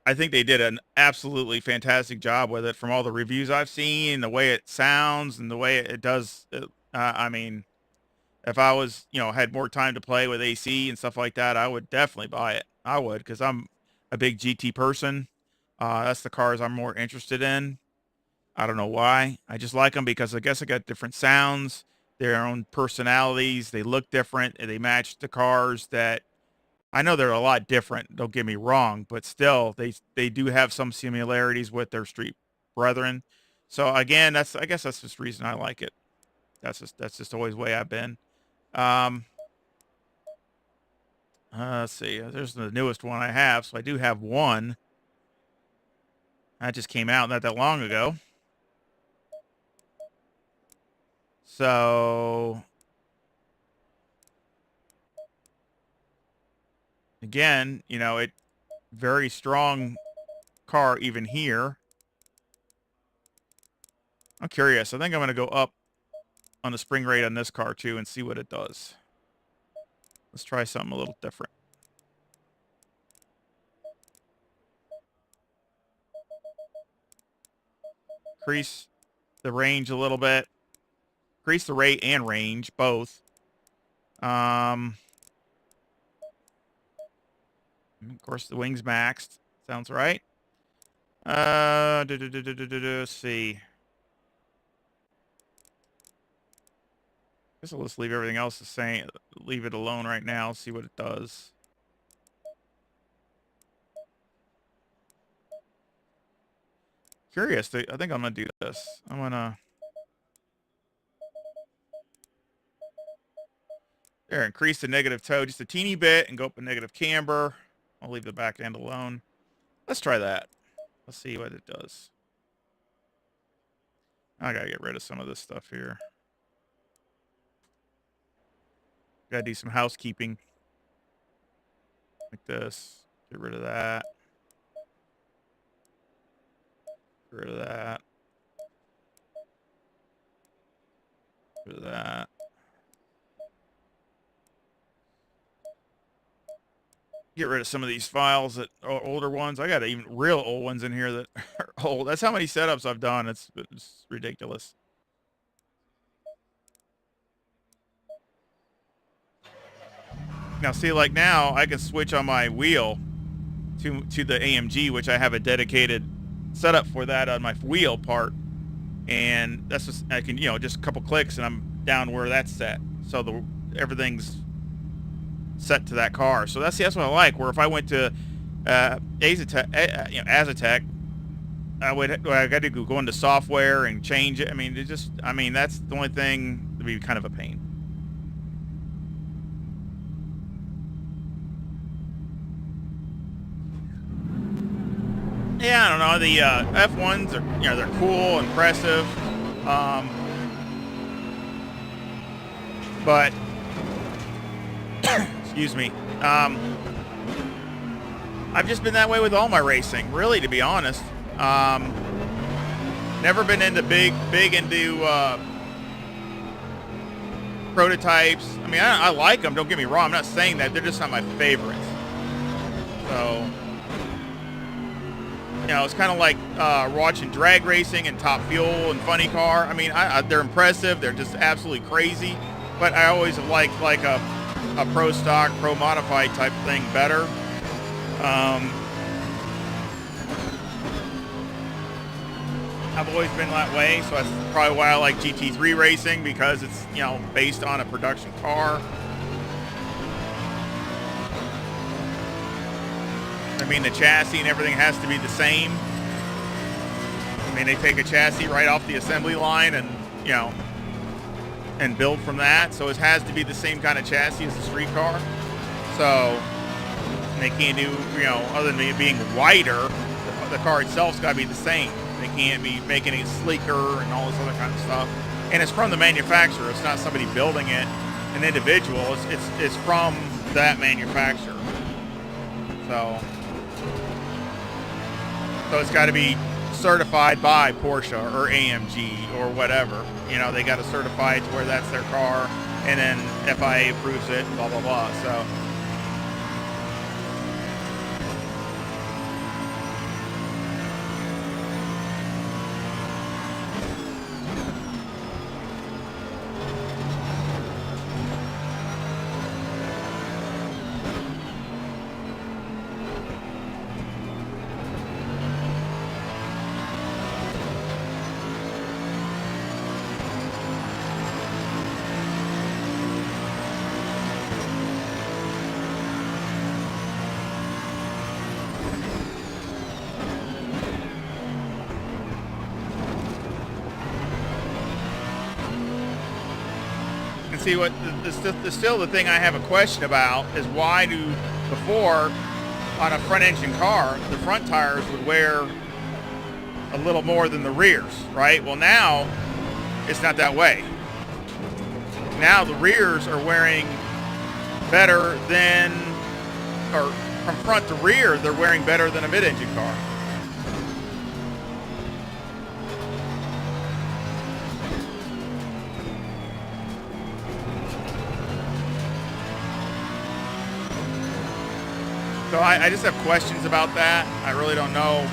I think they did an absolutely fantastic job with it from all the reviews I've seen, the way it sounds and the way it does. I mean, if I was, had more time to play with AC and stuff like that, I would definitely buy it. I would because I'm a big GT person. That's the cars I'm more interested in. I don't know why. I just like them because I guess I got different sounds, their own personalities. They look different and they match the cars that I know they're a lot different. Don't get me wrong, but still they do have some similarities with their street brethren. So again, I guess that's just the reason I like it. That's just always the way I've been. Um, let's see. There's the newest one I have. So I do have one. That just came out not that long ago. So again, it very strong car even here. I'm curious. I think I'm going to go up on the spring rate on this car too and see what it does. Let's try something a little different. Increase the range a little bit. Increase the rate and range, both. Of course, the wing's maxed. Sounds right. Let's see. Guess I'll just leave everything else the same. Leave it alone right now. See what it does. Curious. I think I'm gonna do this. I'm gonna there increase the negative toe just a teeny bit and go up a negative camber. I'll leave the back end alone. Let's try that. Let's see what it does. I gotta get rid of some of this stuff here. Gotta do some housekeeping. Like this. Get rid of that. Get rid of that. Get rid of that. Get rid of some of these files that are older ones. I got even real old ones in here that are old. That's how many setups I've done. It's ridiculous. Now see, like now I can switch on my wheel to the AMG, which I have a dedicated setup for that on my wheel part, and that's just I can just a couple clicks and I'm down where that's set. So everything's set to that car. So that's what I like. Where if I went to Azatec, I got to go into software and change it. I mean that's the only thing to be kind of a pain. Yeah, I don't know. The F1s are, they're cool, impressive. But excuse me. I've just been that way with all my racing, really, to be honest. Never been into big into prototypes. I mean, I like them. Don't get me wrong. I'm not saying that. They're just not my favorites. So, it's kind of like watching drag racing and Top Fuel and Funny Car. I mean, they're impressive. They're just absolutely crazy. But I always have liked like a pro stock, pro modified type thing better. I've always been that way, so that's probably why I like GT3 racing, because it's based on a production car. mean, the chassis and everything has to be the same. I mean, they take a chassis right off the assembly line and, you know, and build from that. So it has to be the same kind of chassis as the street car. So they can't do, you know, other than it being wider, the car itself's got to be the same. They can't be making it sleeker and all this other kind of stuff. And it's from the manufacturer. It's not somebody building it, an individual. It's from that manufacturer. So it's got to be certified by Porsche or AMG or whatever. You know, they got to certify it to where that's their car, and then FIA approves it, and blah blah blah. So. See what still the thing I have a question about is why do before on a front engine car the front tires would wear a little more than the rears, right? Well, now it's not that way. Now the rears are wearing better than, or from front to rear they're wearing better than a mid-engine car. So I just have questions about that. I really don't know.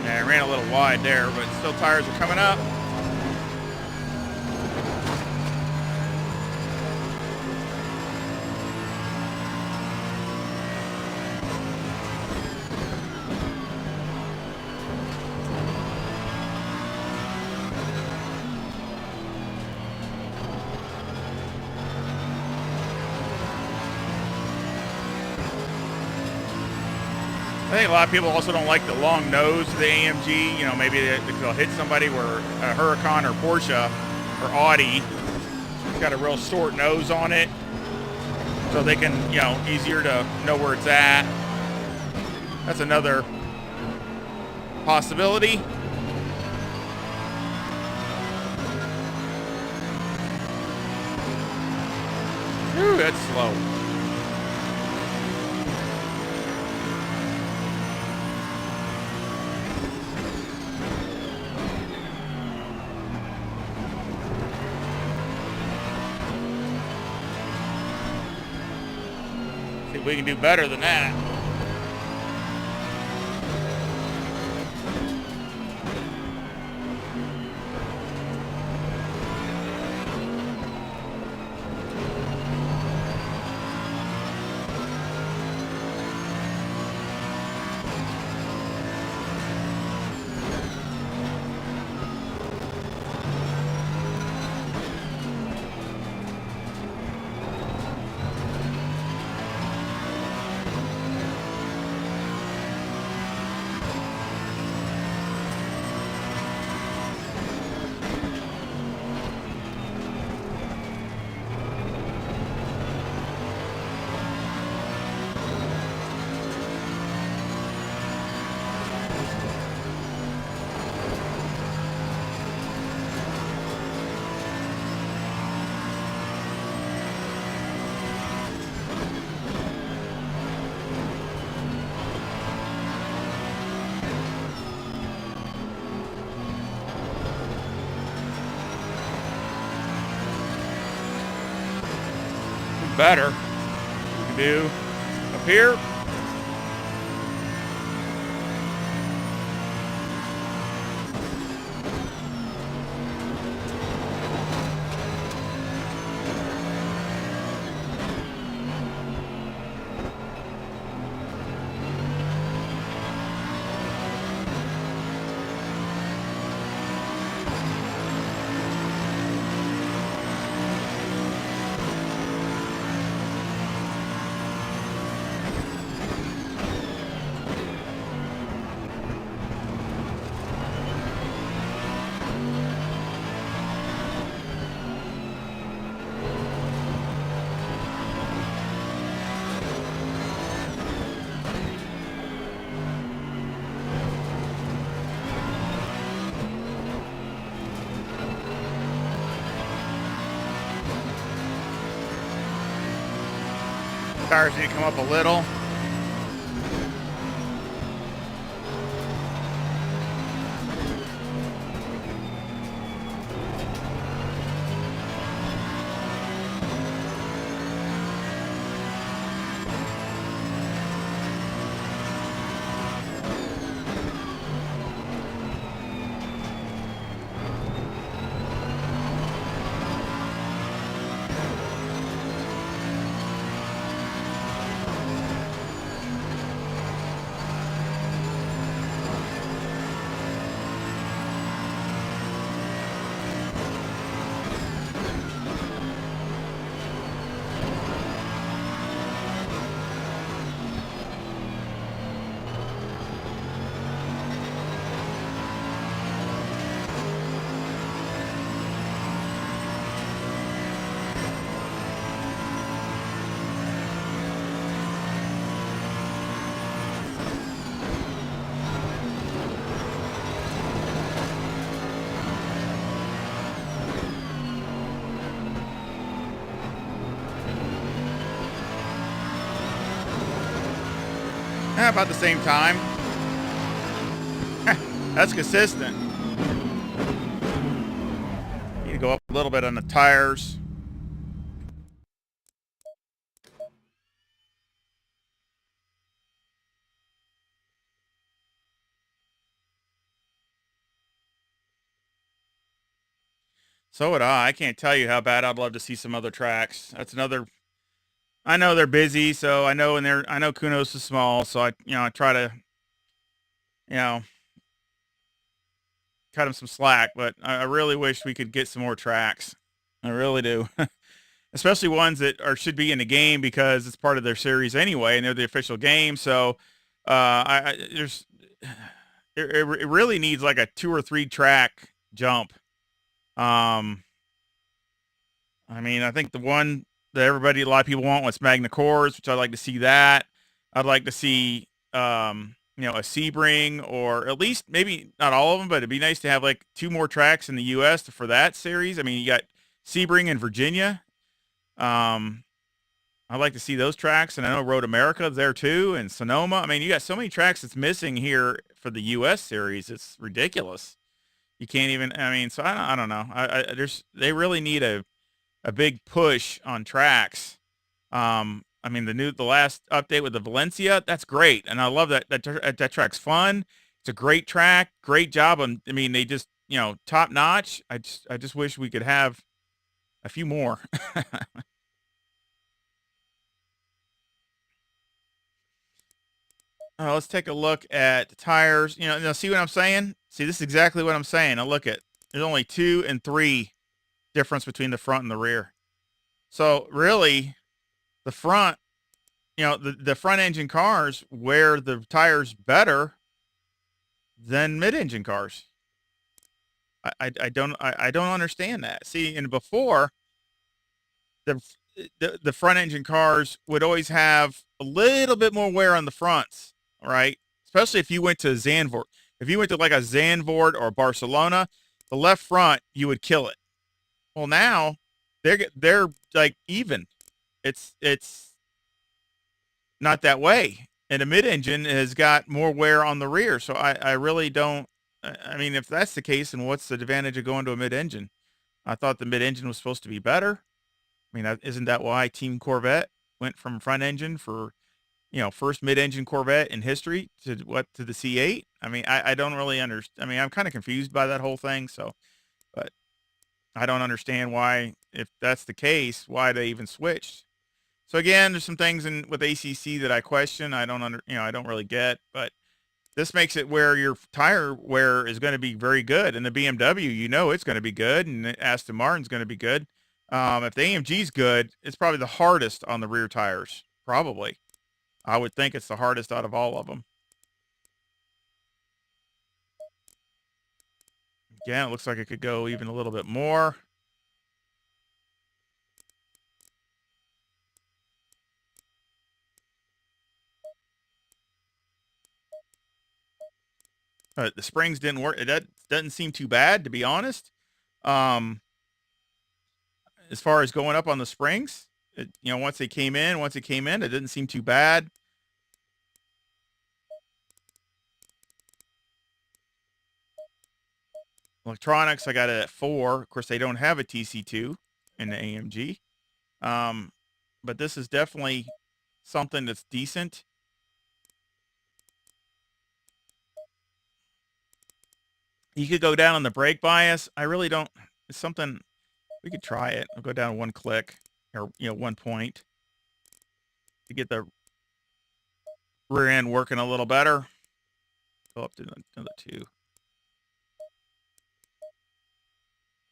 Yeah, I ran a little wide there, but still tires are coming up. I think a lot of people also don't like the long nose of the AMG. You know, maybe they'll hit somebody where a Huracan or Porsche or Audi got a real short nose on it, so they can, you know, easier to know where it's at. That's another possibility. Ooh, that's slow. We can do better than that. Better. We can do up here. Tires need to come up a little. About the same time. That's consistent. Need to go up a little bit on the tires. So would I. I can't tell you how bad I'd love to see some other tracks. That's another. I know they're busy, so I know I know Kunos is small, so I try to, you know, cut them some slack. But I really wish we could get some more tracks. I really do. Especially ones that should be in the game because it's part of their series anyway, and they're the official game. So, there's it really needs like a 2 or 3 track jump. I mean, I think the one that a lot of people want was Magna Cores, which I'd like to see that. I'd like to see, a Sebring, or at least maybe not all of them, but it'd be nice to have like 2 more tracks in the U.S. for that series. I mean, you got Sebring in Virginia. I'd like to see those tracks, and I know Road America there too, and Sonoma. I mean, you got so many tracks that's missing here for the U.S. series. It's ridiculous. You can't even. I mean, so I don't know. They really need a big push on tracks. I mean, the last update with the Valencia, that's great, and I love that track's fun. It's a great track, great job. I mean, they just top notch. I just wish we could have a few more. Let's take a look at the tires. See what I'm saying? See, this is exactly what I'm saying. Now look at, there's only 2 and 3 difference between the front and the rear. So really, the front, the front engine cars wear the tires better than mid-engine cars. I don't understand that. See, and before, the front engine cars would always have a little bit more wear on the fronts, right? Especially if you went to Zandvoort. If you went to like a Zandvoort or Barcelona, the left front, you would kill it. Well, now they're like even. It's not that way. And a mid-engine has got more wear on the rear. So I really don't. I mean, if that's the case, then what's the advantage of going to a mid-engine? I thought the mid-engine was supposed to be better. I mean, isn't that why Team Corvette went from front engine for, first mid-engine Corvette in history to the C8? I mean, I don't really understand. I mean, I'm kind of confused by that whole thing. So, but I don't understand why, if that's the case, why they even switched. So again, there's some things with ACC that I question. I don't really get, but this makes it where your tire wear is going to be very good. And the BMW, it's going to be good, and the Aston Martin's going to be good. If the AMG's good, it's probably the hardest on the rear tires. Probably. I would think it's the hardest out of all of them. Again, it looks like it could go even a little bit more. The springs didn't work. That doesn't seem too bad, to be honest. As far as going up on the springs, You know, once it came in, it didn't seem too bad. Electronics, I got it at 4. Of course, they don't have a TC2 in the AMG. But this is definitely something that's decent. You could go down on the brake bias. I really don't. It's something we could try it. I'll go down 1 click, or 1 point, to get the rear end working a little better. Go up to another 2.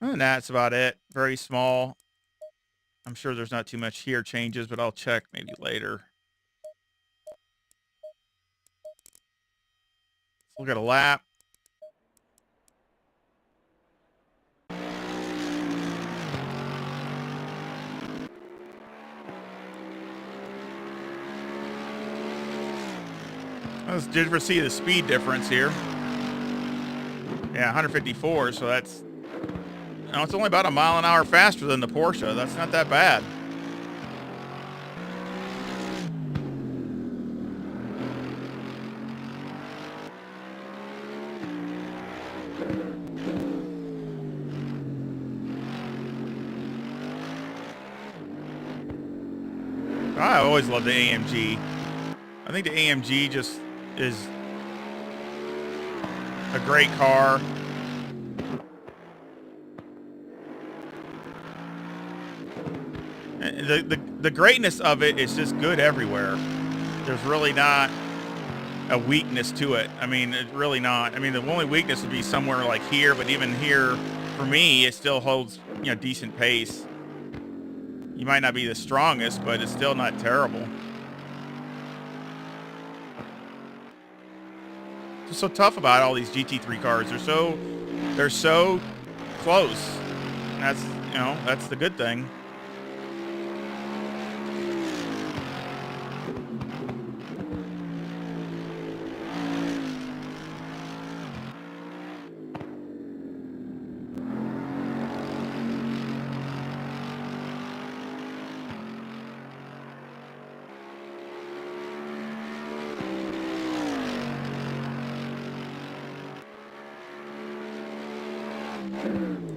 And that's about it. Very small. I'm sure there's not too much here changes, but I'll check maybe later. Let's look at a lap. Let's just see the speed difference here. Yeah, 154, so that's, it's only about a mile an hour faster than the Porsche. That's not that bad. I always love the AMG. I think the AMG just is a great car. The greatness of it is just good everywhere. There's really not a weakness to it. I mean, it's really not. I mean, the only weakness would be somewhere like here, but even here, for me, it still holds, decent pace. You might not be the strongest, but it's still not terrible. What's so tough about all these GT3 cars? They're so close. And that's the good thing.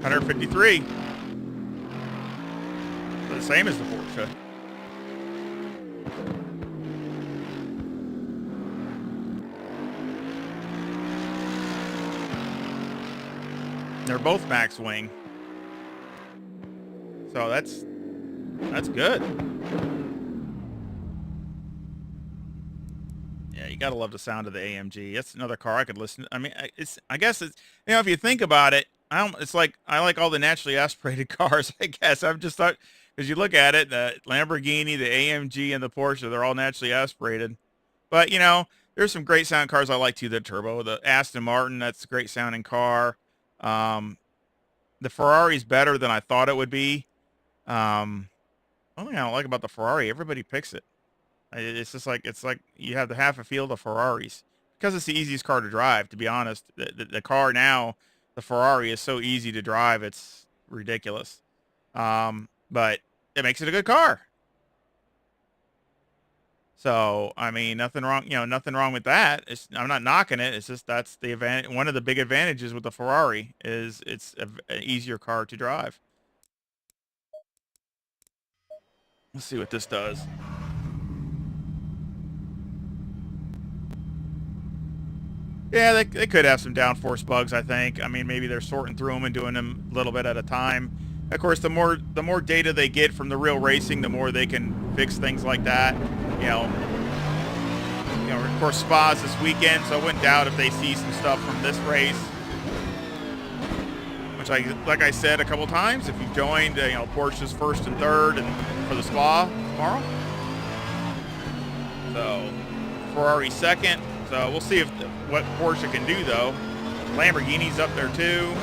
$153. The same as the Porsche. They're both max wing. So that's good. Yeah, you gotta love the sound of the AMG. That's another car I could listen to. I mean, I guess it's, if you think about it, it's like, I like all the naturally aspirated cars, I guess. I've just thought, because you look at it, the Lamborghini, the AMG, and the Porsche, they're all naturally aspirated. But, there's some great sound cars I like too, the turbo. The Aston Martin, that's a great sounding car. The Ferrari's better than I thought it would be. One thing I don't like about the Ferrari, everybody picks it. It's just like, you have the half a field of Ferraris. Because it's the easiest car to drive, to be honest. The car now, the Ferrari, is so easy to drive, it's ridiculous. But it makes it a good car. So, I mean, nothing wrong, nothing wrong with that. I'm not knocking it. It's just, that's the advantage. One of the big advantages with the Ferrari is it's an easier car to drive. Let's see what this does. Yeah, they could have some downforce bugs, I think. I mean, maybe they're sorting through them and doing them a little bit at a time. Of course, the more data they get from the real racing, the more they can fix things like that. Of course, Spa's this weekend, so I wouldn't doubt if they see some stuff from this race. Which, like I said a couple times, if you've joined, Porsche's first and third, and for the Spa tomorrow. So, Ferrari second. So we'll see what Porsche can do, though. Lamborghini's up there too.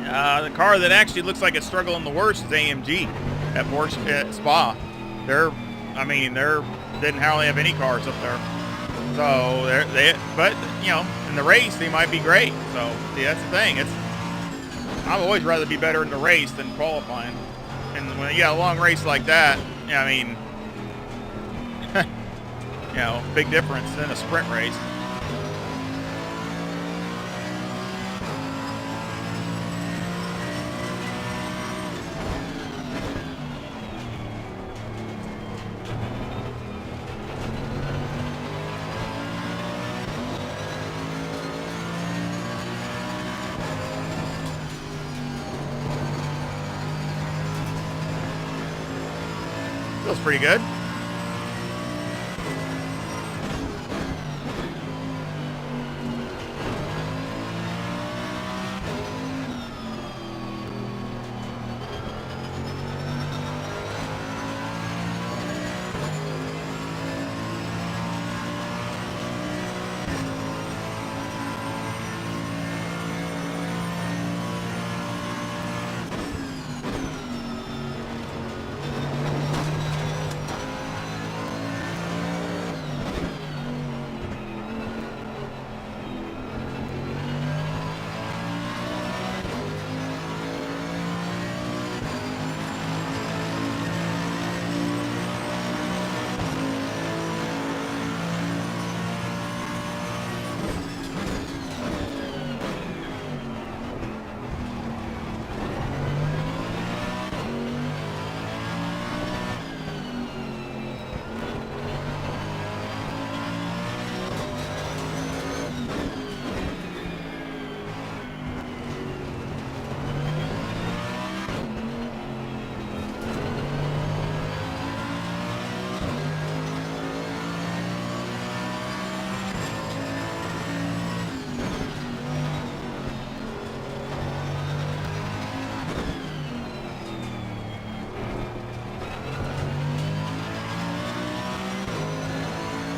The car that actually looks like it's struggling the worst is AMG at Porsche at Spa. They didn't hardly have any cars up there. So but in the race they might be great. So see, that's the thing. I'd always rather be better in the race than qualifying. And when you got a long race like that, yeah, I mean, you know, big difference than a sprint race. Feels pretty good.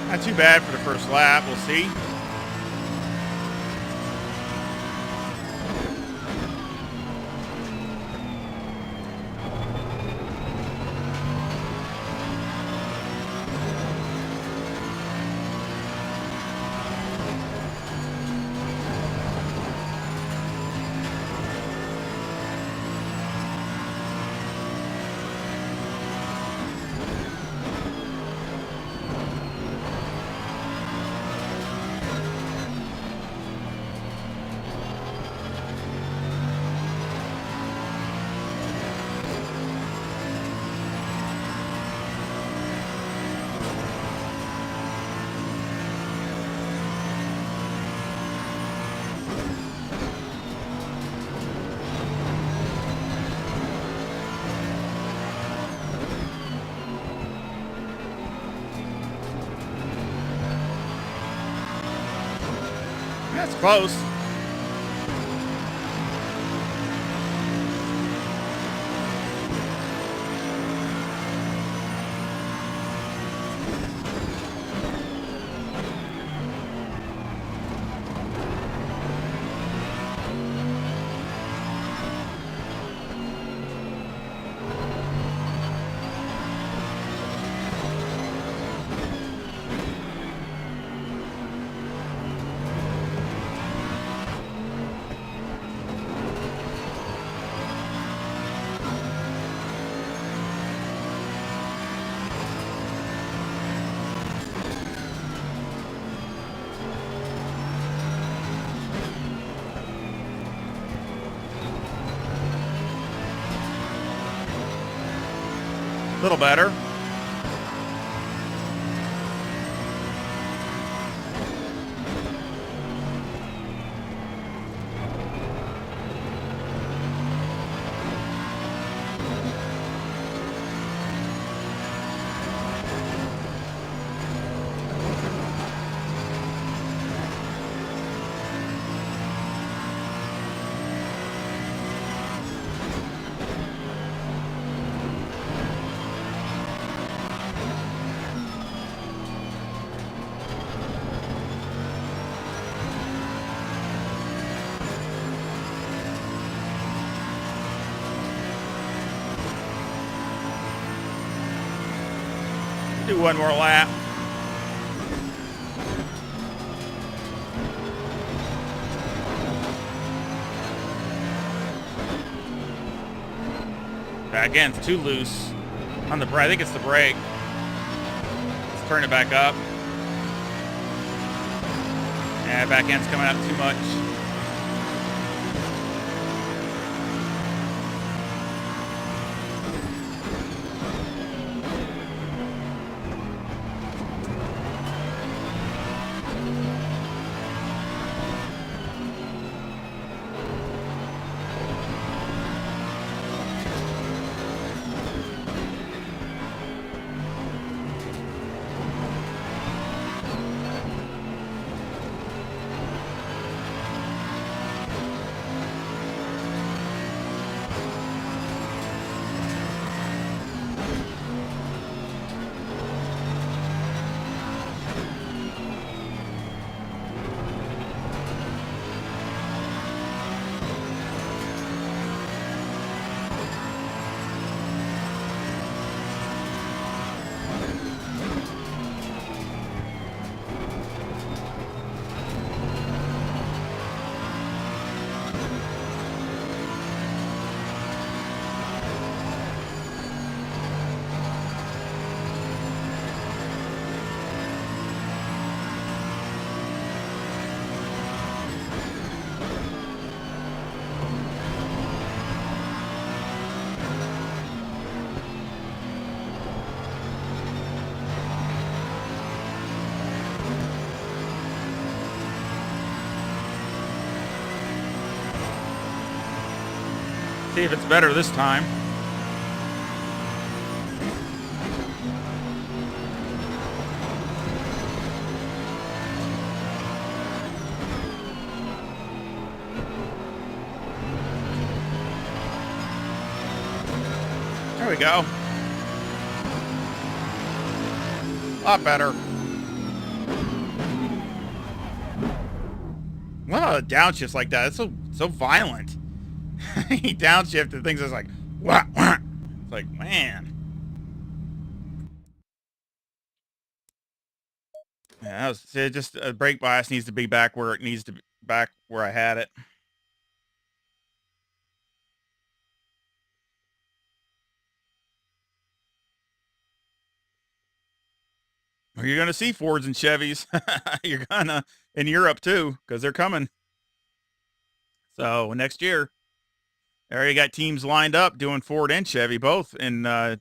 Not too bad for the first lap. We'll see. That's close. A little better. Do one more lap. Back end's too loose on the brake. I think it's the brake. Let's turn it back up. Yeah, back end's coming out too much. See if it's better this time. There we go. A lot better. Well, downshifts like that. It's so violent. He downshifted things. It's like, wah, wah. It's like, man. Yeah, that was just a brake bias needs to be back where it needs to be, back where I had it. You're gonna see Fords and Chevys. You're gonna in Europe too, because they're coming. So next year, they already got teams lined up doing Ford and Chevy both. And I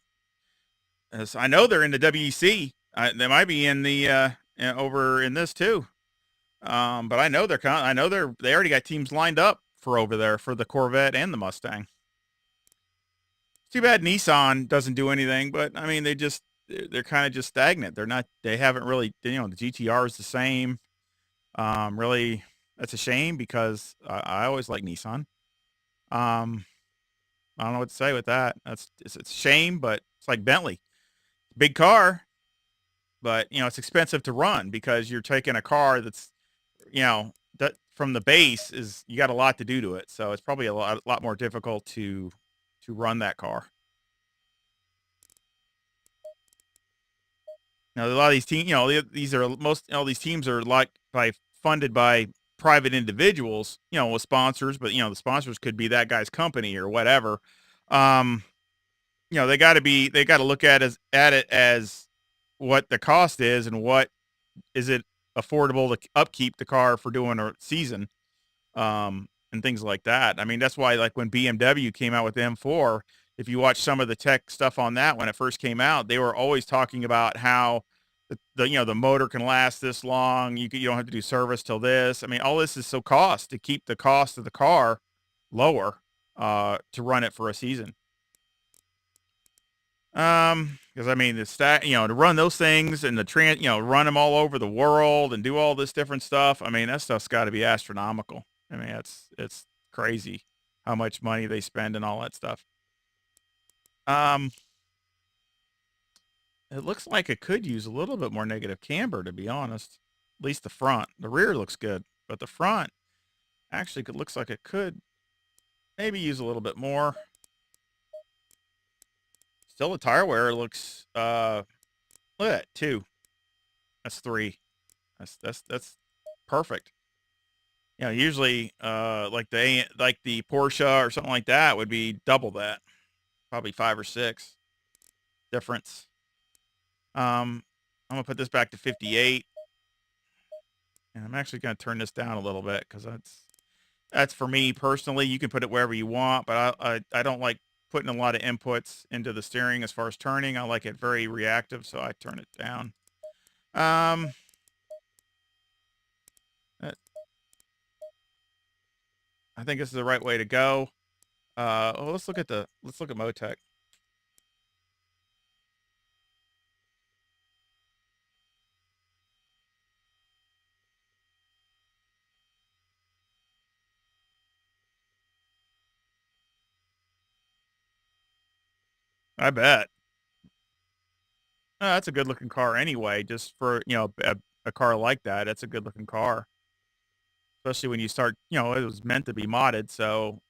know they're in the WEC. They might be in the over in this too. But I know they're coming. I know they already got teams lined up for over there for the Corvette and the Mustang. It's too bad Nissan doesn't do anything, but I mean they're kind of just stagnant. They haven't really, the GTR is the same. Really, that's a shame because I always like Nissan. Um, I don't know what to say with that. It's a shame, but it's like Bentley, big car, but it's expensive to run because you're taking a car that's, that from the base is you got a lot to do to it, so it's probably a lot more difficult to run that car. Now a lot of these teams, these are most all these teams are like funded by private individuals, with sponsors, but the sponsors could be that guy's company or whatever. Um, they got to look at it as what the cost is and what is it affordable to upkeep the car for doing a season, and things like that. I mean, that's why like when BMW came out with the M4, if you watch some of the tech stuff on that when it first came out, they were always talking about how the motor can last this long. You don't have to do service till this. I mean, all this is so cost to keep the cost of the car lower, to run it for a season. Because I mean, to run those things and run them all over the world and do all this different stuff. I mean, that stuff's got to be astronomical. I mean, it's crazy how much money they spend and all that stuff. Um, it looks like it could use a little bit more negative camber, to be honest. At least the front. The rear looks good, but the front actually looks like it could maybe use a little bit more. Still, the tire wear looks. Look at that, 2. That's 3. That's perfect. Usually, like the Porsche or something like that would be double that. probably 5 or 6 difference. I'm gonna put this back to 58, and I'm actually gonna turn this down a little bit because that's for me personally. You can put it wherever you want, but I don't like putting a lot of inputs into the steering as far as turning. I like it very reactive, so I turn it down. Uh, I think this is the right way to go. Well, let's look at Motec. I bet. That's a good looking car anyway. Just for a car like that, it's a good looking car. Especially when you start, it was meant to be modded, so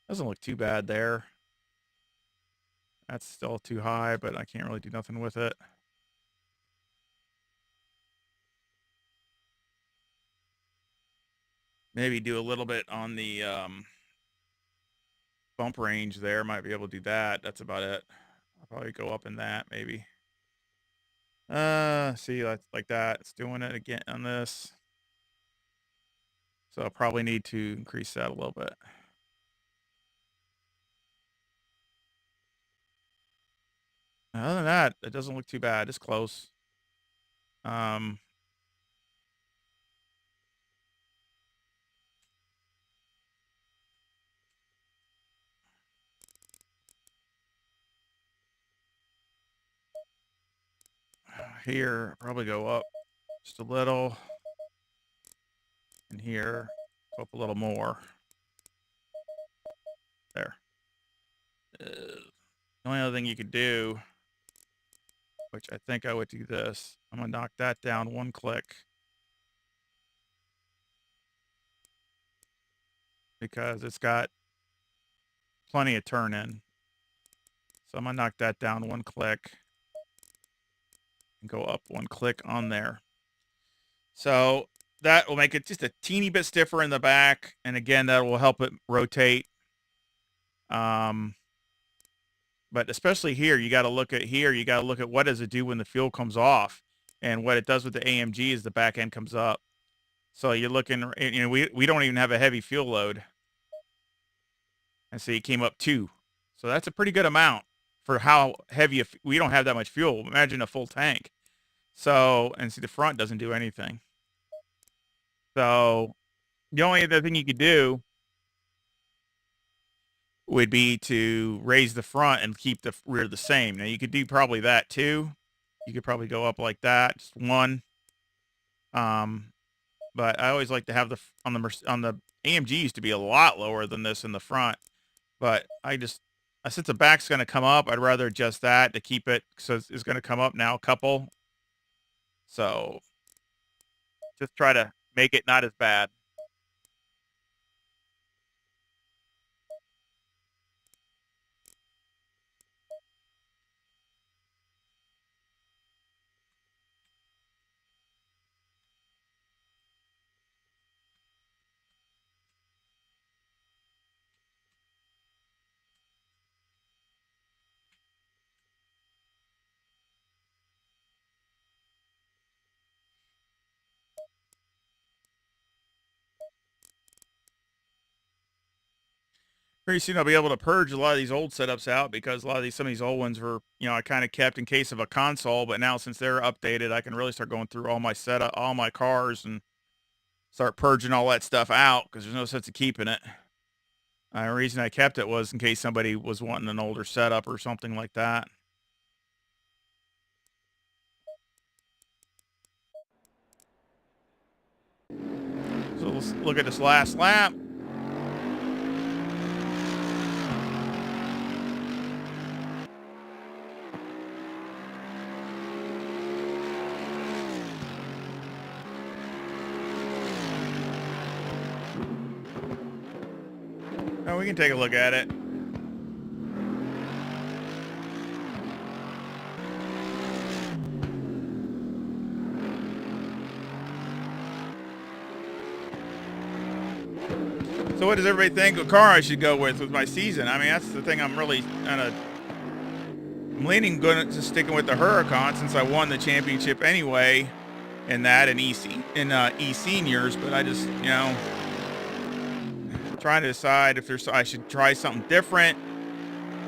doesn't look too bad there. That's still too high, but I can't really do nothing with it. Maybe do a little bit on the bump range there. Might be able to do that. That's about it. I'll probably go up in that maybe. See, like that. It's doing it again on this. So I'll probably need to increase that a little bit. Other than that, it doesn't look too bad. It's close. Um, here, probably go up just a little. And here, go up a little more. There. The only other thing you could do, which I think I would do this, I'm going to knock that down one click. Because it's got plenty of turn in. So I'm going to knock that down one click. And go up one click on there. So that will make it just a teeny bit stiffer in the back. And again, that will help it rotate. But especially here, you got to look at what does it do when the fuel comes off. And what it does with the AMG is the back end comes up. So you're looking, we don't even have a heavy fuel load. And so you came up 2. So that's a pretty good amount for how heavy, we don't have that much fuel. Imagine a full tank. So, and see the front doesn't do anything. So the only other thing you could do would be to raise the front and keep the rear the same. Now you could do probably that too. You could probably go up like that, just one. But I always like to have on the AMG used to be a lot lower than this in the front. But since the back's going to come up, I'd rather adjust that to keep it, so it's going to come up now a couple. So just try to make it not as bad. Pretty soon I'll be able to purge a lot of these old setups out, because some of these old ones were, I kind of kept in case of a console, but now since they're updated, I can really start going through all my cars and start purging all that stuff out, because there's no sense of keeping it. The reason I kept it was in case somebody was wanting an older setup or something like that. So let's look at this last lap. Oh, we can take a look at it. So what does everybody think what car I should go with my season? I mean, that's the thing I'm really kind of... I'm leaning good to sticking with the Huracan since I won the championship anyway in that and E seniors, but I just, trying to decide if I should try something different.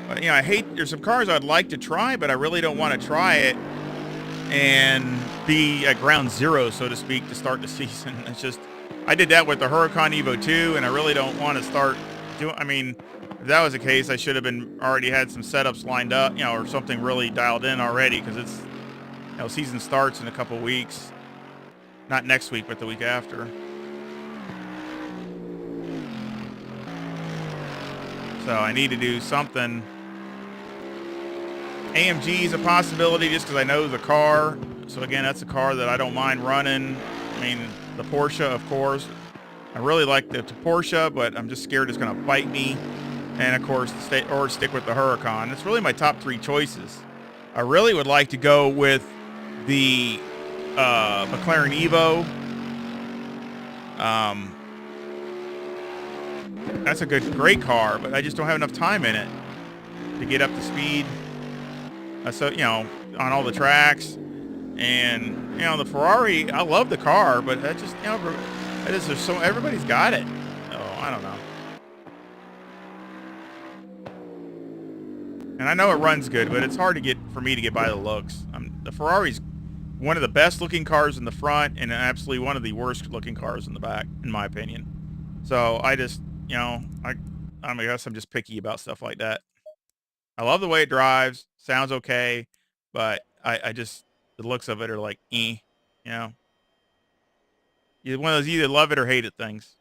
But, there's some cars I'd like to try, but I really don't want to try it and be at ground zero, so to speak, to start the season. It's just, I did that with the Huracan Evo 2, and I really don't want to start doing, if that was the case, I should have already had some setups lined up, or something really dialed in already, because it's, season starts in a couple weeks. Not next week, but the week after. So I need to do something. AMG is a possibility just because I know the car. So again, that's a car that I don't mind running. The Porsche, of course. I really like the Porsche, but I'm just scared it's going to bite me. And of course, stick with the Huracan. It's really my top three choices. I really would like to go with the McLaren Evo. That's a great car, but I just don't have enough time in it to get up to speed. So, on all the tracks. And, the Ferrari, I love the car, but that just, everybody's got it. Oh, I don't know. And I know it runs good, but it's hard for me to get by the looks. The Ferrari's one of the best looking cars in the front and absolutely one of the worst looking cars in the back, in my opinion. So I just, I guess I'm just picky about stuff like that. I love the way it drives, sounds okay, but I just, the looks of it are like, You're one of those either love it or hate it things.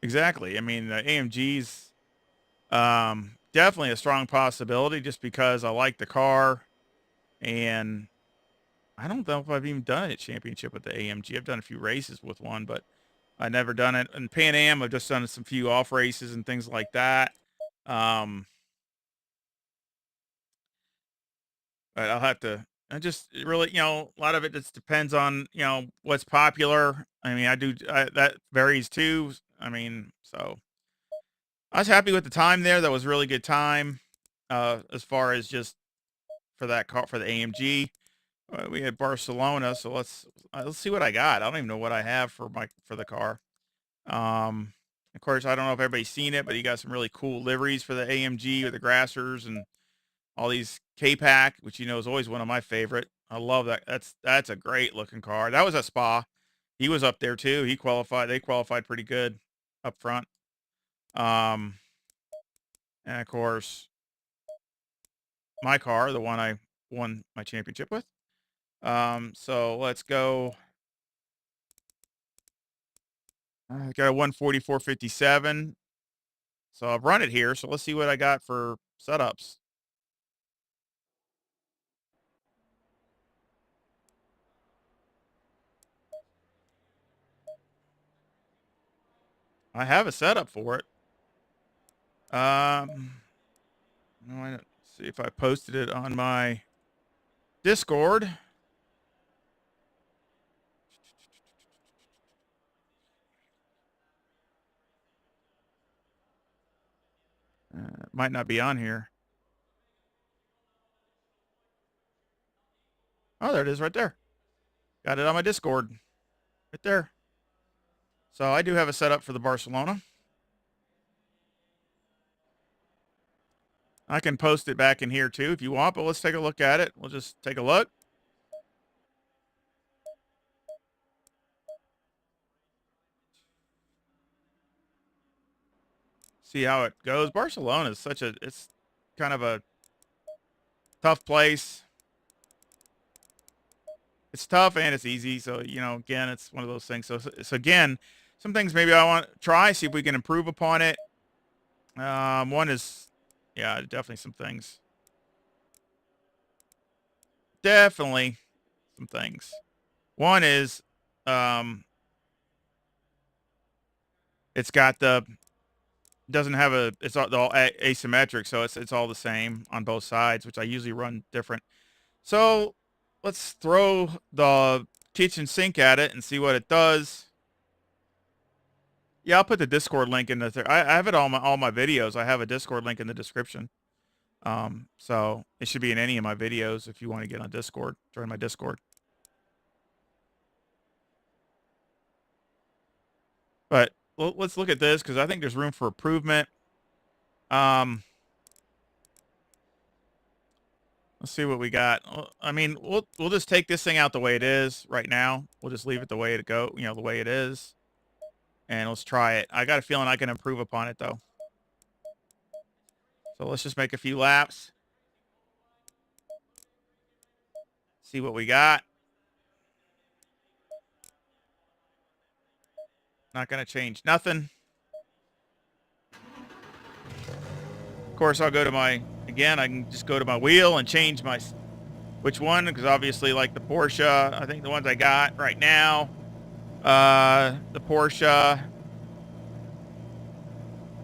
Exactly. The AMG's definitely a strong possibility just because I like the car, and I don't know if I've even done a championship with the AMG. I've done a few races with one, but I never done it. In Pan Am, I've just done some few off races and things like that. But I'll have to. I just really, a lot of it just depends on, what's popular. That varies too. So I was happy with the time there. That was a really good time. As far as just for that car for the AMG, we had Barcelona. So let's see what I got. I don't even know what I have for the car. Of course, I don't know if everybody's seen it, but you got some really cool liveries for the AMG with the grassers and all these K-Pack, which is always one of my favorite. I love that. That's a great looking car. That was at Spa. He was up there too. He qualified. They qualified pretty good up front. And of course, my car, the one I won my championship with. So let's go. I got a 144.57. So I've run it here. So let's see what I got for setups. I have a setup for it. No, I don't see if I posted it on my Discord. It might not be on here. Oh, there it is right there. Got it on my Discord. Right there. So I do have a setup for the Barcelona. I can post it back in here too if you want, but let's take a look at it. We'll just take a look. See how it goes. Barcelona is it's kind of a tough place. It's tough and it's easy. So, again, it's one of those things. So again, some things maybe I want to try, see if we can improve upon it. One is, yeah, definitely some things. definitely some things. One is, it's got the doesn't have a it's all asymmetric, so it's all the same on both sides, which I usually run different. So let's throw the kitchen sink at it and see what it does. Yeah, I'll put the Discord link in the. I have it all my videos. I have a Discord link in the description. So it should be in any of my videos if you want to get on Discord. Join my Discord. But let's look at this because I think there's room for improvement. Let's see what we got. I mean, we'll just take this thing out the way it is right now. We'll just leave it the way it go, the way it is, and let's try it. I got a feeling I can improve upon it though. So let's just make a few laps. See what we got. Not gonna change nothing. Of course, I'll go to I can just go to my wheel and change which one, because obviously like the Porsche, I think the ones I got right now, the Porsche,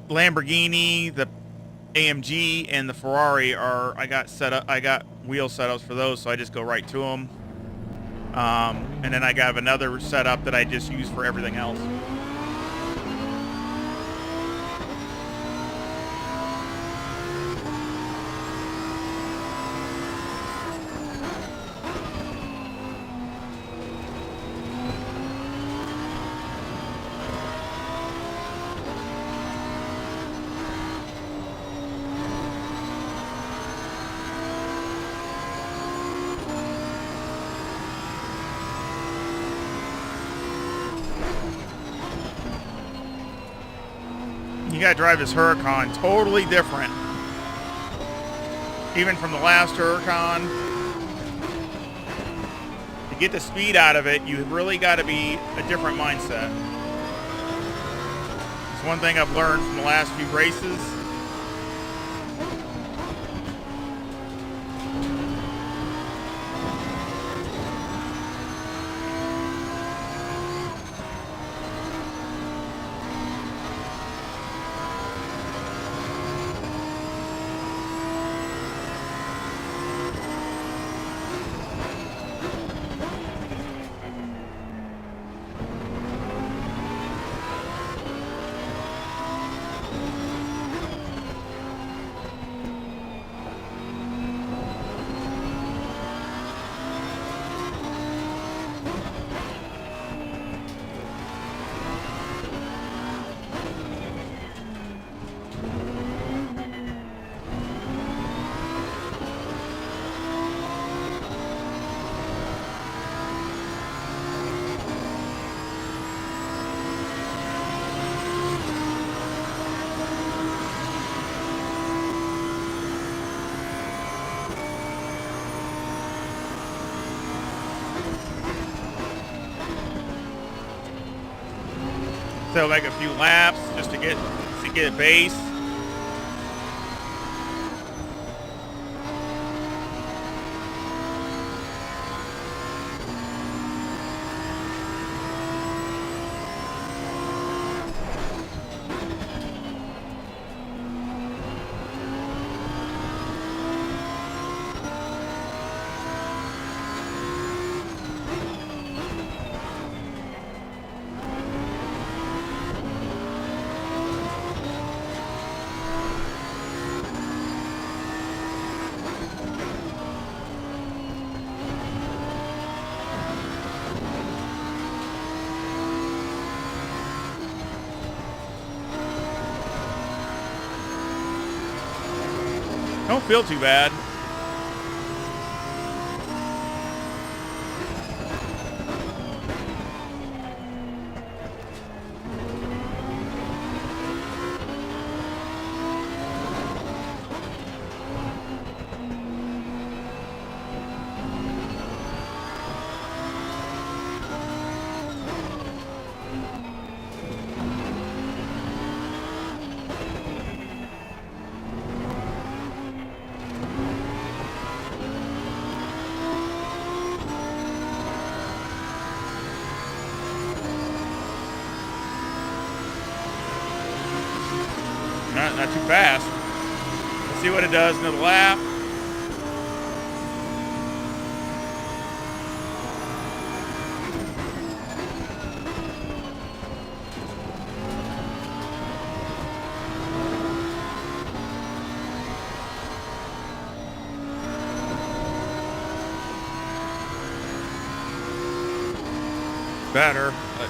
Lamborghini, the AMG, and the Ferrari I got wheel setups for those, so I just go right to them. And then I got another setup that I just use for everything else. You gotta drive this Huracan totally different. Even from the last Huracan. To get the speed out of it, you really gotta be a different mindset. It's one thing I've learned from the last few races. So make a few laps just to get a base. Don't feel too bad. Not too fast. Let's see what it does. Another lap. Better, but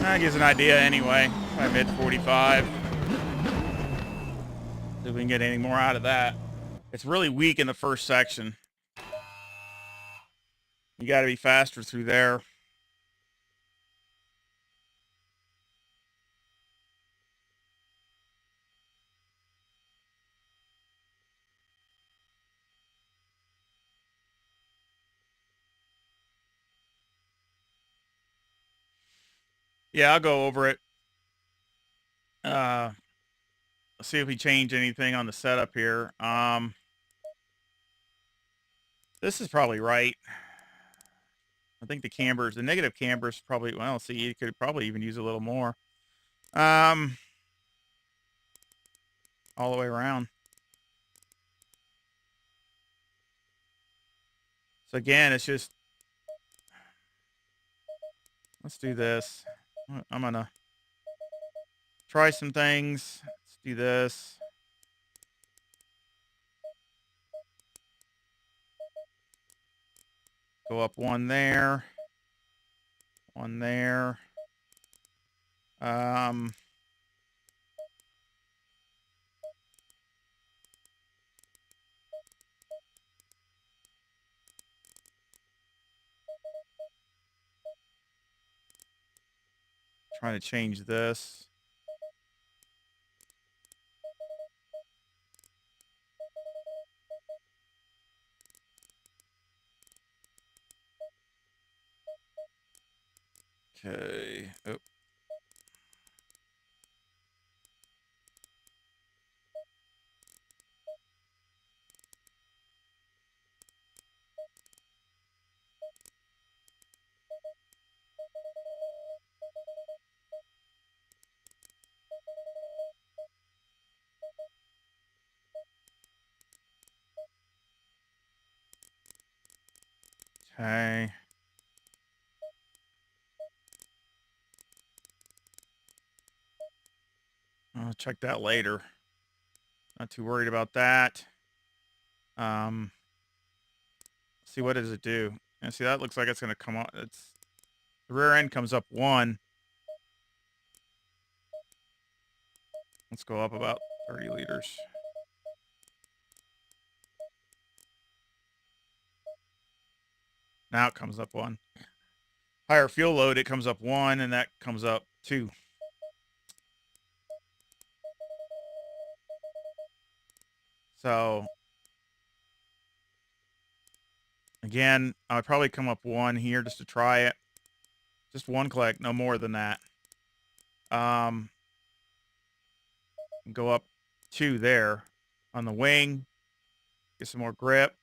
that gives an idea anyway. By mid 45. See if we can get any more out of that. It's really weak in the first section. You got to be faster through there. Yeah, I'll go over it. Let's see if we change anything on the setup here. This is probably right. I think the negative camber is probably, well, see, you could probably even use a little more. All the way around. So again, it's just, let's do this. I'm gonna try some things. Let's do this. Go up one there. One there. Trying to change this. Okay. Oh. Okay. I'll check that later. Not too worried about that. See, what does it do? And see, that looks like it's going to come up. It's the rear end comes up one. Let's go up about 30 liters. Now it comes up one. Higher fuel load, it comes up one, and that comes up two. So again, I'll probably come up one here just to try it. Just one click, no more than that. Go up two there on the wing. Get some more grip.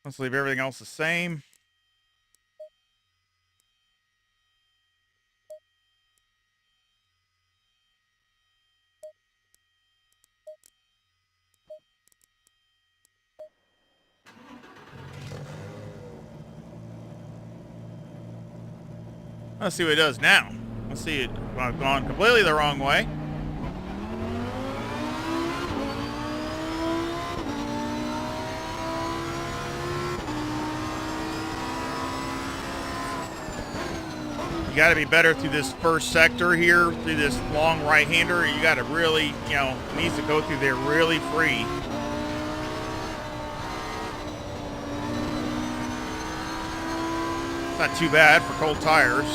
Let's leave everything else the same. Let's see what it does now. Let's see it. I've gone completely the wrong way. You got to be better through this first sector here, through this long right-hander. You got to really, you know, it needs to go through there really free. It's not too bad for cold tires.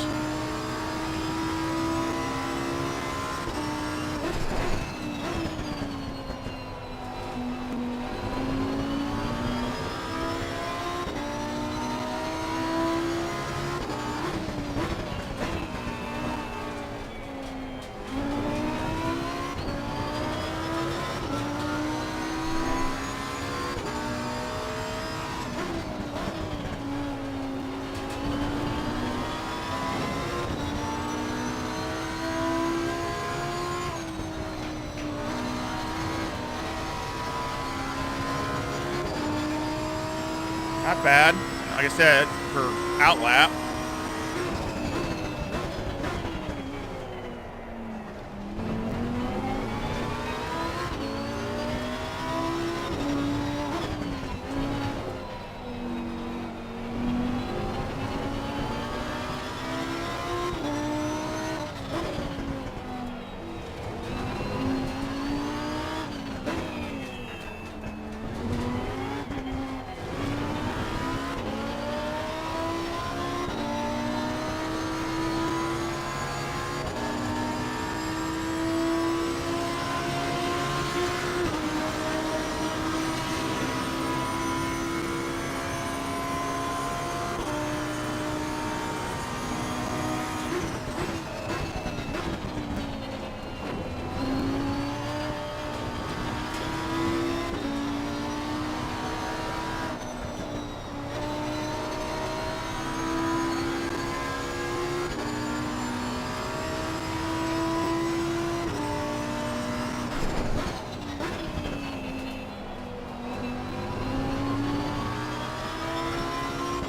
Not bad, like I said, for outlap.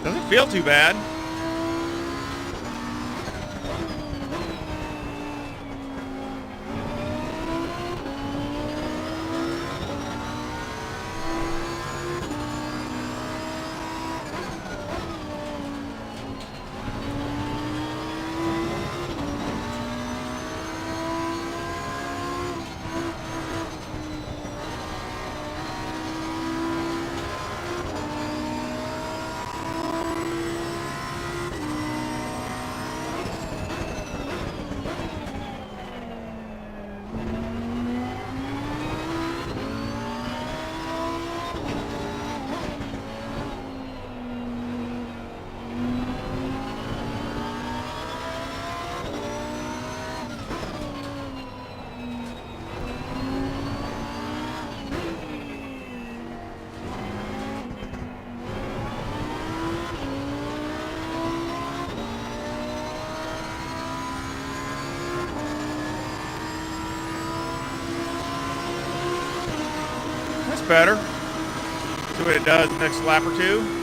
Doesn't feel too bad. Better. See what it does next lap or two.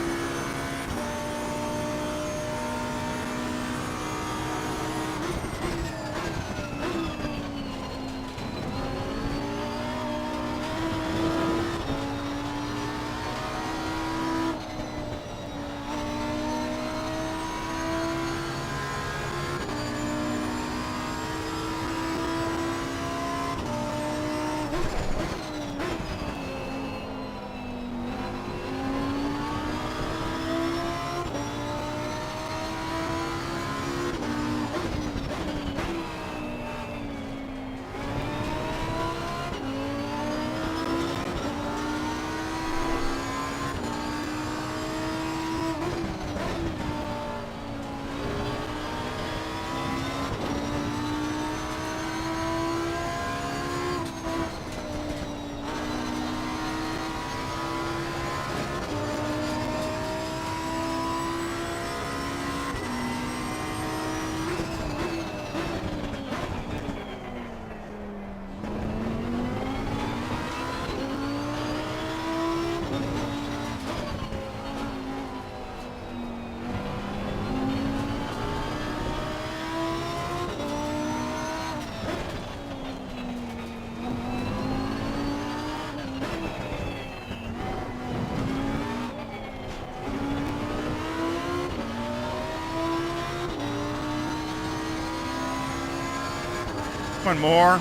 one more.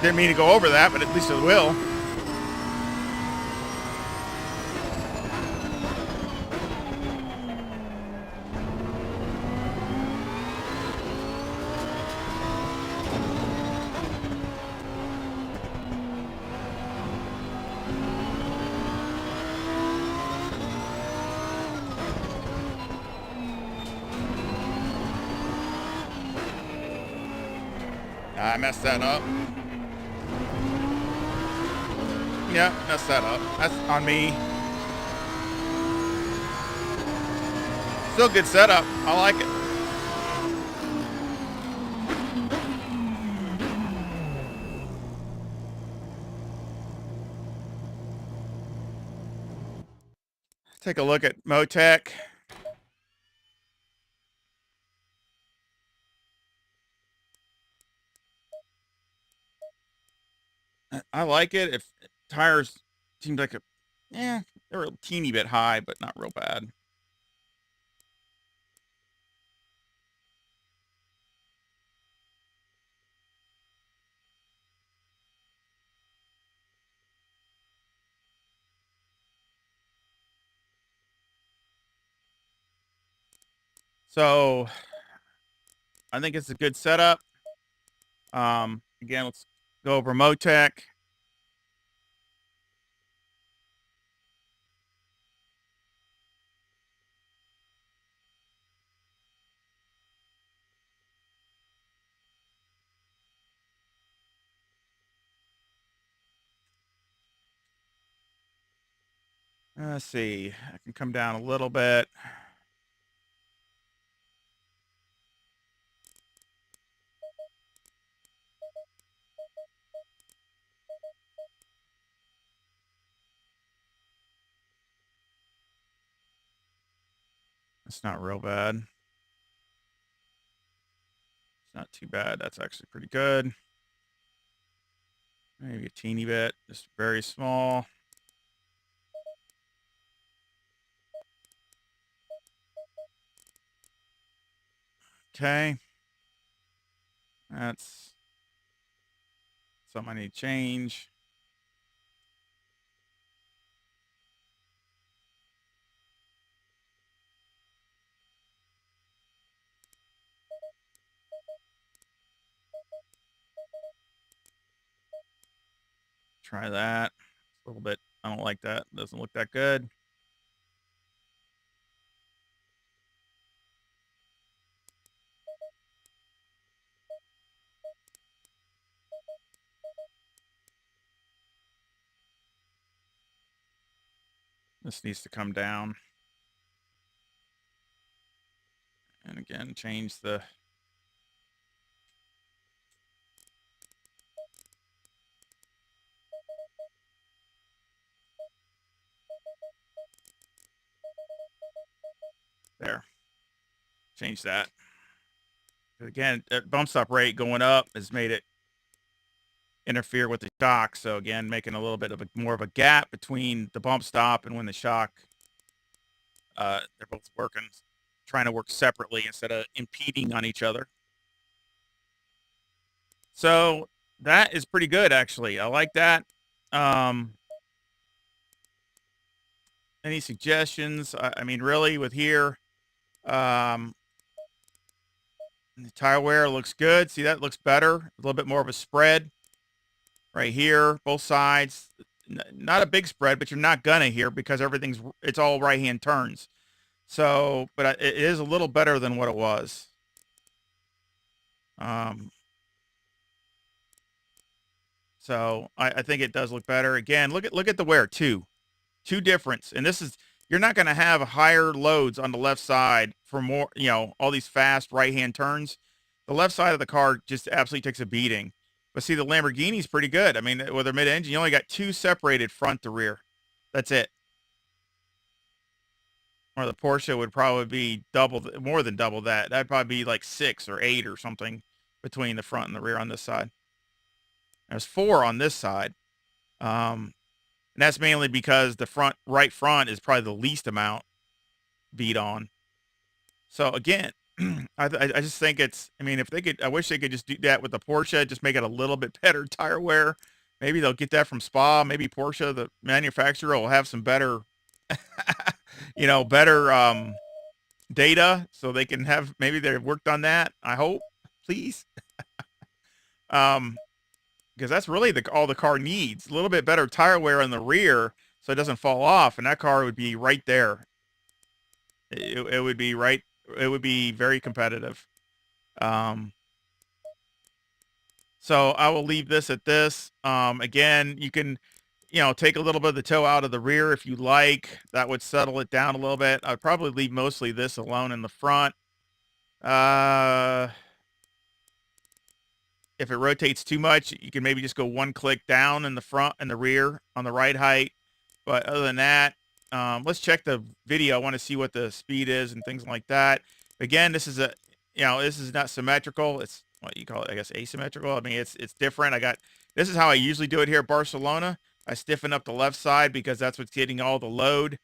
Didn't mean to go over that, but at least it will. I messed that up. Yeah, messed that up. That's on me. Still good setup. I like it. Take a look at Motec. I like it. If tires seemed like they were a teeny bit high, but not real bad. So I think it's a good setup. Again, let's go over Motec. Let's see. I can come down a little bit. It's not real bad. It's not too bad. That's actually pretty good. Maybe a teeny bit, just very small. Okay. That's something I need to change. Try that. A little bit. I don't like that. Doesn't look that good. This needs to come down. And again, change the there. Change that. Again, that bump stop rate going up has made it interfere with the shock. So again, making a little bit of more of a gap between the bump stop and when the shock, they're both trying to work separately instead of impeding on each other. So that is pretty good, actually. I like that. Any suggestions? I mean, really, with here, um, the tire wear looks good. See, that looks better. A little bit more of a spread right here, both sides. Not a big spread, but you're not gonna here because it's all right-hand turns. So, but it is a little better than what it was. Um, so I think it does look better. Again, look at the wear, two difference. And this is, you're not going to have higher loads on the left side for more, all these fast right-hand turns. The left side of the car just absolutely takes a beating. But see, the Lamborghini's pretty good. I mean, with their mid-engine, you only got two separated front to rear. That's it. Or the Porsche would probably be more than double that. That'd probably be like 6 or 8 or something between the front and the rear on this side. There's 4 on this side. And that's mainly because the right front is probably the least amount beat on. So again, I just think I mean, if they could, I wish they could just do that with the Porsche, just make it a little bit better tire wear. Maybe they'll get that from Spa. Maybe Porsche, the manufacturer, will have some better, better data, so they can have, maybe they've worked on that. I hope, please. Because that's really all the car needs. A little bit better tire wear on the rear so it doesn't fall off, and that car would be right there. It would be right. It would be very competitive. So I will leave this at this. Again, you can, take a little bit of the toe out of the rear if you like. That would settle it down a little bit. I'd probably leave mostly this alone in the front. If it rotates too much, you can maybe just go one click down in the front and the rear on the right height. But other than that, let's check the video. I want to see what the speed is and things like that. Again, this is this is not symmetrical. It's what you call it, I guess, asymmetrical. I mean, it's different. This is how I usually do it here at Barcelona. I stiffen up the left side because that's what's getting all the load,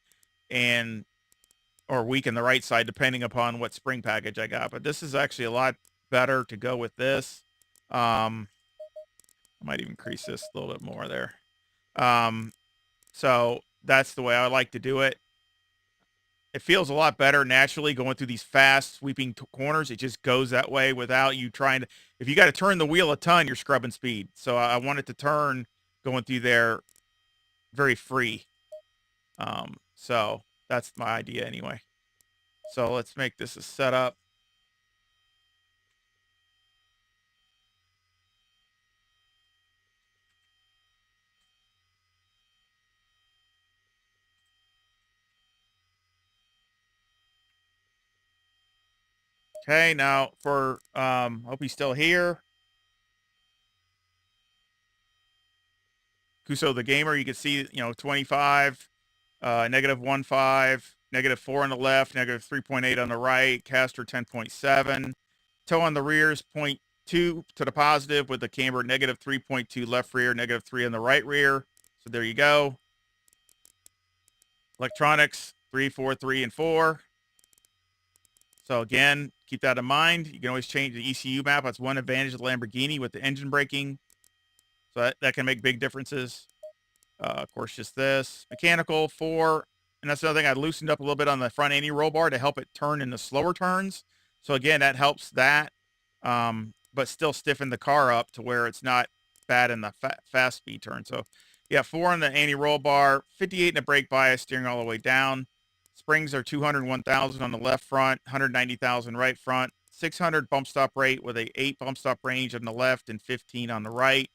or weaken the right side depending upon what spring package I got. But this is actually a lot better to go with this. I might even increase this a little bit more there. So that's the way I like to do it. It feels a lot better naturally going through these fast sweeping corners. It just goes that way without you trying to, if you got to turn the wheel a ton, you're scrubbing speed. So I want it to turn going through there very free. So that's my idea anyway. So let's make this a setup. Okay, now for, hope he's still here. Kuso the Gamer, you can see, 25, -1.5, -4 on the left, -3.8 on the right, caster 10.7. Toe on the rear is 0.2 to the positive with the camber -3.2 left rear, -3 on the right rear. So there you go. Electronics, 3, 4, 3, and 4. So again, keep that in mind. You can always change the ECU map. That's one advantage of the Lamborghini with the engine braking. So that can make big differences. Of course, just this. Mechanical, 4. And that's another thing. I loosened up a little bit on the front anti-roll bar to help it turn in the slower turns. So again, that helps that. But still stiffen the car up to where it's not bad in the fast speed turn. So yeah, 4 on the anti-roll bar, 58 in the brake bias, steering all the way down. Springs are 201,000 on the left front, 190,000 right front, 600 bump stop rate with a 8 bump stop range on the left and 15 on the right.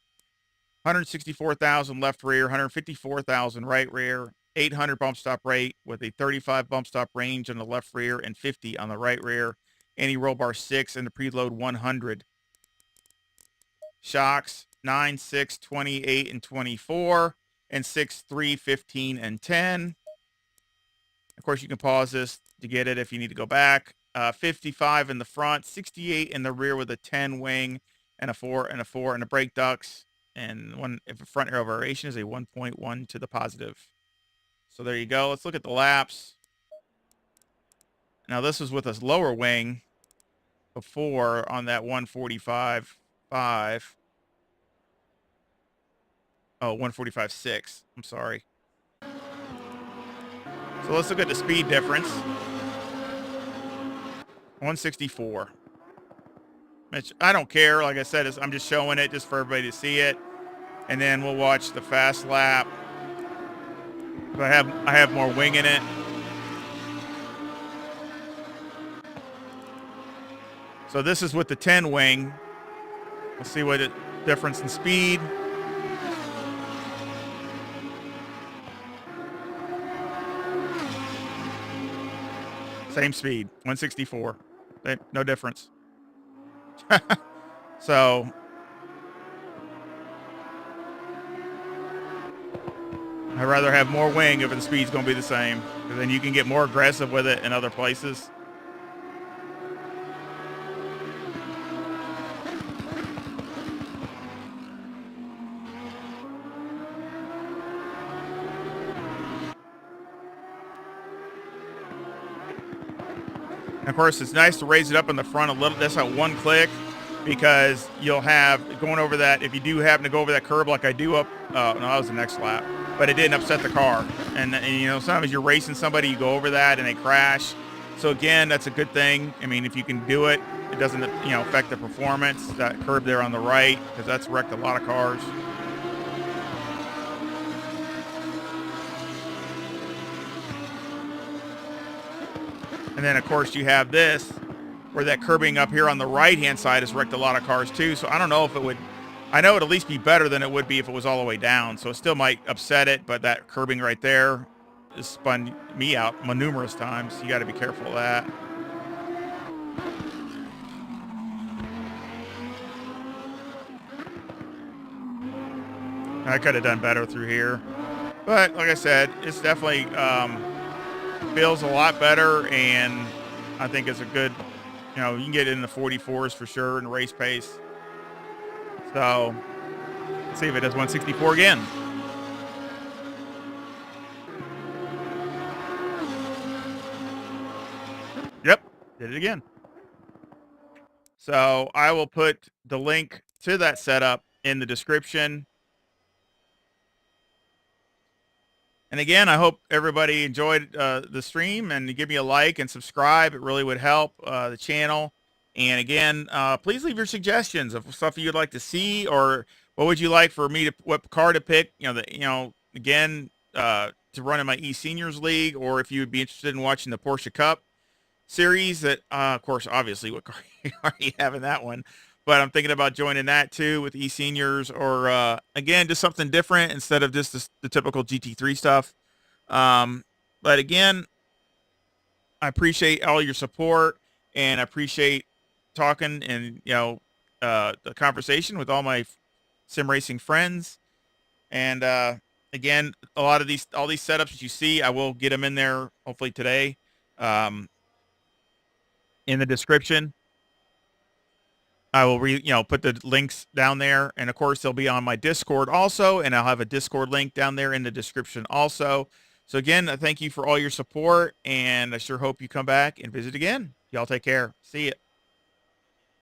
164,000 left rear, 154,000 right rear, 800 bump stop rate with a 35 bump stop range on the left rear and 50 on the right rear. Anti-roll bar 6 and the preload 100. Shocks 9, 6, 28, and 24, and 6, 3, 15, and 10. Of course, you can pause this to get it if you need to go back. 55 in the front, 68 in the rear with a 10 wing and a 4 and a 4 and the brake ducts. And if a front aero variation is a 1.1 to the positive. So there you go. Let's look at the laps. Now this was with a lower wing before on that 145.5. Oh, 145.6. I'm sorry. So let's look at the speed difference. 164. Which I don't care. Like I said, I'm just showing it just for everybody to see it. And then we'll watch the fast lap. I have more wing in it. So this is with the 10 wing. We'll see what difference in speed. Same speed, 164. No difference. So I'd rather have more wing if the speed's going to be the same, because then you can get more aggressive with it in other places. And of course, it's nice to raise it up in the front a little. That's not one click, because you'll have going over that. If you do happen to go over that curb like I do up, no, that was the next lap, but it didn't upset the car. And you know, sometimes you're racing somebody, you go over that and they crash. So again, that's a good thing. I mean, if you can do it, it doesn't, you know, affect the performance. That curb there on the right, because that's wrecked a lot of cars. And then, of course, you have this, where that curbing up here on the right-hand side has wrecked a lot of cars, too. So I don't know if it would... I know it would at least be better than it would be if it was all the way down. So it still might upset it, but that curbing right there has spun me out numerous times. You got to be careful of that. I could have done better through here. But, like I said, it's definitely... feels a lot better, and I think it's a good, you know, you can get it in the 44s for sure in race pace. So let's see if it does 164 again. Yep, did it again. So I will put the link to that setup in the description. And again, I hope everybody enjoyed the stream, and give me a like and subscribe. It really would help the channel. And again, please leave your suggestions of stuff you'd like to see, or what would you like for me to, what car to pick. Again, to run in my E-Seniors League, or if you would be interested in watching the Porsche Cup series. That, of course, obviously, what car you already have in that one. But I'm thinking about joining that too with E-Seniors, or again, just something different instead of just the typical GT3 stuff. But again, I appreciate all your support, and I appreciate talking and, you know, the conversation with all my sim racing friends. And again, all these setups that you see, I will get them in there hopefully today, in the description. I will put the links down there, and of course they'll be on my Discord also, and I'll have a Discord link down there in the description also. So again, thank you for all your support, and I sure hope you come back and visit again. Y'all take care. See ya.